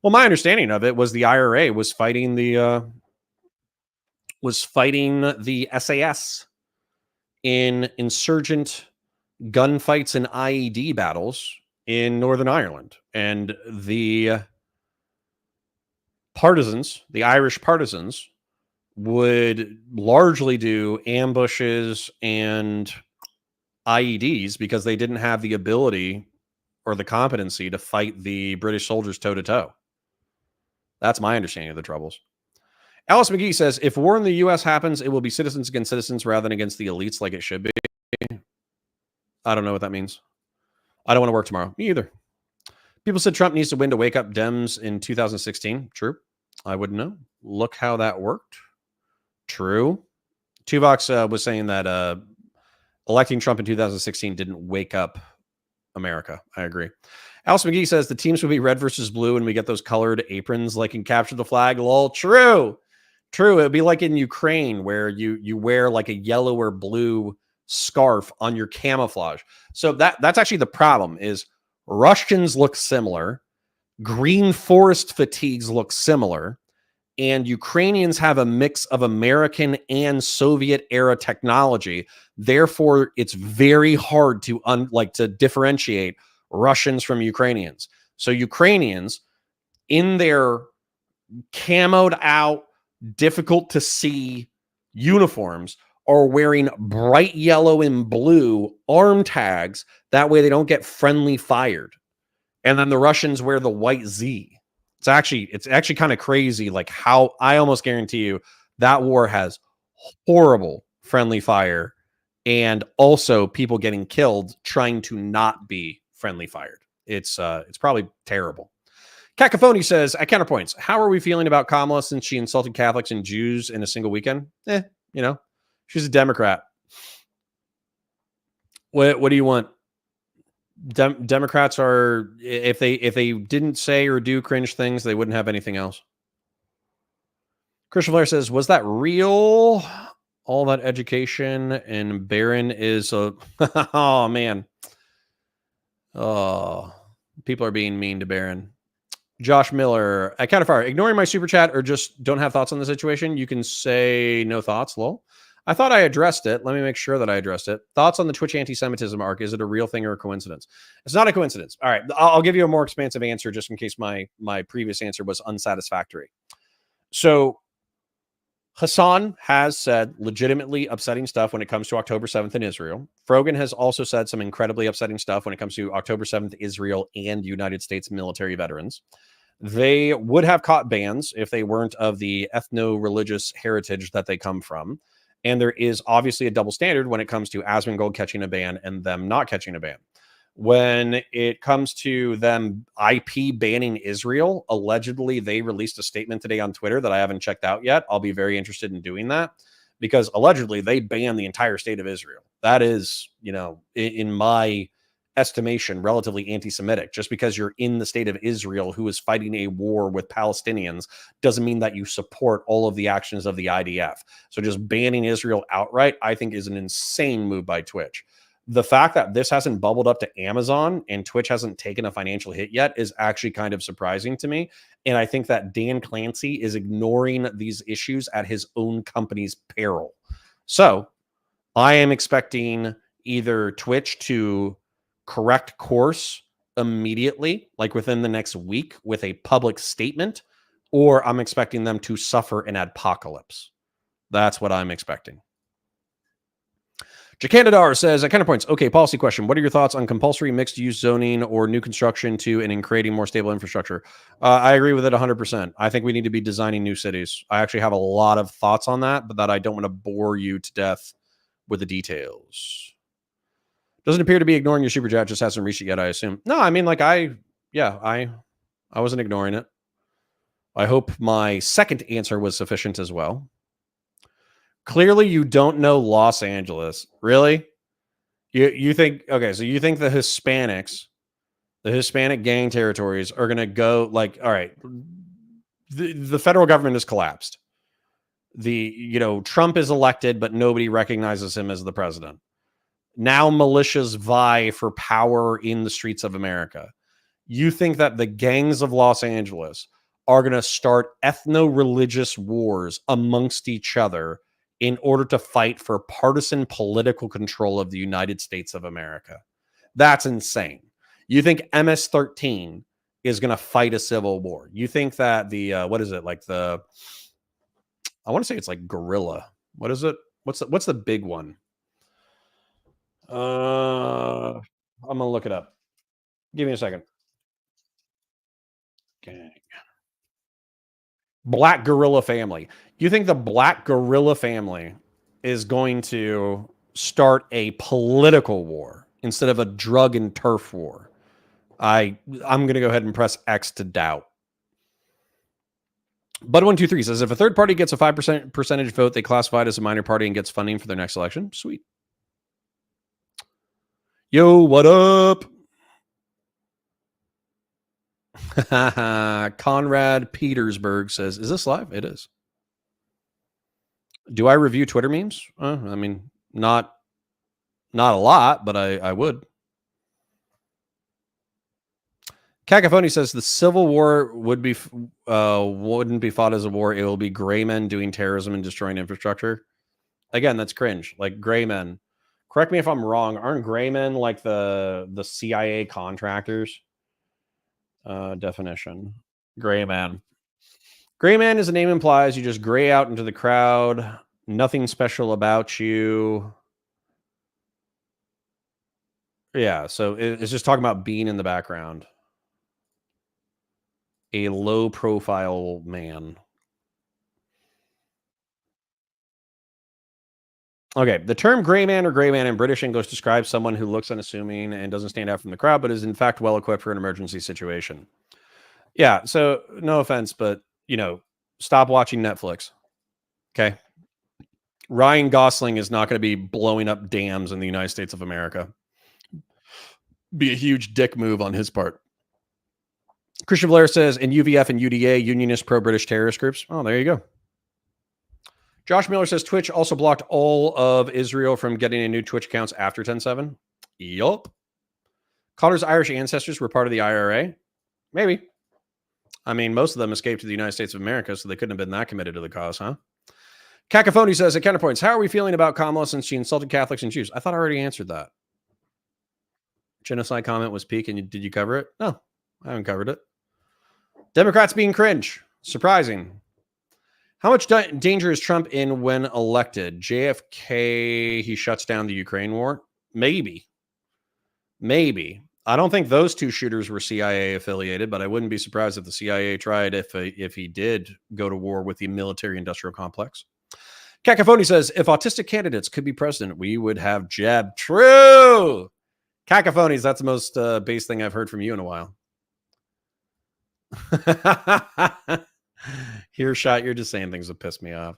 Well, my understanding of it was the IRA was fighting the SAS in insurgent gunfights and IED battles in Northern Ireland, and the partisans, the Irish partisans, would largely do ambushes and IEDs because they didn't have the ability or the competency to fight the British soldiers toe to toe. That's my understanding of the troubles. Alice McGee says, if war in the U.S. happens, it will be citizens against citizens rather than against the elites like it should be. I don't know what that means. I don't want to work tomorrow. Me either. People said Trump needs to win to wake up Dems in 2016. True. I wouldn't know. Look how that worked. True. Tuvox was saying that electing Trump in 2016 didn't wake up America. I agree. Alice McGee says the teams would be red versus blue and we get those colored aprons like in Capture the Flag. Lol. True. True. It would be like in Ukraine where you wear like a yellow or blue scarf on your camouflage. So that's actually the problem is Russians look similar. Green forest fatigues look similar. And Ukrainians have a mix of American and Soviet era technology. Therefore, it's very hard to to differentiate Russians from Ukrainians. So Ukrainians in their camoed out, difficult to see uniforms are wearing bright yellow and blue arm tags. That way they don't get friendly fired. And then the Russians wear the white Z. It's actually kind of crazy. Like how I almost guarantee you that war has horrible friendly fire and also people getting killed trying to not be friendly fired. It's probably terrible. Cacophony says, at Counterpoints, how are we feeling about Kamala since she insulted Catholics and Jews in a single weekend? She's a Democrat. What do you want? Democrats are, if they didn't say or do cringe things, they wouldn't have anything else. Christian Blair says, was that real? All that education and Barron is a oh man. Oh, people are being mean to Barron. Josh Miller, at Counterfire, ignoring my super chat or just don't have thoughts on the situation, you can say no thoughts, lol. I thought I addressed it. Let me make sure that I addressed it. Thoughts on the Twitch anti-Semitism arc. Is it a real thing or a coincidence? It's not a coincidence. All right. I'll give you a more expansive answer just in case my previous answer was unsatisfactory. So Hassan has said legitimately upsetting stuff when it comes to October 7th in Israel. Frogan has also said some incredibly upsetting stuff when it comes to October 7th, Israel and United States military veterans. They would have caught bans if they weren't of the ethno-religious heritage that they come from. And there is obviously a double standard when it comes to Asmongold catching a ban and them not catching a ban. When it comes to them IP banning Israel, allegedly they released a statement today on Twitter that I haven't checked out yet. I'll be very interested in doing that because allegedly they banned the entire state of Israel. That is, in my estimation, relatively anti-Semitic. Just because you're in the state of Israel who is fighting a war with Palestinians doesn't mean that you support all of the actions of the IDF. So just banning Israel outright, I think, is an insane move by Twitch. The fact that this hasn't bubbled up to Amazon and Twitch hasn't taken a financial hit yet is actually kind of surprising to me. And I think that Dan Clancy is ignoring these issues at his own company's peril. So I am expecting either Twitch to correct course immediately, like within the next week with a public statement, or I'm expecting them to suffer an apocalypse. That's what I'm expecting. Jacanadar says, at Counterpoints, okay, policy question. What are your thoughts on compulsory mixed-use zoning or new construction and in creating more stable infrastructure? I agree with it 100%. I think we need to be designing new cities. I actually have a lot of thoughts on that, but that I don't want to bore you to death with the details. Doesn't appear to be ignoring your super chat, just hasn't reached it yet, I assume. No, I mean, I wasn't ignoring it. I hope my second answer was sufficient as well. Clearly, you don't know Los Angeles. Really? You think, okay, so you think the Hispanics the Hispanic gang territories are going to go like, all right, the federal government has collapsed. Trump is elected, but nobody recognizes him as the president. Now militias vie for power in the streets of America. You think that the gangs of Los Angeles are going to start ethno-religious wars amongst each other in order to fight for partisan political control of the United States of America? That's insane. You think MS-13 is going to fight a civil war? You think that I want to say it's like guerrilla. What is it? What's the big one? I'm gonna look it up. Give me a second. Gang. Black guerrilla family. You think the black guerrilla family is going to start a political war instead of a drug and turf war? I'm going to go ahead and press X to doubt. Bud123 says, if a third party gets a 5% percentage vote, they classify it as a minor party and gets funding for their next election. Sweet. Yo, what up? Conrad Petersburg says, is this live? It is. Do I review Twitter memes? I mean, not a lot, but I would. Cacophony says the Civil War wouldn't be fought as a war. It will be gray men doing terrorism and destroying infrastructure. Again, that's cringe. Like gray men. Correct me if I'm wrong. Aren't gray men like the CIA contractors? Definition. Gray man. Gray man, as the name implies, you just gray out into the crowd. Nothing special about you. Yeah, so it's just talking about being in the background. A low profile man. Okay, the term gray man or gray man in British English describes someone who looks unassuming and doesn't stand out from the crowd, but is in fact well equipped for an emergency situation. Yeah, so no offense, but stop watching Netflix. Okay. Ryan Gosling is not going to be blowing up dams in the United States of America. Be a huge dick move on his part. Christian Blair says, in UVF and UDA, unionist pro-British terrorist groups. Oh, there you go. Josh Miller says, Twitch also blocked all of Israel from getting a new Twitch accounts after 10/7. Yup. Connor's Irish ancestors were part of the IRA. Maybe. I mean, most of them escaped to the United States of America, so they couldn't have been that committed to the cause, huh? Cacophony says, at Counterpoints, how are we feeling about Kamala since she insulted Catholics and Jews? I thought I already answered that. Genocide comment was peak, and did you cover it? No, I haven't covered it. Democrats being cringe. Surprising. How much danger is Trump in when elected? JFK, he shuts down the Ukraine war? Maybe. I don't think those two shooters were CIA affiliated, but I wouldn't be surprised if the CIA tried if he did go to war with the military-industrial complex. Cacophony says, if autistic candidates could be president, we would have Jeb. True! Cacophonies, that's the most base thing I've heard from you in a while. Here, shot, you're just saying things that piss me off.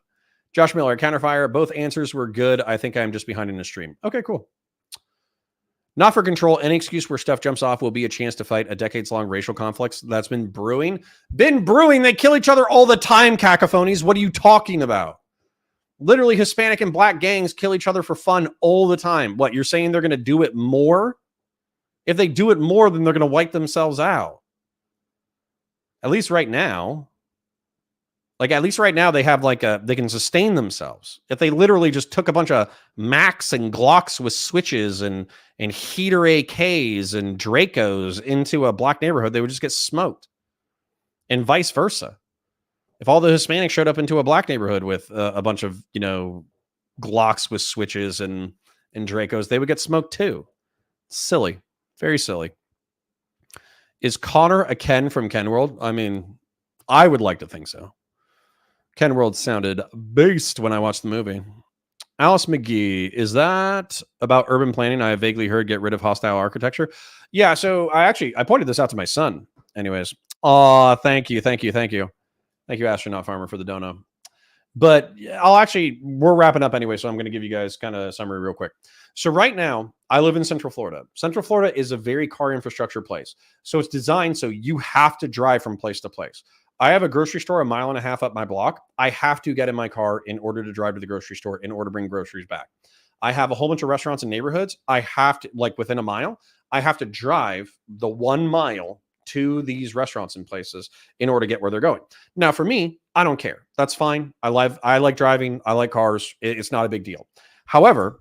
Josh Miller, counterfire. Both answers were good. I think I'm just behind in the stream. Okay, cool. Not for control. Any excuse where stuff jumps off will be a chance to fight a decades-long racial conflict that's been brewing. They kill each other all the time, Cacophonies. What are you talking about? Literally, Hispanic and black gangs kill each other for fun all the time. What, you're saying they're going to do it more? If they do it more, then they're going to wipe themselves out. At least right now. They have they can sustain themselves. If they literally just took a bunch of Macs and Glocks with switches and heater AKs and Dracos into a black neighborhood, they would just get smoked. And vice versa. If all the Hispanics showed up into a black neighborhood with a bunch of, Glocks with switches and Dracos, they would get smoked too. Silly. Very silly. Is Connor a Ken from Ken World? I mean, I would like to think so. Ken World sounded beast when I watched the movie. Alice McGee, is that about urban planning? I have vaguely heard get rid of hostile architecture. Yeah, so I pointed this out to my son. Anyways, thank you, Astronaut Farmer, for the dono. But we're wrapping up anyway, so I'm going to give you guys kind of a summary real quick. So right now, I live in Central Florida. Central Florida is a very car infrastructure place. So it's designed so you have to drive from place to place. I have a grocery store 1.5 miles up my block. I have to get in my car in order to drive to the grocery store in order to bring groceries back. I have a whole bunch of restaurants and neighborhoods. I have to, like within a mile, I have to drive the 1 mile to these restaurants and places in order to get where they're going. Now, for me, I don't care. That's fine. I like driving. I like cars. It's not a big deal. However,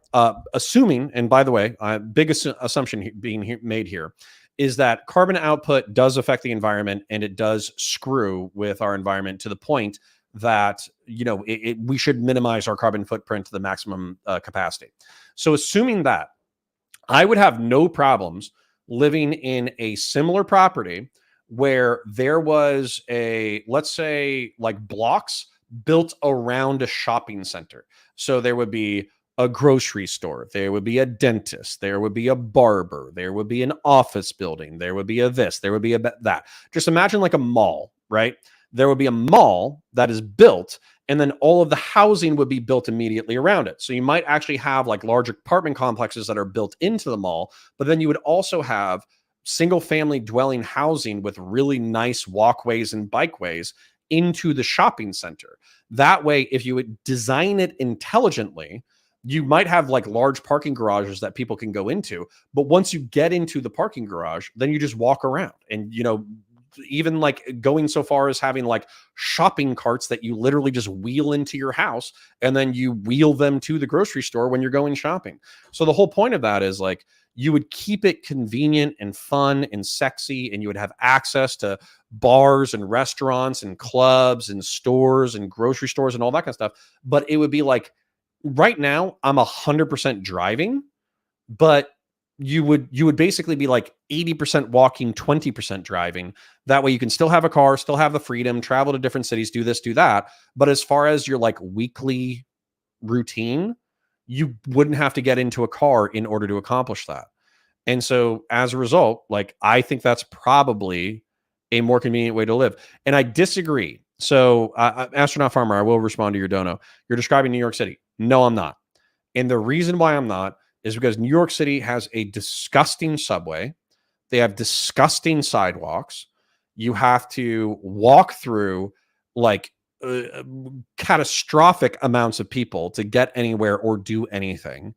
assuming, and by the way, biggest assumption being made here is that carbon output does affect the environment and it does screw with our environment to the point that, we should minimize our carbon footprint to the maximum capacity. So assuming that, I would have no problems living in a similar property where there was let's say like blocks built around a shopping center. So there would be a grocery store, there would be a dentist, there would be a barber, there would be an office building, there would be a this, there would be a that. Just imagine like a mall, right? There would be a mall that is built, and then all of the housing would be built immediately around it. So you might actually have like large apartment complexes that are built into the mall, but then you would also have single family dwelling housing with really nice walkways and bikeways into the shopping center. That way, if you would design it intelligently, you might have like large parking garages that people can go into. But once you get into the parking garage, then you just walk around and, even like going so far as having like shopping carts that you literally just wheel into your house and then you wheel them to the grocery store when you're going shopping. So the whole point of that is like you would keep it convenient and fun and sexy, and you would have access to bars and restaurants and clubs and stores and grocery stores and all that kind of stuff. But it would be like right now I'm 100% driving, but you would basically be like 80% walking, 20% driving. That way you can still have a car, still have the freedom, travel to different cities, do this, do that. But as far as your like weekly routine, you wouldn't have to get into a car in order to accomplish that. And so as a result, like I think that's probably a more convenient way to live. And I disagree. So Astronaut Farmer, I will respond to your dono. You're describing New York City. No, I'm not. And the reason why I'm not is because New York City has a disgusting subway. They have disgusting sidewalks. You have to walk through like catastrophic amounts of people to get anywhere or do anything.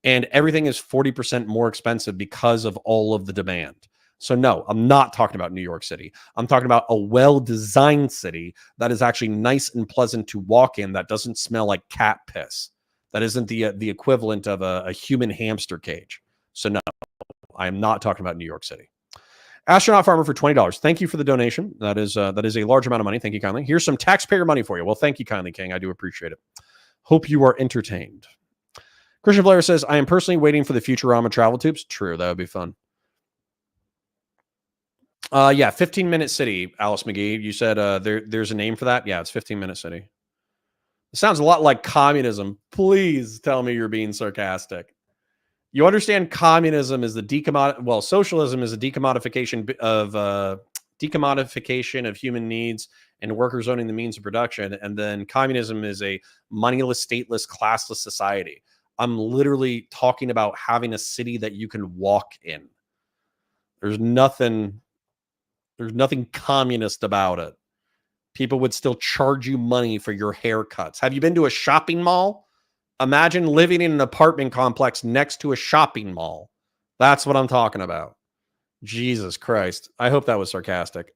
And everything is 40% more expensive because of all of the demand. So no, I'm not talking about New York City. I'm talking about a well-designed city that is actually nice and pleasant to walk in, that doesn't smell like cat piss. That isn't the equivalent of a human hamster cage. So no, I am not talking about New York City. Astronaut Farmer for $20. Thank you for the donation. That is a large amount of money. Thank you kindly. Here's some taxpayer money for you. Well, thank you kindly, King. I do appreciate it. Hope you are entertained. Christian Blair says, I am personally waiting for the Futurama travel tubes. True, that would be fun. 15-minute city, Alice McGee. You said there's a name for that? Yeah, it's 15-minute city. It sounds a lot like communism. Please tell me you're being sarcastic. You understand communism is socialism is a decommodification of human needs and workers owning the means of production. And then communism is a moneyless, stateless, classless society. I'm literally talking about having a city that you can walk in. There's nothing communist about it. People would still charge you money for your haircuts. Have you been to a shopping mall? Imagine living in an apartment complex next to a shopping mall. That's what I'm talking about. Jesus Christ. I hope that was sarcastic.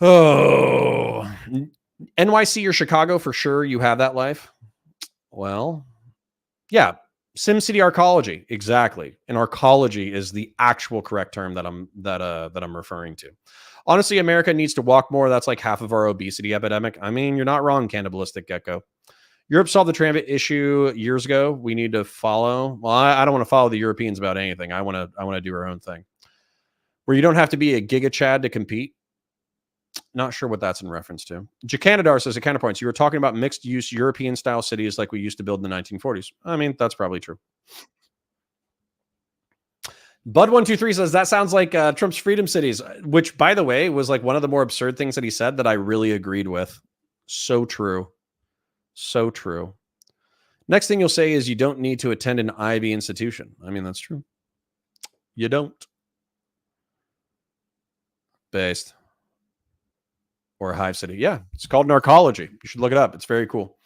Oh, NYC or Chicago for sure. You have that life. Well, yeah. SimCity arcology. Exactly. And arcology is the actual correct term that I'm referring to. Honestly, America needs to walk more. That's like half of our obesity epidemic. I mean, you're not wrong, Cannibalistic Gecko. Europe solved the transit issue years ago. We need to follow. Well, I don't want to follow the Europeans about anything. I want to do our own thing. Where you don't have to be a Giga Chad to compete. Not sure what that's in reference to. Jacanadar says at Counterpoints, you were talking about mixed use European style cities like we used to build in the 1940s. I mean, that's probably true. Bud123 says that sounds like Trump's freedom cities, which, by the way, was like one of the more absurd things that he said that I really agreed with. So true. So true. Next thing you'll say is you don't need to attend an IB institution. I mean, that's true. You don't. Based. Or a hive city. Yeah, it's called narcology. You should look it up. It's very cool.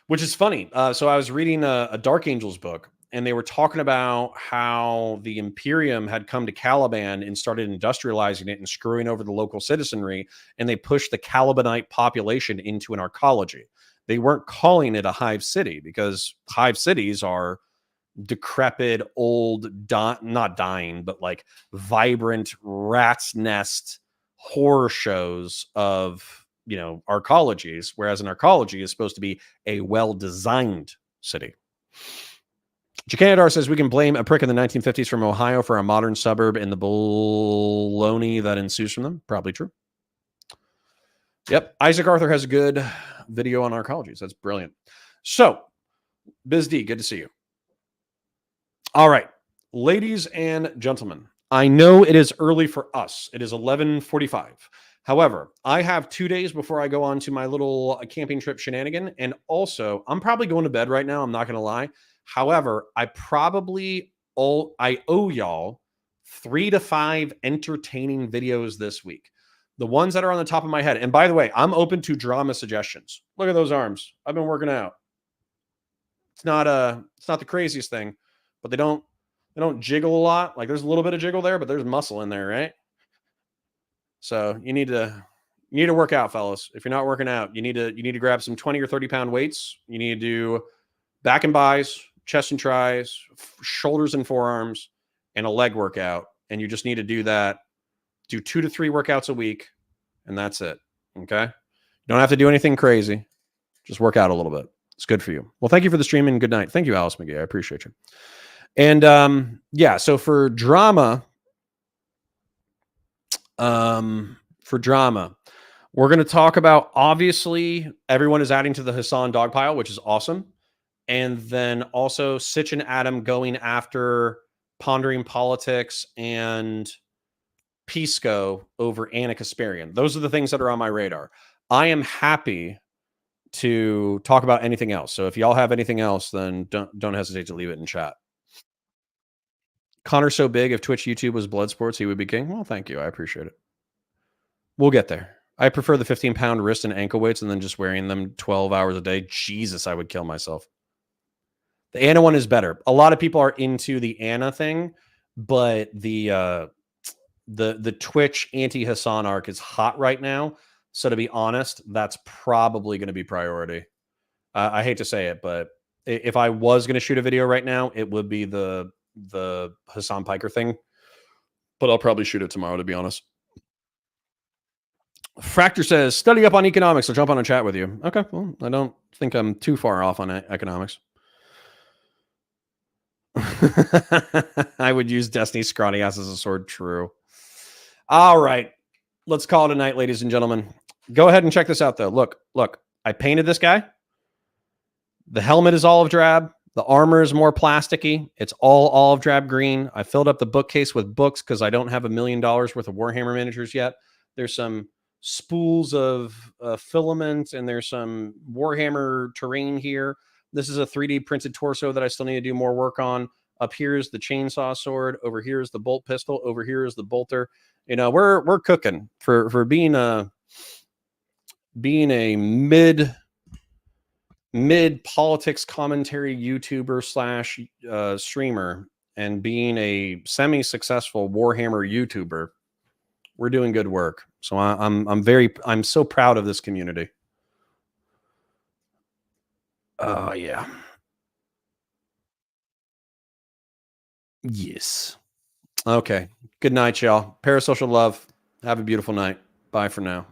Which is funny. So I was reading a Dark Angels book, and they were talking about how the Imperium had come to Caliban and started industrializing it and screwing over the local citizenry, and they pushed the Calibanite population into an arcology. They weren't calling it a hive city because hive cities are decrepit, old, not dying, but like vibrant rat's nest horror shows of, arcologies, whereas an arcology is supposed to be a well-designed city. Jacanadar says we can blame a prick in the 1950s from Ohio for a modern suburb and the baloney that ensues from them. Probably true. Yep. Isaac Arthur has a good video on arcologies. That's brilliant. So, Biz D, good to see you. All right, ladies and gentlemen, I know it is early for us. It is 11:45. However, I have 2 days before I go on to my little camping trip shenanigan. And also, I'm probably going to bed right now. I'm not going to lie. However, I owe y'all 3 to 5 entertaining videos this week. The ones that are on the top of my head. And by the way, I'm open to drama suggestions. Look at those arms. I've been working out. It's not the craziest thing, but they don't jiggle a lot. Like there's a little bit of jiggle there, but there's muscle in there, right? So you need to work out, fellas. If you're not working out, you need to grab some 20 or 30 pound weights. You need to do back and bis, chest and tries, shoulders and forearms, and a leg workout. And you just need to do that. Do 2 to 3 workouts a week, and that's it. Okay. You don't have to do anything crazy. Just work out a little bit. It's good for you. Well, thank you for the stream and good night. Thank you, Alice McGee. I appreciate you. And so for drama, we're going to talk about, obviously, everyone is adding to the Hassan dog pile, which is awesome. And then also Sitch and Adam going after Pondering Politics and Pisco over Anna Kasparian. Those are the things that are on my radar. I am happy to talk about anything else. So if y'all have anything else, then don't hesitate to leave it in chat. Connor's so big, if Twitch YouTube was blood sports, he would be king. Well, thank you. I appreciate it. We'll get there. I prefer the 15-pound wrist and ankle weights and then just wearing them 12 hours a day. Jesus, I would kill myself. The Anna one is better. A lot of people are into the Anna thing, but the Twitch anti-Hassan arc is hot right now. So to be honest, that's probably going to be priority. I hate to say it, but if I was going to shoot a video right now, it would be the Hassan Piker thing. But I'll probably shoot it tomorrow, to be honest. Fractor says, study up on economics. I'll jump on a chat with you. Okay, well, I don't think I'm too far off on economics. I would use Destiny's scrawny ass as a sword. True. All right. Let's call it a night, ladies and gentlemen. Go ahead and check this out, though. Look. I painted this guy. The helmet is olive drab. The armor is more plasticky. It's all olive drab green. I filled up the bookcase with books because I don't have $1 million worth of Warhammer miniatures yet. There's some spools of filament, and there's some Warhammer terrain here. This is a 3D printed torso that I still need to do more work on. Up here is the chainsaw sword. Over here is the bolt pistol. Over here is the bolter. We're cooking for being a mid politics commentary YouTuber / streamer, and being a semi-successful Warhammer YouTuber. We're doing good work. So I'm so proud of this community. Oh, yeah. Yes. Okay. Good night, y'all. Parasocial love. Have a beautiful night. Bye for now.